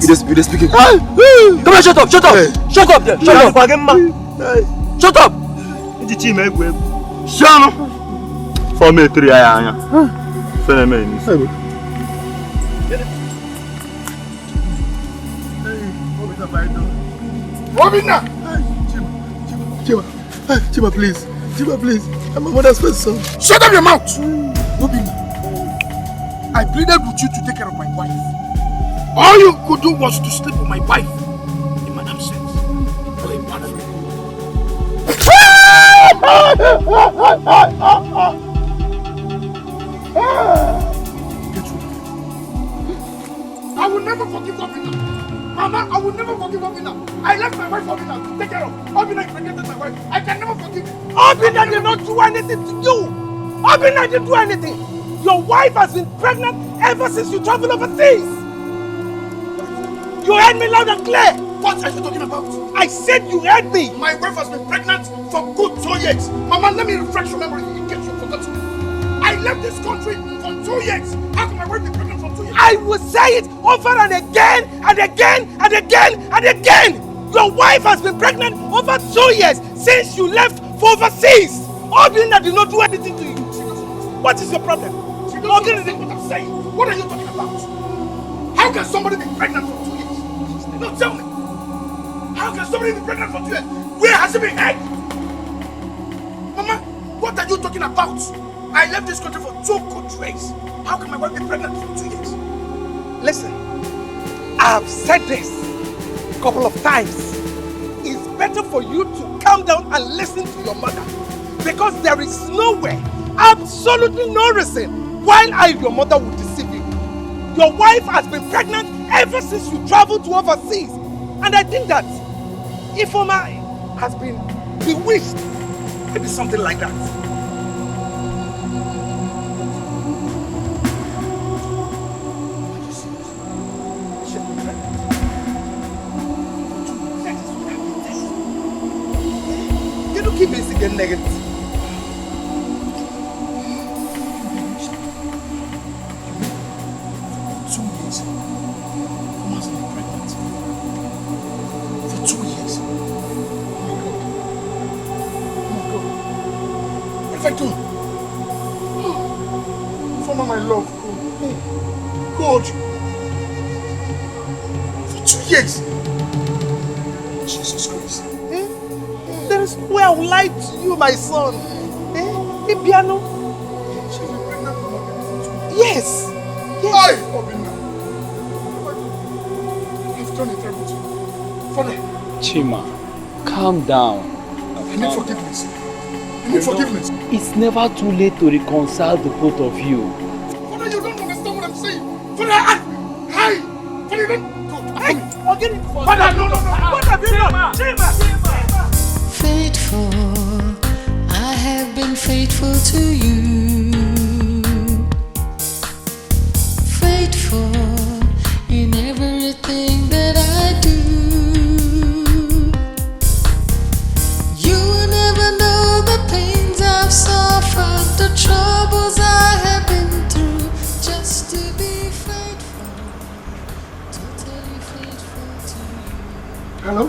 Speaker 13: You just speaking.
Speaker 11: Come on, shut up! Shut up! Shut up there! Shut up! Shut up!
Speaker 13: Shut up! For me, 3 aya. Phenomenon.
Speaker 2: Obina! Chima, please. Chima, please. I'm my mother's first son. Shut up your mouth! Obina, I pleaded with you to take care of my wife. All you could do was to sleep with my wife in my absence. You're a bad friend. I will never forgive Obina. Mama, I will never forgive Obina. I left my wife Obina to take care of. Obina impregnated my wife. I can never forgive it.
Speaker 14: Obina did not do anything to you. Obina didn't do anything. Your wife has been pregnant ever since you traveled overseas. You heard me loud and clear.
Speaker 2: What are you talking about?
Speaker 14: I said you heard me.
Speaker 2: My wife has been pregnant for good 2 years. Mama, let me refresh your memory in case you forgot. I left this country for 2 years. How can my wife be pregnant for 2 years?
Speaker 14: I will say it over and again and again and again and again. Your wife has been pregnant over 2 years since you left for overseas. Obina did not do anything to you. What is your problem?
Speaker 2: She doesn't understand what I'm saying. What are you talking about? How can somebody be pregnant for 2 years? No, tell me. How can somebody be pregnant for 2 years? Where has she been had? Mama, what are you talking about? I left this country for 2 good years. How can my wife be pregnant for 2 years?
Speaker 14: Listen, I've said this a couple of times. It's better for you to calm down and listen to your mother. Because there is no way, absolutely no reason why your mother would deceive you. Your wife has been pregnant ever since you traveled to overseas. And I think that Ifoma has been bewitched. Maybe something like that. You don't keep missing the negative.
Speaker 2: My love, God, for 2 years. Jesus Christ.
Speaker 14: There is no way I will lie to you, my son. Piano. Yes.
Speaker 2: Yes. I've done it everything. Father.
Speaker 16: Chima, calm down.
Speaker 2: I need forgiveness. I need forgiveness.
Speaker 16: It's never too late to reconcile the both of you.
Speaker 2: Father, you don't understand what I'm saying. Father, hi. Father, you don't. Father, no. What have you done? Chima.
Speaker 9: Faithful, I have been faithful to you. Faithful in everything that I do. You will never know the pains I've suffered, the troubles I have been through, just to be faithful, totally faithful to you.
Speaker 2: Hello?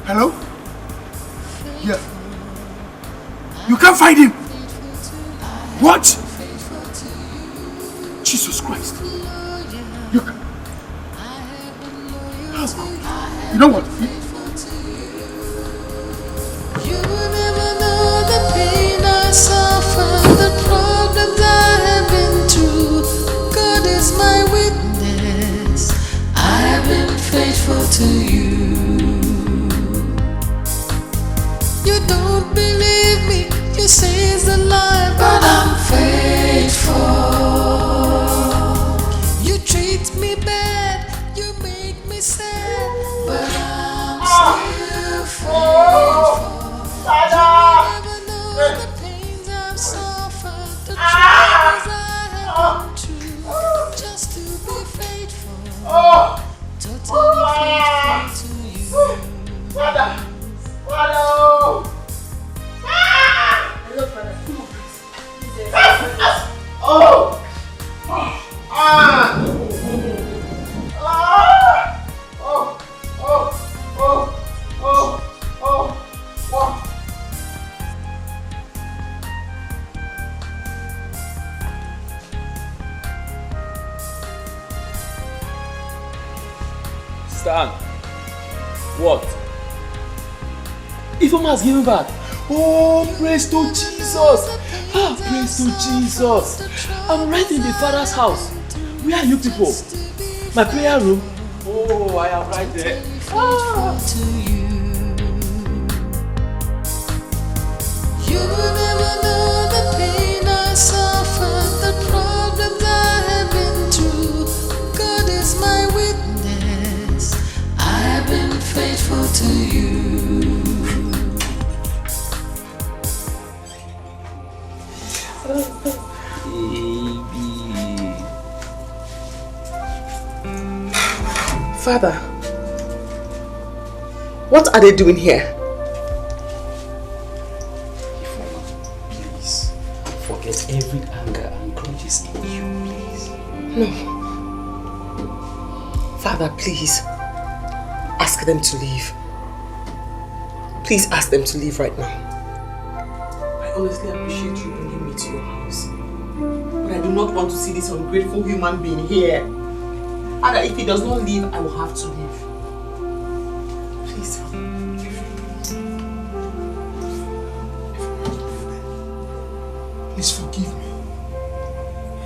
Speaker 2: Hello? Yeah. You can't find him. What? Jesus Christ. You can. You know what?
Speaker 9: You will never know the pain I suffer, the problems I have been through. God is my witness. I have been faithful to you. You don't believe me, you say it's a lie, but I'm faithful. You treat me bad, you make me sad, but I'm
Speaker 16: Stand. What? Ifeoma has given back. Oh, praise to Jesus. Ah, praise to Jesus. I'm right in the Father's house. Where are you people? My prayer room? Oh, I am right there. Ah.
Speaker 9: You will never know the pain I suffered, the problems I have been through. God is my witness. I have been faithful to you.
Speaker 16: Baby.
Speaker 5: Father, what are they doing here?
Speaker 16: Please, forget every anger and grudges in you, please.
Speaker 5: No. Father, please. Ask them to leave. Please ask them to leave right now. I honestly appreciate you bringing me to your house. But I do not want to see this ungrateful human being here. And if he does not leave, I will have to leave. Please.
Speaker 2: Please forgive me.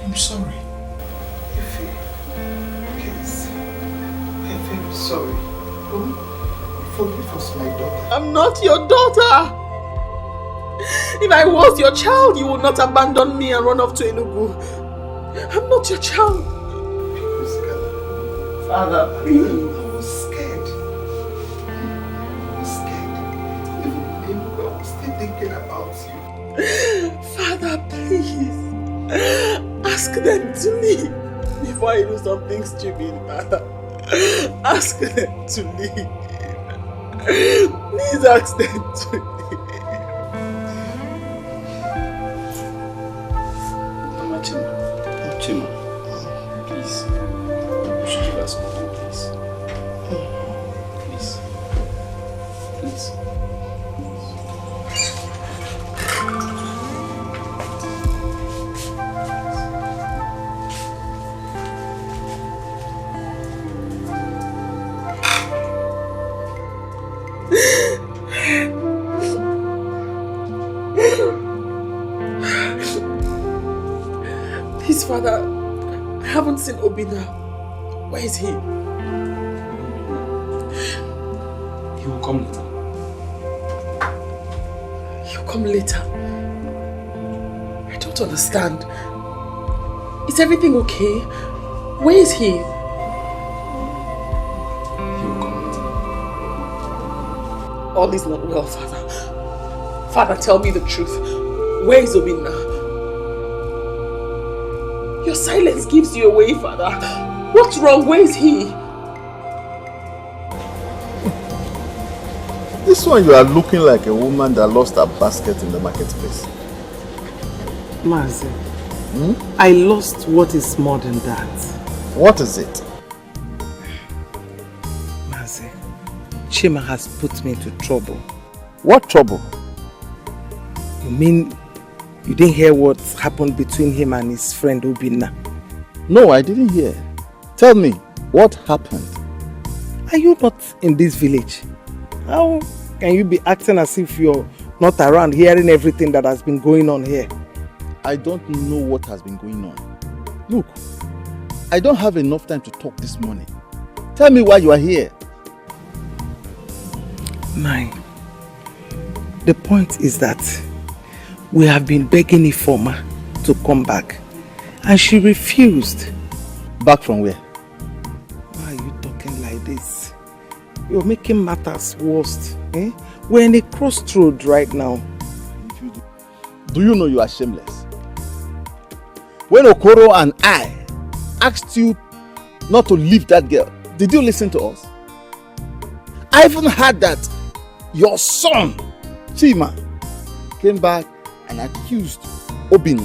Speaker 2: I'm sorry.
Speaker 5: Please. I'm very sorry. Forgive us, my daughter. I'm not your daughter. If I was your child, you would not abandon me and run off to Enugu. I'm not your child. Father, please. I was scared. Even I was still thinking about you. Father, please. Ask them to leave before I do something stupid, Father. Ask them to leave. Please ask them to leave.
Speaker 16: Mama Chima, please. You should give us something, please. Please. Please.
Speaker 5: Please, Father, I haven't seen Obina. Where is he?
Speaker 16: He will come later.
Speaker 5: He'll come later? I don't understand. Is everything okay? Where is he?
Speaker 16: He will come later.
Speaker 5: All is not well, Father. Father, tell me the truth. Where is Obina? Your silence gives you away, Father. What's wrong? Where is he?
Speaker 4: This one, you are looking like a woman that lost her basket in the marketplace.
Speaker 17: Mazi, I lost what is more than that.
Speaker 4: What is it?
Speaker 17: Mazi, Chima has put me into trouble.
Speaker 4: What trouble?
Speaker 17: You mean you didn't hear what happened between him and his friend Obina?
Speaker 4: No, I didn't hear. Tell me, what happened?
Speaker 17: Are you not in this village? How can you be acting as if you're not around hearing everything that has been going on here?
Speaker 4: I don't know what has been going on. Look, I don't have enough time to talk this morning. Tell me why you are here.
Speaker 17: The point is that we have been begging Ifeoma to come back and she refused.
Speaker 4: Back from where?
Speaker 17: Why are you talking like this? You're making matters worse. Eh? We're in a crossroad right now.
Speaker 4: Do you know you are shameless? When Okoro and I asked you not to leave that girl, did you listen to us? I even heard that your son, Chima, came back and accused Obin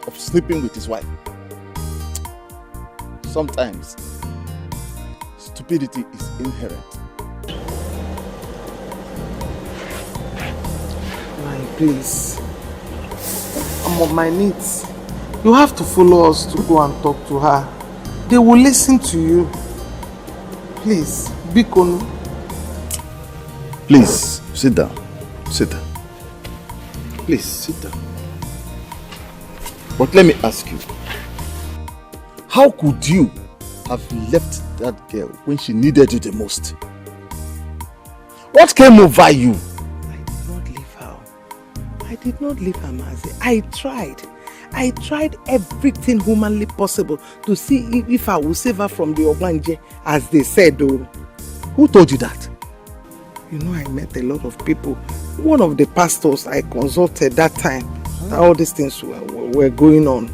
Speaker 4: of sleeping with his wife. Sometimes, stupidity is inherent.
Speaker 17: Please, I'm on my knees. You have to follow us to go and talk to her. They will listen to you. Please, Bikonu.
Speaker 10: Please, sit down. Sit down. Please, sit down. But let me ask you, how could you have left that girl when she needed you the most? What came over you?
Speaker 17: I did not leave her, Mazi. I tried everything humanly possible to see if I would save her from the Obanje, as they said, though.
Speaker 10: Who told you that?
Speaker 17: You know, I met a lot of people. One of the pastors I consulted that time, all these things were going on.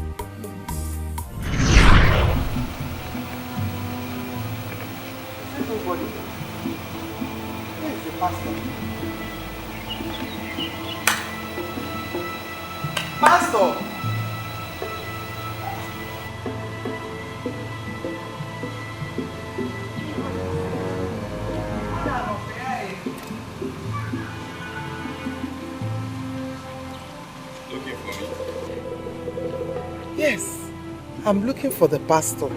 Speaker 17: Pastor!
Speaker 8: Looking for me?
Speaker 17: Yes, I'm looking for the pastor.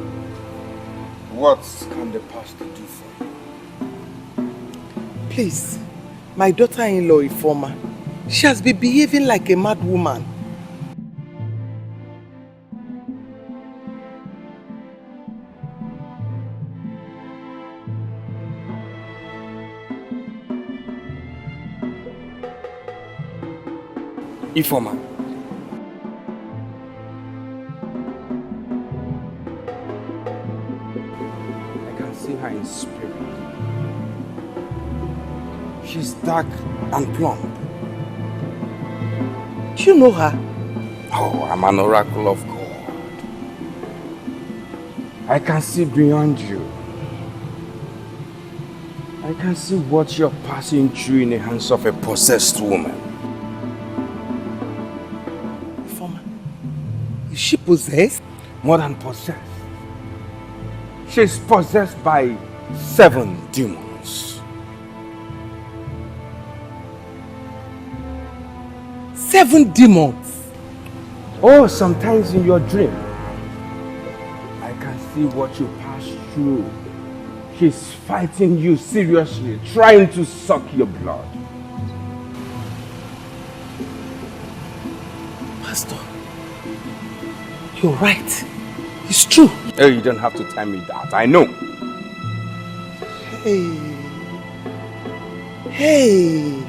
Speaker 8: What can the pastor do for you?
Speaker 17: Please, my daughter-in-law, Ifoma, she has been behaving like a mad woman.
Speaker 8: Ifoma. I can see her in spirit. She's dark and plump.
Speaker 17: Do you know her?
Speaker 8: Oh, I'm an oracle of God. I can see beyond you. I can see what you're passing through in the hands of a possessed woman.
Speaker 17: Is she possessed?
Speaker 8: More than possessed. She's possessed by 7 demons.
Speaker 17: 7 demons?
Speaker 8: Oh, sometimes in your dream, I can see what you pass through. She's fighting you seriously, trying to suck your blood.
Speaker 17: Pastor, you're right. It's true.
Speaker 8: Oh, you don't have to tell me that. I know.
Speaker 17: Hey.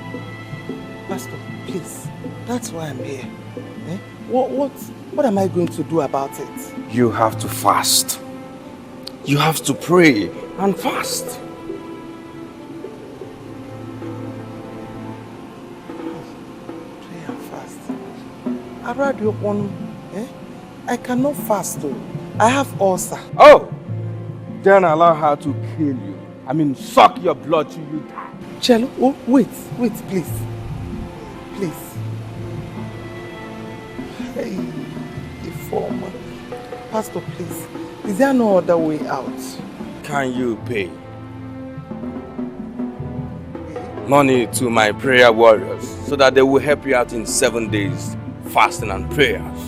Speaker 17: Pastor, please. That's why I'm here. Eh? What am I going to do about it?
Speaker 8: You have to fast. You have to pray and fast.
Speaker 17: Pray and fast. I cannot fast though. I have ulcer.
Speaker 8: Oh! Then allow her to kill you. I mean, suck your blood till you die.
Speaker 17: Cello, wait, please. Please. Hey, Ifoma. Pastor, please. Is there no other way out?
Speaker 8: Can you pay money to my prayer warriors so that they will help you out in 7 days fasting and prayers?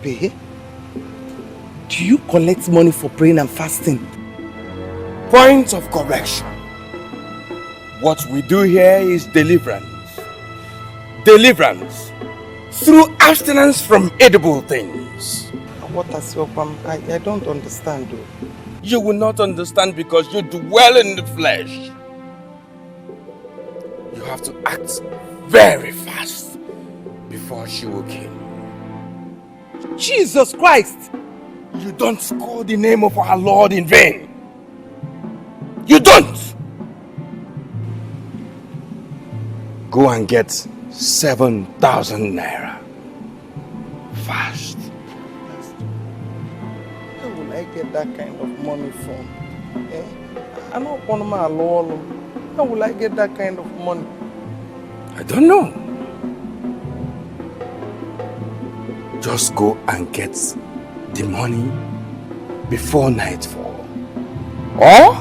Speaker 17: Pay? Do you collect money for praying and fasting?
Speaker 8: Point of correction. What we do here is deliverance. Deliverance through abstinence from edible things.
Speaker 17: What has your I don't understand though.
Speaker 8: You will not understand because you dwell in the flesh. You have to act very fast before she will kill you.
Speaker 17: Jesus Christ!
Speaker 8: You don't call the name of our Lord in vain. You don't! Go and get 7,000 naira. Fast.
Speaker 17: Where will I get that kind of money from? Eh? I'm not one of my law. How will I get that kind of money?
Speaker 8: I don't know. Just go and get the money before nightfall. Or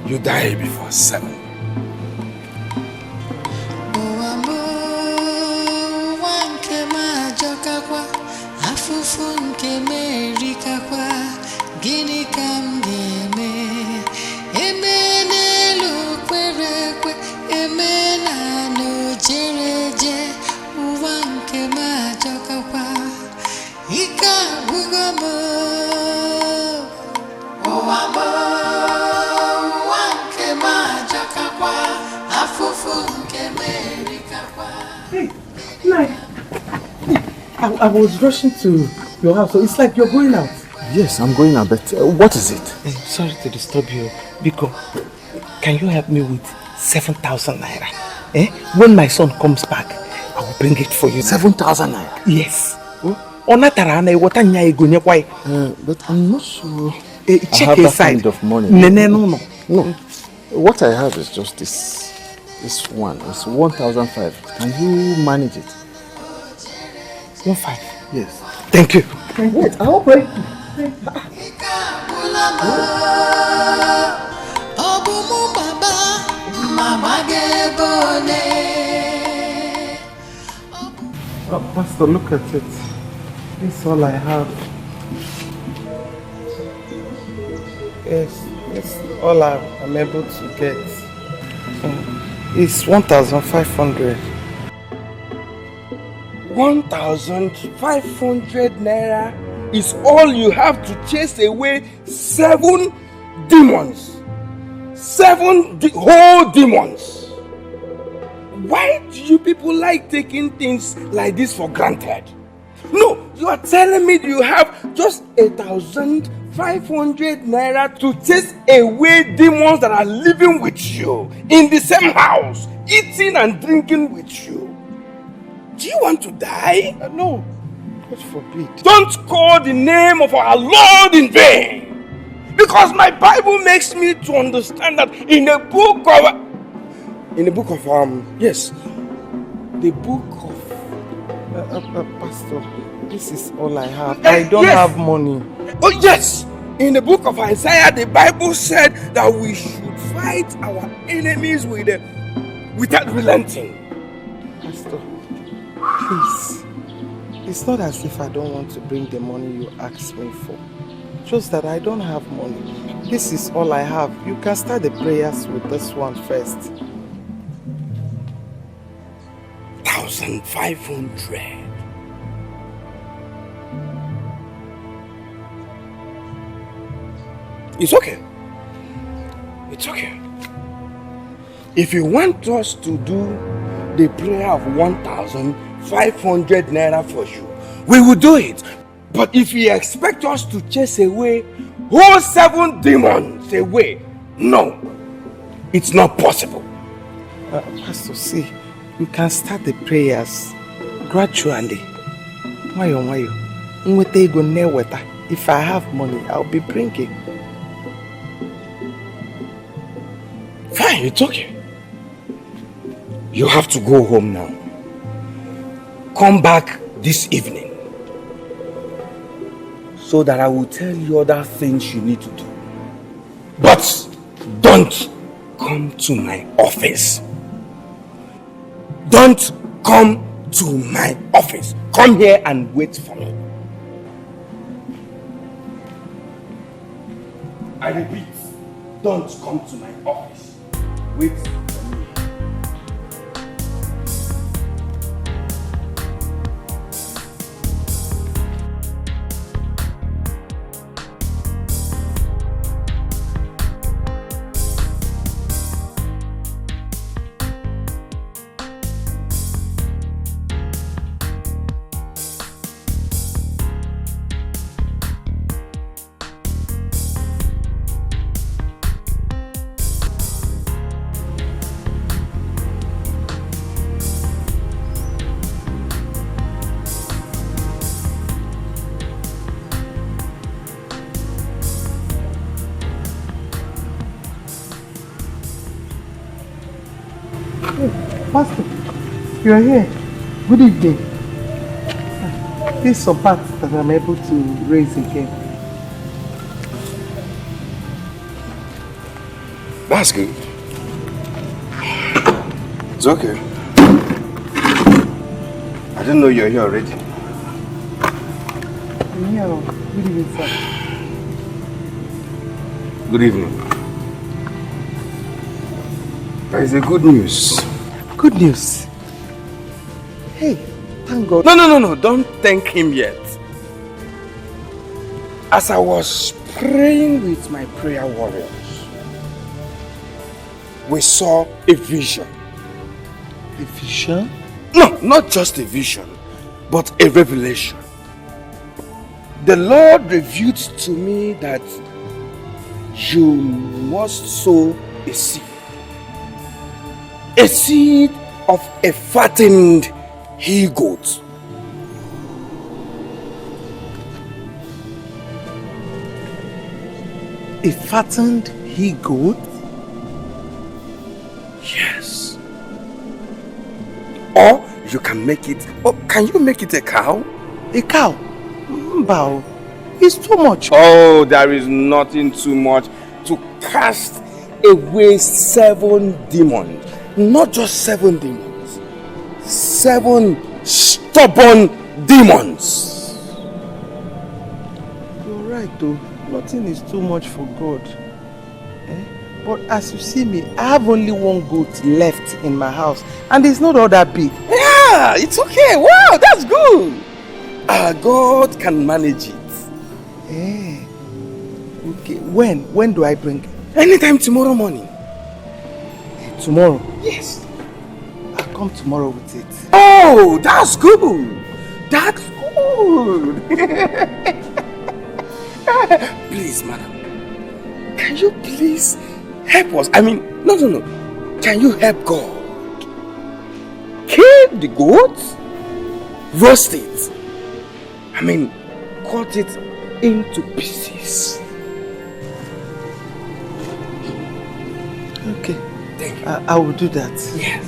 Speaker 8: you die before 7.
Speaker 9: Afufu nke merikakwa
Speaker 17: I was rushing to your house, so it's like you're going out.
Speaker 13: Yes, I'm going out, but what is it?
Speaker 17: Sorry to disturb you, Biko. Can you help me with 7,000 naira? When my son comes back, I will bring it for you.
Speaker 13: 7,000 naira?
Speaker 17: Yes.
Speaker 13: But I'm not sure
Speaker 17: check
Speaker 13: I have
Speaker 17: inside.
Speaker 13: that kind of money.
Speaker 17: No.
Speaker 13: What I have is just this one. It's 1,500. Can you manage it?
Speaker 17: 1,500?
Speaker 13: Yes.
Speaker 17: Thank you.
Speaker 13: Wait, I hope I...
Speaker 17: Pastor, look at it. This is all I have. Yes, it's all I'm able to get. It's 1,500.
Speaker 14: 1,500 naira is all you have to chase away 7 demons. 7 whole demons. Why do you people like taking things like this for granted? No, you are telling me you have just 1,500 naira to chase away demons that are living with you in the same house, eating and drinking with you. Do you want to die?
Speaker 17: No, God forbid.
Speaker 14: Don't call the name of our Lord in vain. Because my Bible makes me to understand that in the book of
Speaker 17: Pastor, this is all I have. I don't have money.
Speaker 14: Oh yes, in the book of Isaiah, the Bible said that we should fight our enemies without relenting.
Speaker 17: Pastor, please. It's not as if I don't want to bring the money you asked me for. Just that I don't have money. This is all I have. You can start the prayers with this one first.
Speaker 14: 1,500. It's okay. It's okay. If you want us to do the prayer of 1,500 naira for you, we will do it. But if you expect us to chase away whole 7 demons away, no, it's not possible.
Speaker 17: Pastor, see, you can start the prayers gradually. If I have money, I'll be bringing.
Speaker 14: Fine, it's okay. You have to go home now. Come back this evening so that I will tell you other things you need to do. But don't come to my office. Don't come to my office. Come here and wait for me. I repeat, don't come to my office. Wait for me.
Speaker 17: Pastor, you are here. Good evening. This is some parts that I'm able to raise again.
Speaker 14: That's good. It's okay. I didn't know you're here already.
Speaker 17: I'm here. Good evening, sir.
Speaker 14: Good evening. There is a good news.
Speaker 17: Good news? Hey, thank God.
Speaker 14: No. Don't thank him yet. As I was praying with my prayer warriors, we saw a vision.
Speaker 17: A vision?
Speaker 14: No, not just a vision.
Speaker 13: but a revelation. The Lord revealed to me that you must sow a seed. A seed of a fattened he-goat.
Speaker 17: A fattened he-goat?
Speaker 13: Yes. Or you can make it, or can you make it a cow?
Speaker 17: A cow? Mbao, it's too much.
Speaker 13: Oh, there is nothing too much to cast away 7 demons. Not just 7 demons. 7 stubborn demons.
Speaker 17: You're right though. Nothing is too much for God. But as you see me, I have only 1 goat left in my house. And it's not all that big.
Speaker 13: Yeah, it's okay. Wow, that's good. God can manage it.
Speaker 17: Okay, when do I bring it?
Speaker 13: Anytime tomorrow morning.
Speaker 17: Tomorrow?
Speaker 13: Yes.
Speaker 17: I'll come tomorrow with it.
Speaker 13: Oh, that's good. That's good. Please, madam. Can you please help us? I mean, no. Can you help God? Kill the goat, roast it. I mean, cut it into pieces.
Speaker 17: Okay. I will do that.
Speaker 13: Yes.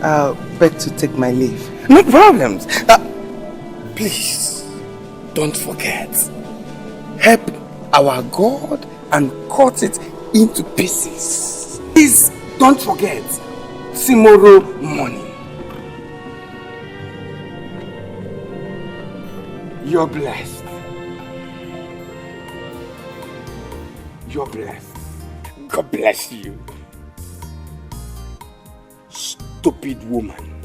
Speaker 17: I'll beg to take my leave.
Speaker 13: No problems. Please, don't forget. Help our God and cut it into pieces. Please, don't forget. Tomorrow morning. You're blessed. You're blessed. God bless you. Stupid woman.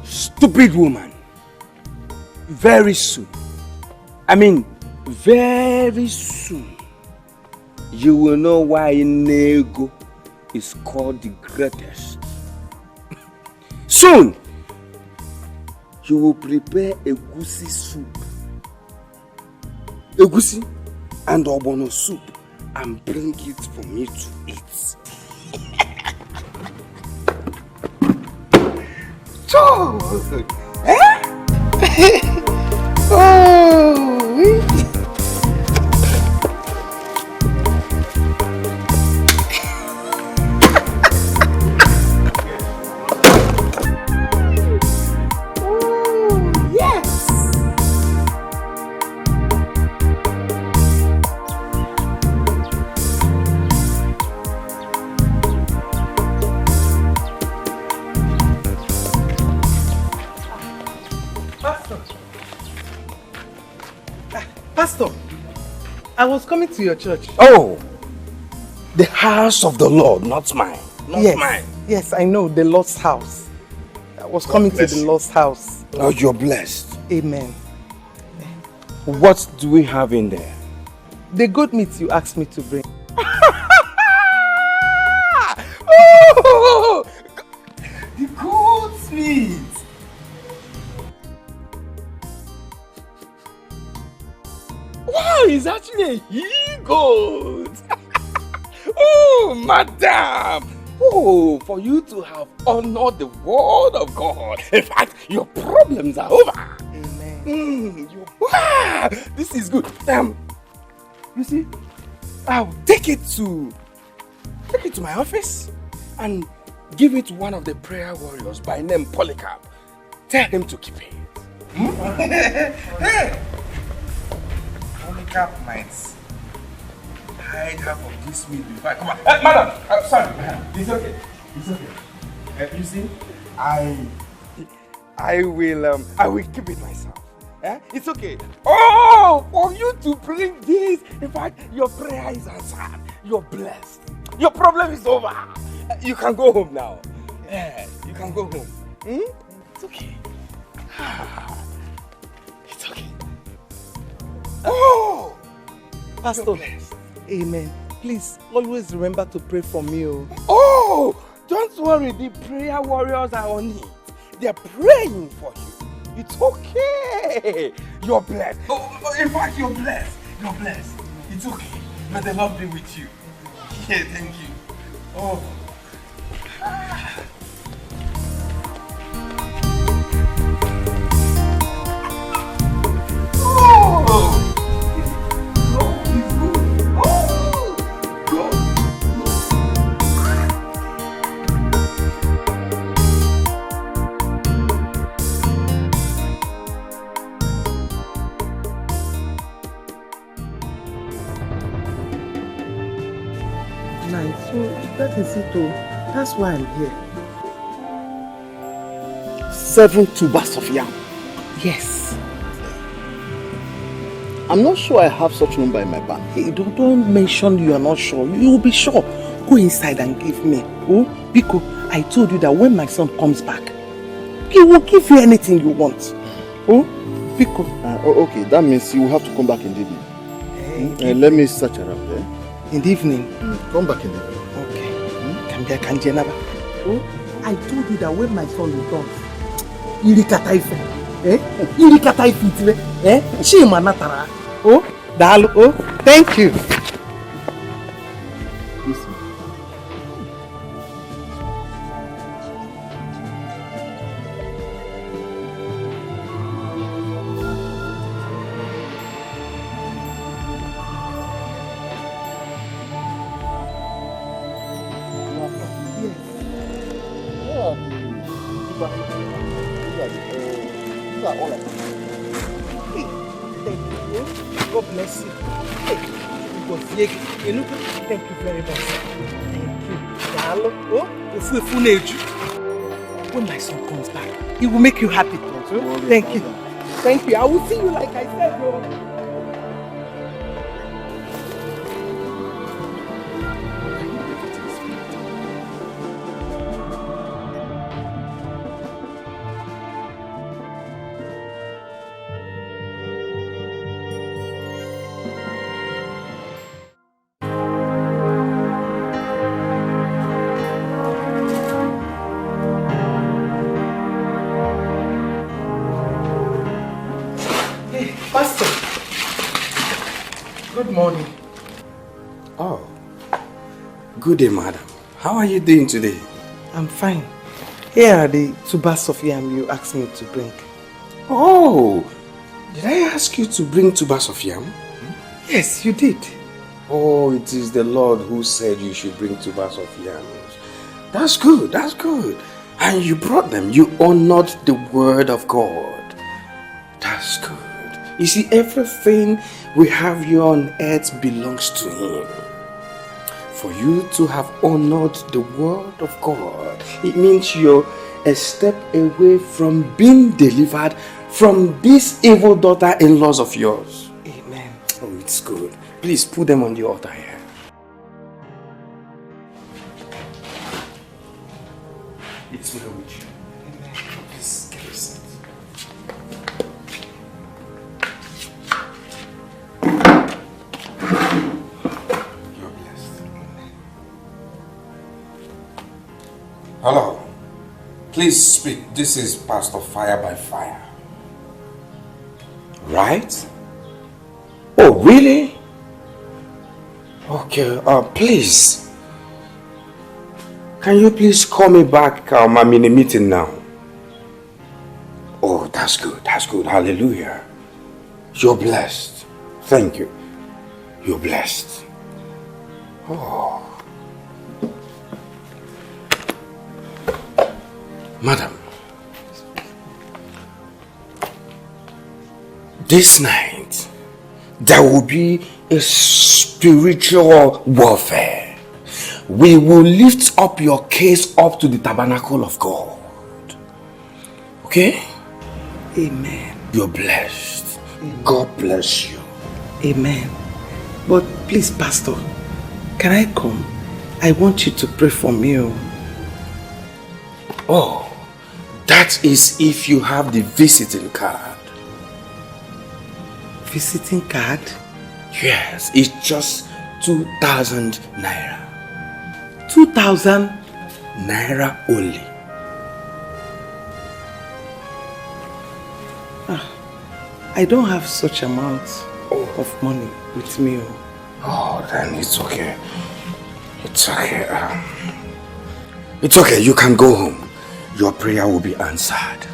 Speaker 13: Stupid woman. Very soon. Very soon. You will know why Ini Edo is called the greatest. Soon. You will prepare egusi soup. Egusi and ogbono soup and bring it for me to eat.
Speaker 17: Pastor, I was coming to your church.
Speaker 13: Oh, the house of the Lord, not mine. Not mine.
Speaker 17: Yes, I know, the Lord's house. I was coming to the Lord's house.
Speaker 13: Oh, you're blessed.
Speaker 17: Amen.
Speaker 13: What do we have in there?
Speaker 17: The goat meat you asked me to bring.
Speaker 13: Oh, the goat meat. Wow, it's actually a he-goat. Oh, madam. Oh, for you to have honored the word of God. In fact, your problems are over.
Speaker 17: Amen.
Speaker 13: Wow, this is good. You see, I'll take it to my office and give it to one of the prayer warriors by name Polycarp. Tell him to keep it. Hey! Polycarp might hide half of this meat before I come on. Madam, sorry. It's okay. It's okay. You see, I will keep it myself. It's okay. Oh, for you to bring this, in fact, your prayer is answered. You're blessed. Your problem is over. You can go home now. Yeah, you can go home. It's okay. It's okay. Oh,
Speaker 17: Pastor. Amen. Please, always remember to pray for me.
Speaker 13: Oh, don't worry. The prayer warriors are on it. They are praying for you. It's okay. You're blessed.
Speaker 14: Oh, in fact, you're blessed. You're blessed. It's okay. May the Lord be with you. Yeah, thank you. Oh.
Speaker 17: Nice. So that is it all. That's why I'm here.
Speaker 13: 7 tubers of yam.
Speaker 17: Yes.
Speaker 13: I'm not sure I have such number in my bank.
Speaker 17: Hey, don't mention you are not sure. You will be sure. Go inside and give me. Oh, Biko, I told you that when my son comes back, he will give you anything you want. Oh, Biko.
Speaker 10: Okay, that means you will have to come back in the evening. Let me search around there.
Speaker 17: In the evening?
Speaker 10: Come back in the evening.
Speaker 17: Okay. Oh, I told you that when my son returns, Irikata ife. Irikata ife itwe. Chima natara. Oh, Dalu. Oh, thank you. God bless you. Hey, thank you very much. Thank you. When my son comes back, he will make you happy. Thank you. Thank you. I will see you like I said. Pastor, good morning.
Speaker 13: Oh, good day, madam. How are you doing today?
Speaker 17: I'm fine. Here are the tubers of yam you asked me to bring.
Speaker 13: Oh, did I ask you to bring tubers of yam?
Speaker 17: Yes, you did.
Speaker 13: Oh, it is the Lord who said you should bring tubers of yams. That's good, that's good. And you brought them. You honored the word of God. That's good. You see, everything we have here on earth belongs to Him. For you to have honored the word of God, it means you're a step away from being delivered from these evil daughter-in-laws of yours.
Speaker 17: Amen.
Speaker 13: Oh, it's good. Please put them on the altar here. It's well with you.
Speaker 17: Amen.
Speaker 13: Please get a seat. You're blessed. Hello. Please speak. This is Pastor Fire by Fire. Right? Oh, really? Okay, please. Can you please call me back? I'm in a meeting now. Oh, that's good. That's good. Hallelujah. You're blessed. Thank you. You're blessed. Oh. Madam, this night, there will be a spiritual warfare. We will lift up your case up to the tabernacle of God. Okay?
Speaker 17: Amen.
Speaker 13: You're blessed. Amen. God bless you.
Speaker 17: Amen. But please, Pastor, can I come? I want you to pray for me.
Speaker 13: Oh, that is if you have the visiting card.
Speaker 17: Visiting card?
Speaker 13: Yes, it's just 2,000 naira.
Speaker 17: 2,000
Speaker 13: naira only.
Speaker 17: I don't have such amount of money with me.
Speaker 13: Oh, then it's okay. It's okay. It's okay. You can go home. Your prayer will be answered.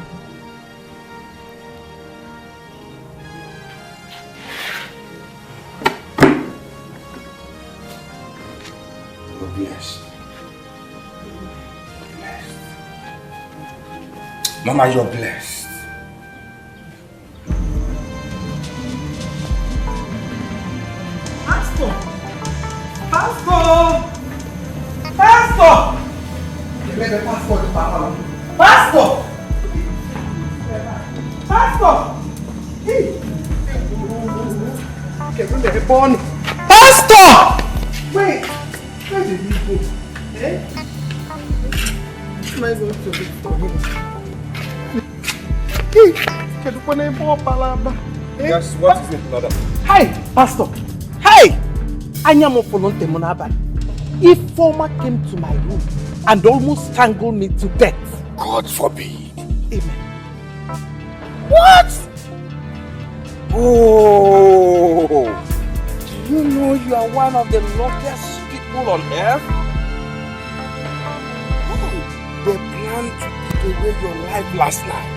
Speaker 13: You're blessed. Mama, you're blessed.
Speaker 14: Pastor! Pastor! Pastor! Pastor! Pastor! Pastor! Wait! Where did he go? Eh? Am I going to look for him?
Speaker 13: Yes, what is it, brother?
Speaker 14: Hi, Pastor. Hi! Anyamo Folonte Monabali. If former came to my room and almost strangled me to death.
Speaker 13: God forbid.
Speaker 14: Amen.
Speaker 13: What? Oh! Do you know you are one of the luckiest people on earth? Oh, they planned to take away your life last night.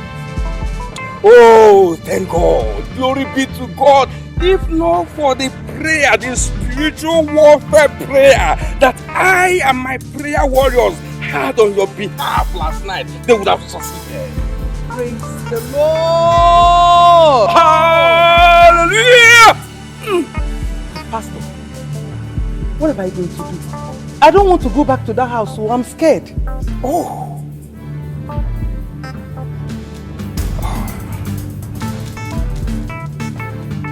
Speaker 13: Oh, thank God. Glory be to God. If not for the prayer, the spiritual warfare prayer that I and my prayer warriors had on your behalf last night, they would have succeeded.
Speaker 14: Praise the Lord!
Speaker 13: Hallelujah!
Speaker 14: Pastor, what am I going to do? I don't want to go back to that house, so I'm scared.
Speaker 13: Oh.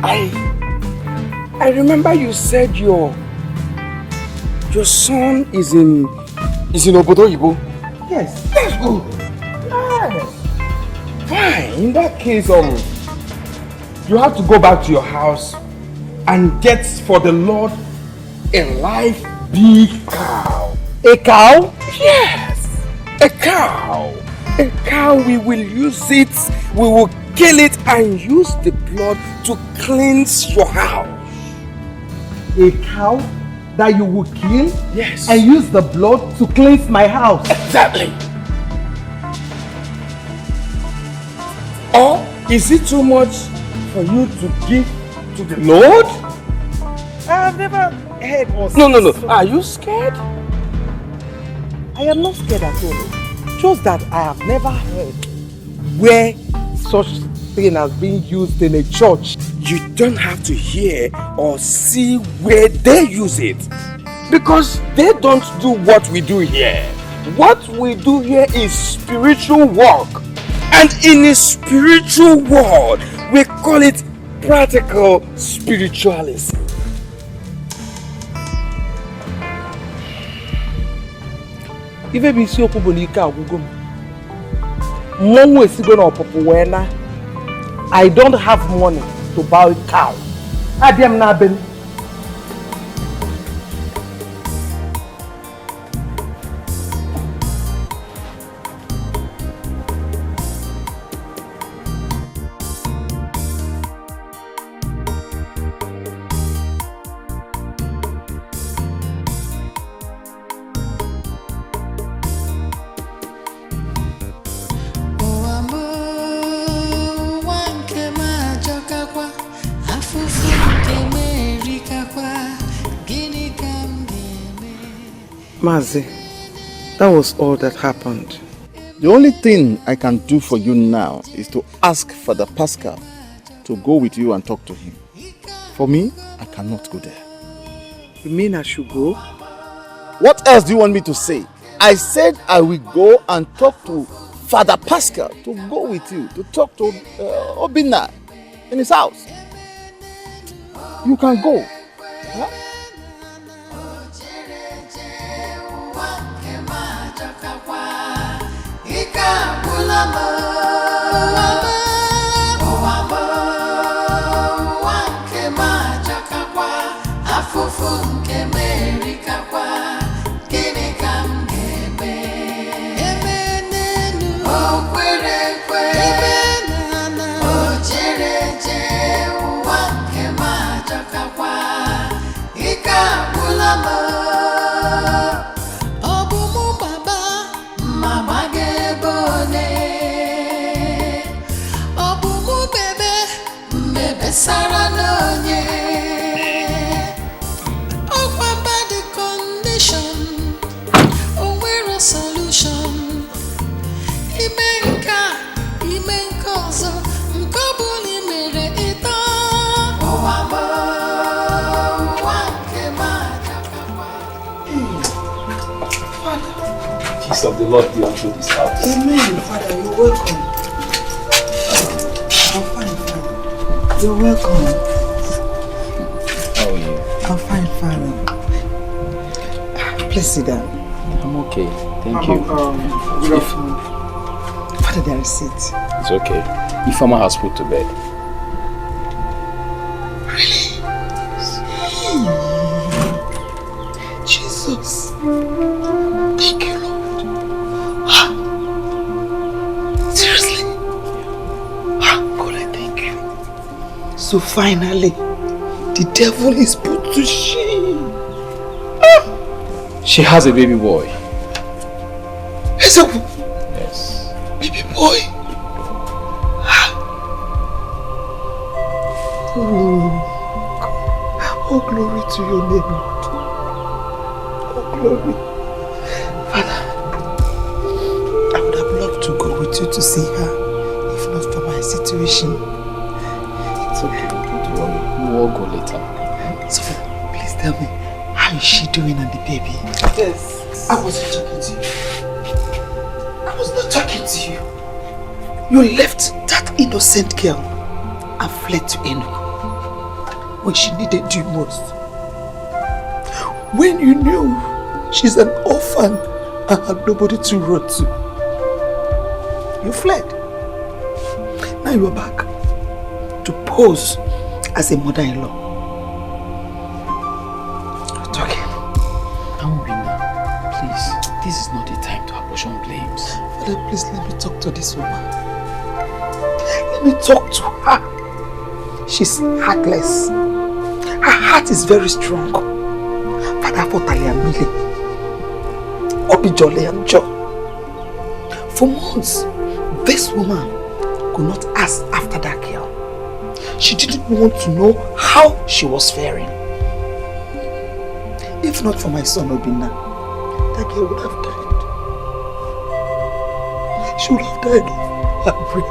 Speaker 13: I remember you said your son is in Obodo Ibo.
Speaker 14: Yes.
Speaker 13: Let's go. Yes. Fine. In that case, you have to go back to your house and get for the Lord a live big cow.
Speaker 14: A cow?
Speaker 13: Yes. A cow. A cow. We will use it. We will kill it and use the blood to cleanse your house.
Speaker 14: A cow that you will kill?
Speaker 13: Yes.
Speaker 14: And use the blood to cleanse my house?
Speaker 13: Exactly. Or is it too much for you to give to the Lord?
Speaker 14: I have never heard or
Speaker 13: No. Are you scared?
Speaker 14: I am not scared at all. Just that I have never heard where such thing has been used in a church.
Speaker 13: You don't have to hear or see where they use it, because they don't do what we do here. What we do here is spiritual work, and in a spiritual world we call it practical spiritualism.
Speaker 14: Even if you open the car, I don't have money to buy a cow. Adem Naben.
Speaker 17: Mazi, that was all that happened.
Speaker 10: The only thing I can do for you now is to ask Father Pascal to go with you and talk to him. For me, I cannot go there.
Speaker 17: You mean I should go?
Speaker 10: What else do you want me to say? I said I will go and talk to Father Pascal to go with you, to talk to Obinna in his house. You can go. Huh?
Speaker 9: Oh,
Speaker 15: peace of the Lord be unto this house.
Speaker 7: Amen, Father, you're welcome. I'm fine, Father. You're welcome.
Speaker 15: How are you?
Speaker 7: I'm fine, Father. Please sit down.
Speaker 15: I'm okay. Thank you.
Speaker 7: Good afternoon. Father, there is seat.
Speaker 15: It's okay. Ifeoma has put to bed.
Speaker 7: Really? Jesus. Thank you, Lord. Seriously? God, I thank you. So finally, the devil is put to shame.
Speaker 15: She has a baby boy.
Speaker 7: Yes. Baby boy. Oh, glory to your name, Lord. Oh, glory. Father, I would have loved to go with you to see her, if not for my situation.
Speaker 15: It's okay, don't worry. We will all go later.
Speaker 7: So, please tell me, how is she doing and the baby?
Speaker 3: Yes.
Speaker 7: I wasn't talking to you. I was not talking to you. You left that innocent girl and fled to Enugu when she needed you most. When you knew she's an orphan and had nobody to run to. You fled. Now you are back to pose as a mother-in-law.
Speaker 15: Please, this is not the time to apportion blames.
Speaker 7: Father, please let me talk to this woman. Let me talk to her. She's heartless. Her heart is very strong. Father, for Taliamile, Obijole and Joe. For months, this woman could not ask after that girl. She didn't want to know how she was faring. If not for my son Obinna, that girl would have died. She would have died of heartbreak.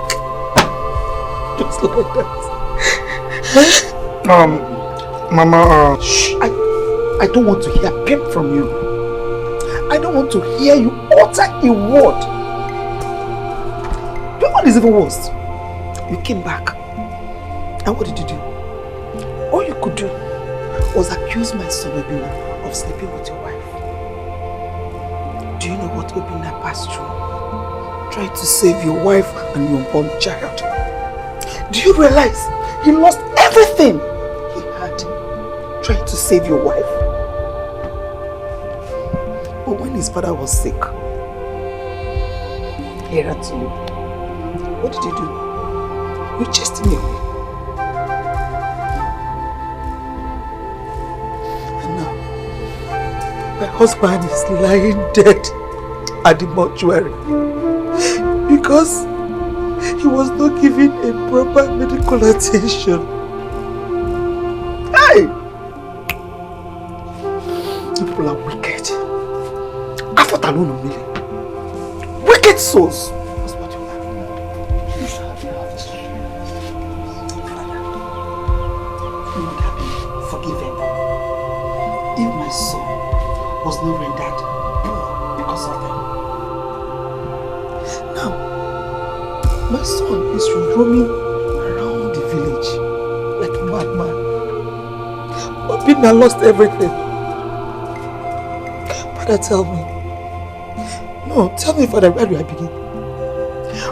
Speaker 7: Just like that.
Speaker 2: Mama,
Speaker 7: Shh, I don't want to hear a peep from you. I don't want to hear you utter a word. You know what is even worse? You came back. And what did you do? All you could do was accuse my son Obinna of sleeping with your wife. Do you know what Obinna passed through? Trying to save your wife and your unborn child. Do you realize he lost everything he had trying to save your wife? But when his father was sick, he ran to you. What did you do? You chased him away. And now, my husband is lying dead at the mortuary because he was not given a proper medical attention. Hey! You people are wicked. Wicked souls. That's what you are. You should have this. You would have been forgiven if my son was not rendered poor because of them. Now, my son is roaming around the village like a madman. Obinna lost everything. Father, tell me. No, tell me, Father, where do I begin?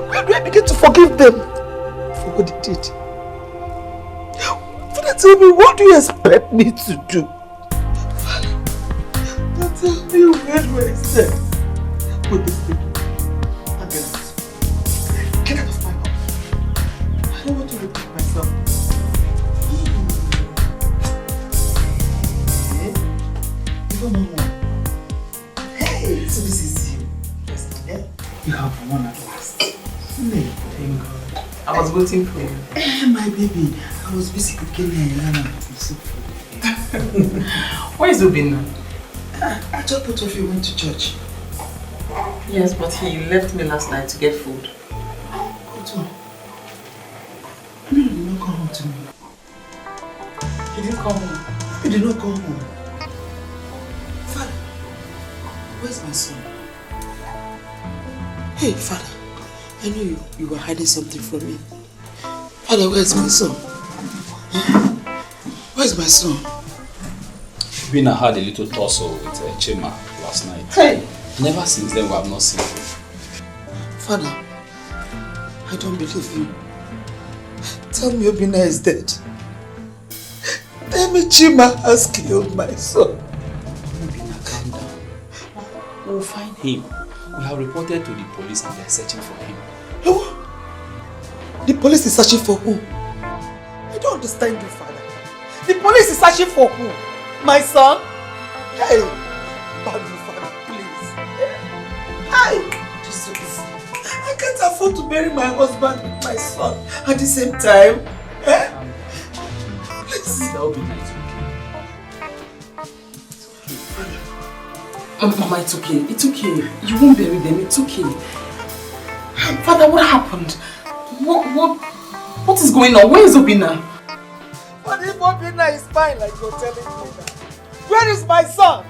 Speaker 7: Where do I begin to forgive them for what they did? Father, tell me, what do you expect me to do? Father, tell me, where do I stand? Put this thing. And get out. Get out of my house. I don't want to repeat myself. You don't know one. Hey, so this is you. You have one at last. Thank God.
Speaker 5: I was waiting for you.
Speaker 7: My baby, I was busy cooking and soup for you.
Speaker 5: Where is Obinna?
Speaker 7: I just thought of you went to church.
Speaker 5: Yes, but he left me last night to get food.
Speaker 7: What one? No, he did not come home to me.
Speaker 5: He didn't come home?
Speaker 7: He did not come home. Father, where's my son? Hey, Father, I know you were hiding something from me. Father, where's my son? Where's my son?
Speaker 15: Bina had a little tussle with Chima last night.
Speaker 7: Hey!
Speaker 15: Never since then we have not seen him.
Speaker 7: Father, I don't believe you. Tell me Obina is dead. Tell me Chima has killed my son.
Speaker 15: Obina, calm down. We'll find him. We have reported to the police and they are searching for him.
Speaker 7: The police is searching for who? I don't understand you, Father. The police is searching for who? My son? Hey! Badu, Father, please. Hey! Jesus. I can't afford to bury my husband with my son at the same time. Eh? Please.
Speaker 15: That will be nice.
Speaker 16: Mama, it's okay. It's okay. You won't bury them. It's okay. Father, what happened? What is going on? Where is Obina?
Speaker 7: But if Obina is fine like you're telling me now, where is my son?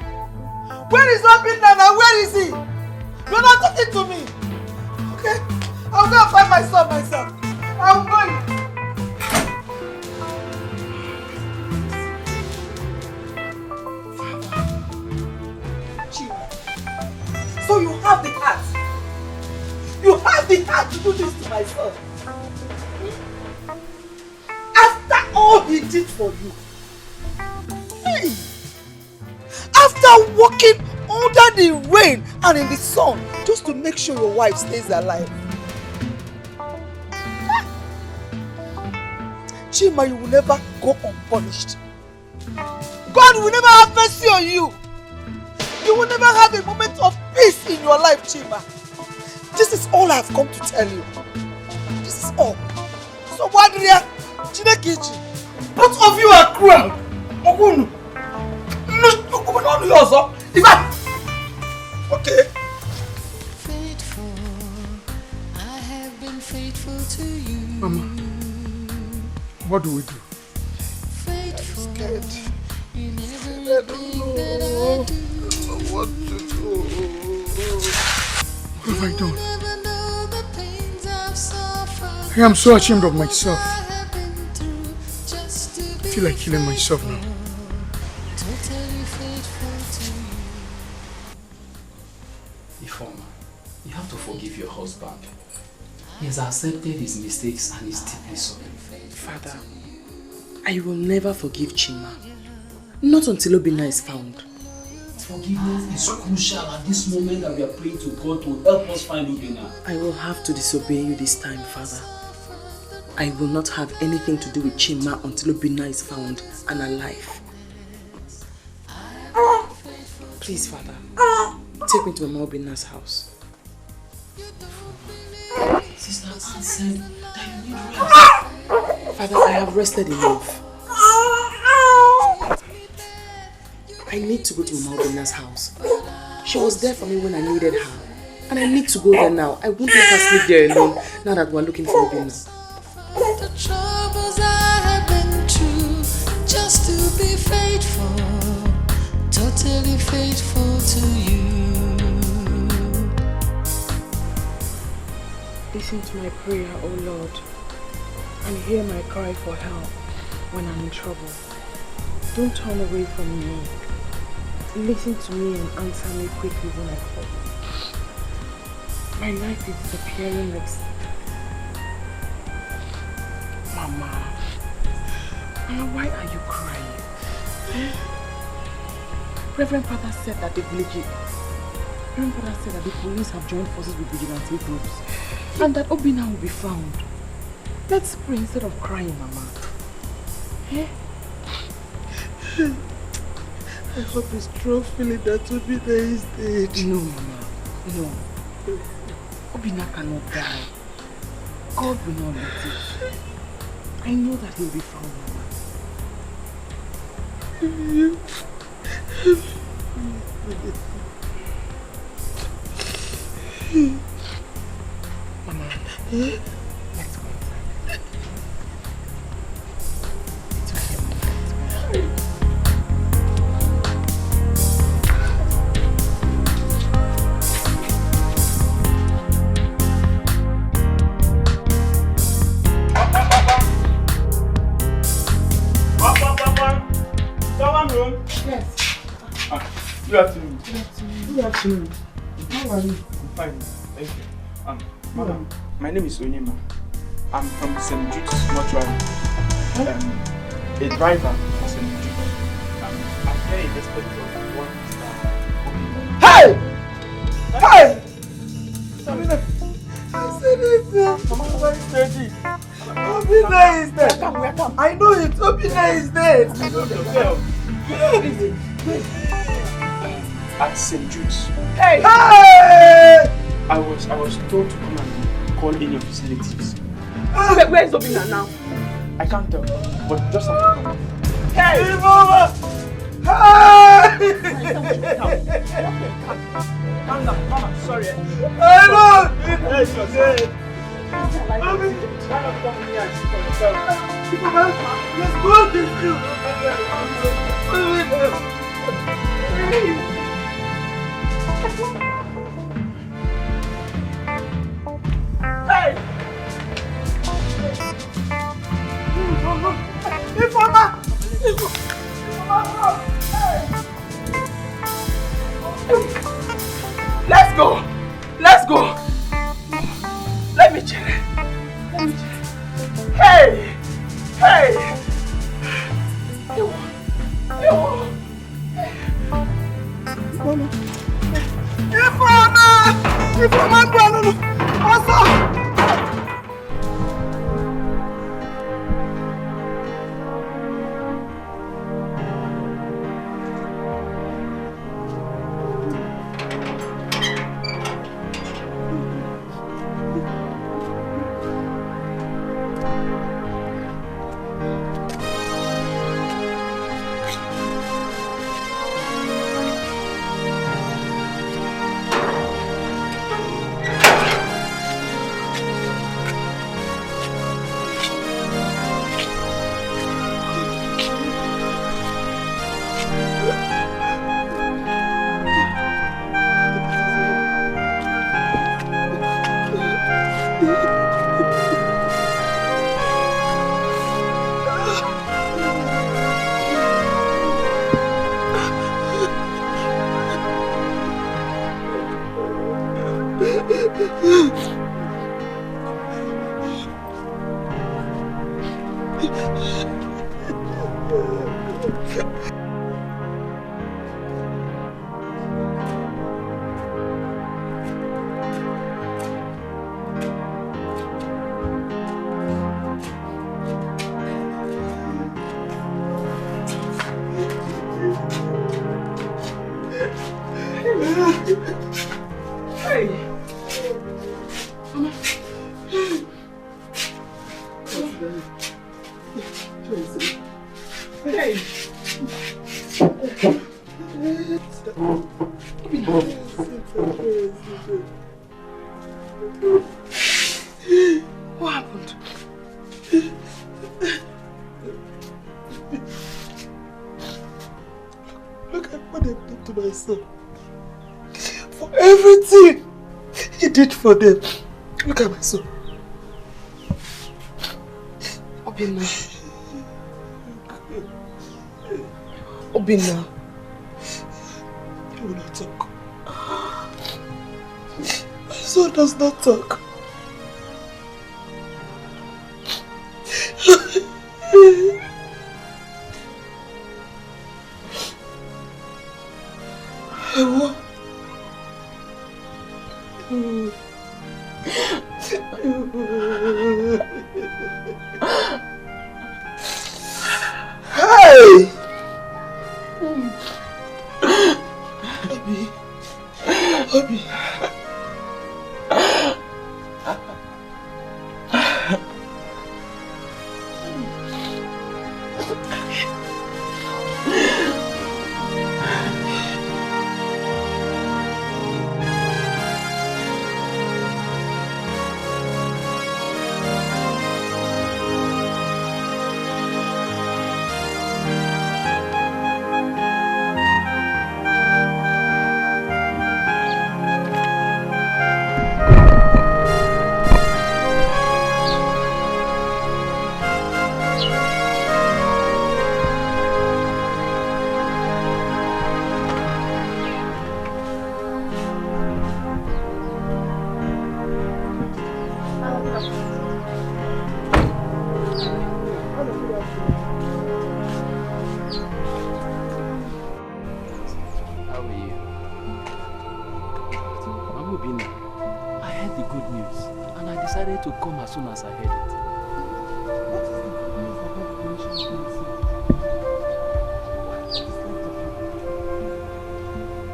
Speaker 7: Where is Obina now? Where is he? You're not talking to me. Okay? I'll go and find my son myself. I'm going. So you have the heart. You have the heart to do this to my son. After all he did for you. Hey. After walking under the rain and in the sun just to make sure your wife stays alive. Chima, you will never go unpunished. God will never have mercy on you. You will never have a moment of peace in your life, Chima. This is all I have come to tell you. This is all. So, Wadria, Chinekiji, both of you are cruel. Ogunu. No, okay.
Speaker 9: Faithful, I have been faithful to you.
Speaker 2: Mama, what do we do?
Speaker 9: Faithful,
Speaker 7: I'm scared.
Speaker 9: in everything that I do.
Speaker 7: What to do?
Speaker 2: What have I done?
Speaker 9: Never know the pains I've suffered.
Speaker 2: I am so ashamed of myself.
Speaker 9: I have been through just to
Speaker 2: I
Speaker 9: be
Speaker 2: feel like killing myself now.
Speaker 9: totally faithful to you.
Speaker 15: Ifoma, you have to forgive your husband. He has accepted his mistakes and is deeply sorry.
Speaker 3: Father, I will never forgive Chima. Not until Obina is found.
Speaker 15: Forgiveness is crucial at this moment that we are praying to God to help us find Obina.
Speaker 3: I will have to disobey you this time, Father. I will not have anything to do with Chima until Obina is found and alive. Please, Father, take me to Mama Obina's house.
Speaker 15: Sister Anne said that you need rest.
Speaker 3: Father, I have rested enough. I need to go to Mama Obina's house. She was there for me when I needed her. And I need to go there now. I won't let her sleep there alone now that we're looking for Obina.
Speaker 9: The troubles I have been through just to be faithful, totally faithful to you.
Speaker 3: Listen to my prayer, O Lord, and hear my cry for help when I'm in trouble. Don't turn away from me. Listen to me and answer me quickly when I call. My life is disappearing like... Mama, why are you crying? Reverend Father said that the police have joined forces with vigilante groups and that Obina will be found. Let's pray instead of crying, Mama. Eh?
Speaker 7: I hope it's true feeling that Obina is dead.
Speaker 3: No, Mama. No. Obina cannot die. God will not let it. I know that he'll be found, Mama. Mama, let's go inside. It's okay, Mama. Let's go.
Speaker 16: Good afternoon. Good afternoon. How are you? I'm fine. Thank you. Madam, my name is Onyema. I'm from St. Jude's Mortuary. A driver for St. Jude. I'm here in respect of one Mr.
Speaker 14: Hey! Hey!
Speaker 16: I said it. Mama is ready.
Speaker 14: Obina is dead. I know it. Obina is dead.
Speaker 16: At St. Jude's.
Speaker 14: Hey! Hey!
Speaker 16: I was told to come and call in your facilities.
Speaker 3: Where is Obina now?
Speaker 16: I can't tell, but just have to come.
Speaker 14: Hey, Mama! Hey!
Speaker 16: Calm down, Mama. Sorry.
Speaker 14: I know Obina is dead. Let's go this field. Hey! Informer!
Speaker 3: Let's go! Let's go! Let me check. Hey! Hey!
Speaker 14: Informer! What's up?
Speaker 3: What happened?
Speaker 14: Look at what they've done to my son. For everything he did for them. Look at my son.
Speaker 3: Obina. Obina.
Speaker 14: He will not talk. My son does not talk. Hey! Obi.
Speaker 16: How are you? Mama Obina, I heard the good news and I decided to come as soon as I heard it.
Speaker 17: What is the good news about the relationship?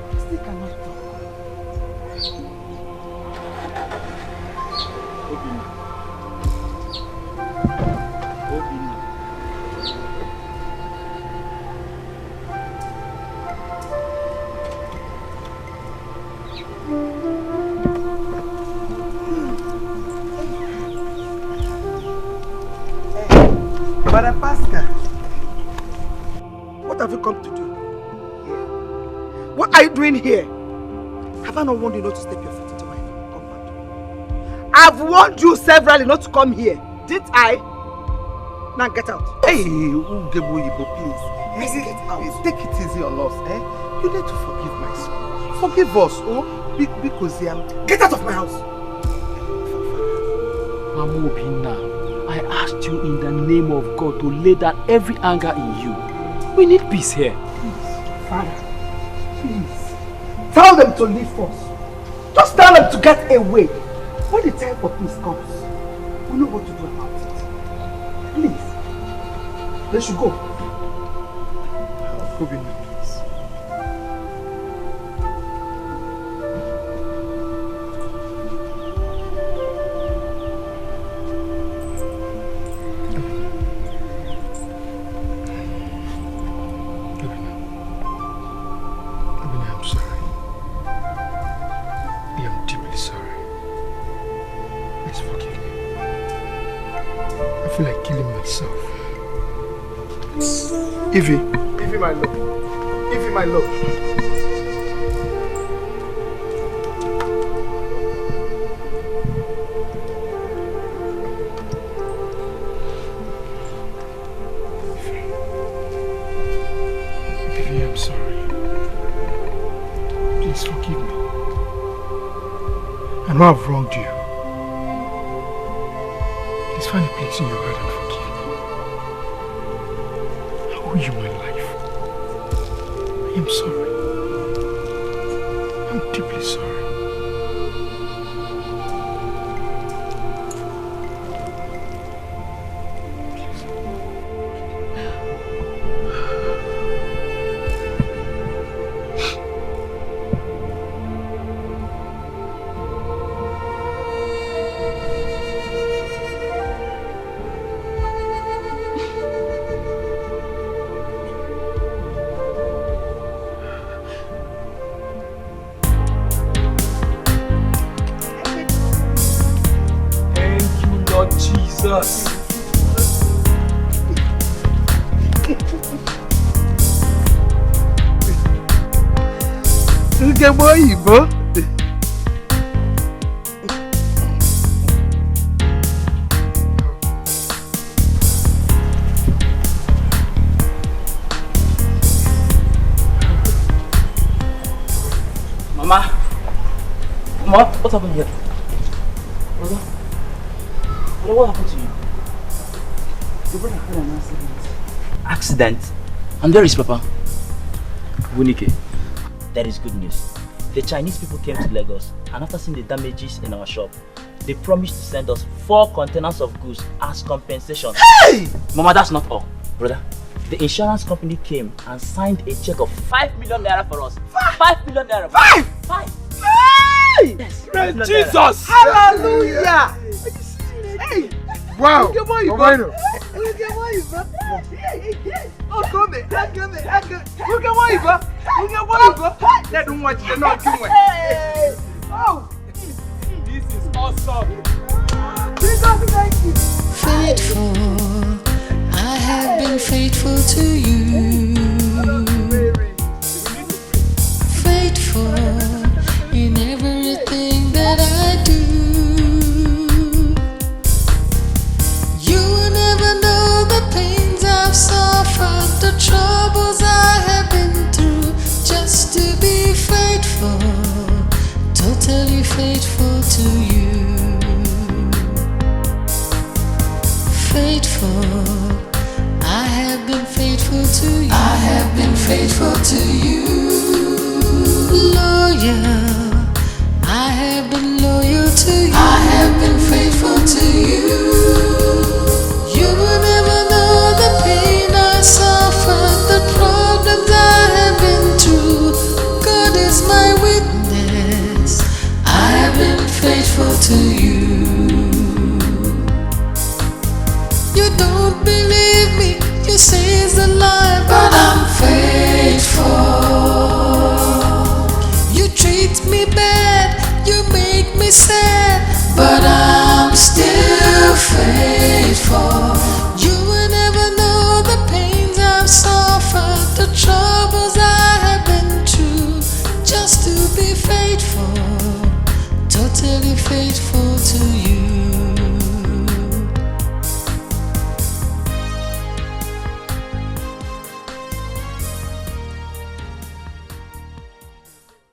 Speaker 17: I still cannot talk.
Speaker 16: Obina. Obina.
Speaker 17: Brother Pascal, what have you come to do here? What are you doing here? Have I not warned you not to step your foot into my compound? I've warned you severally not to come here, didn't I? Now get out. Hey, Ugebo, please. Get out. Take it easy on us, eh? You need to forgive my son. Forgive us, oh? Because get out of my house.
Speaker 16: Mama Obina, I asked you in the name of God to lay down every anger in you. We need peace here.
Speaker 17: Please, Father, please. Tell them to leave first. Just tell them to get away. When the time for peace comes, we know what to do about it. Please. They should go.
Speaker 2: Obina, please. Obina, I'm sorry. I am deeply sorry. Please forgive me. I feel like killing myself. Evie, my love. Evie, my love. Evie, I'm sorry. Please forgive me. I know I've wronged you. Please find a place in your heart and forgive me. I owe you my life. I'm sorry. I'm deeply sorry.
Speaker 16: Jesus.
Speaker 17: Look at boy, bro.
Speaker 11: Mama, what happened here? Brother, what happened to you? Your brother had an accident. Accident? And where is Papa?
Speaker 16: Bunike.
Speaker 11: There is good news. The Chinese people came to Lagos and after seeing the damages in our shop, they promised to send us 4 containers of goods as compensation.
Speaker 17: Hey!
Speaker 11: Mama, that's not all. Brother, the insurance company came and signed a check of 5 million naira for us. 5 million naira.
Speaker 17: 5!
Speaker 11: 5!
Speaker 17: Hey!
Speaker 11: Yes.
Speaker 17: Praise Jesus! Hallelujah! Hey!
Speaker 2: Wow!
Speaker 17: Look at what you
Speaker 2: got.
Speaker 17: Look at what you got. Oh, come here. Look at what you got. Look at what you got. They don't want you to know too much. Oh!
Speaker 16: This is awesome.
Speaker 17: Jesus, thank you.
Speaker 9: Faithful, I have been faithful to you. Faithful in everything that I do. You will never know the pains I've suffered, the troubles I have been through, just to be faithful, totally faithful to you. to you. I have been faithful to you. Loyal. I have been loyal to you. I have been faithful to you. You will never know the pain I suffered, the problems I have been through. God is my witness. I have been faithful to you. You don't believe me, you say it's a lie, but I'm faithful. You treat me bad, you make me sad, but I'm still faithful. You will never know the pains I've suffered, the troubles I have been through, just to be faithful, totally faithful.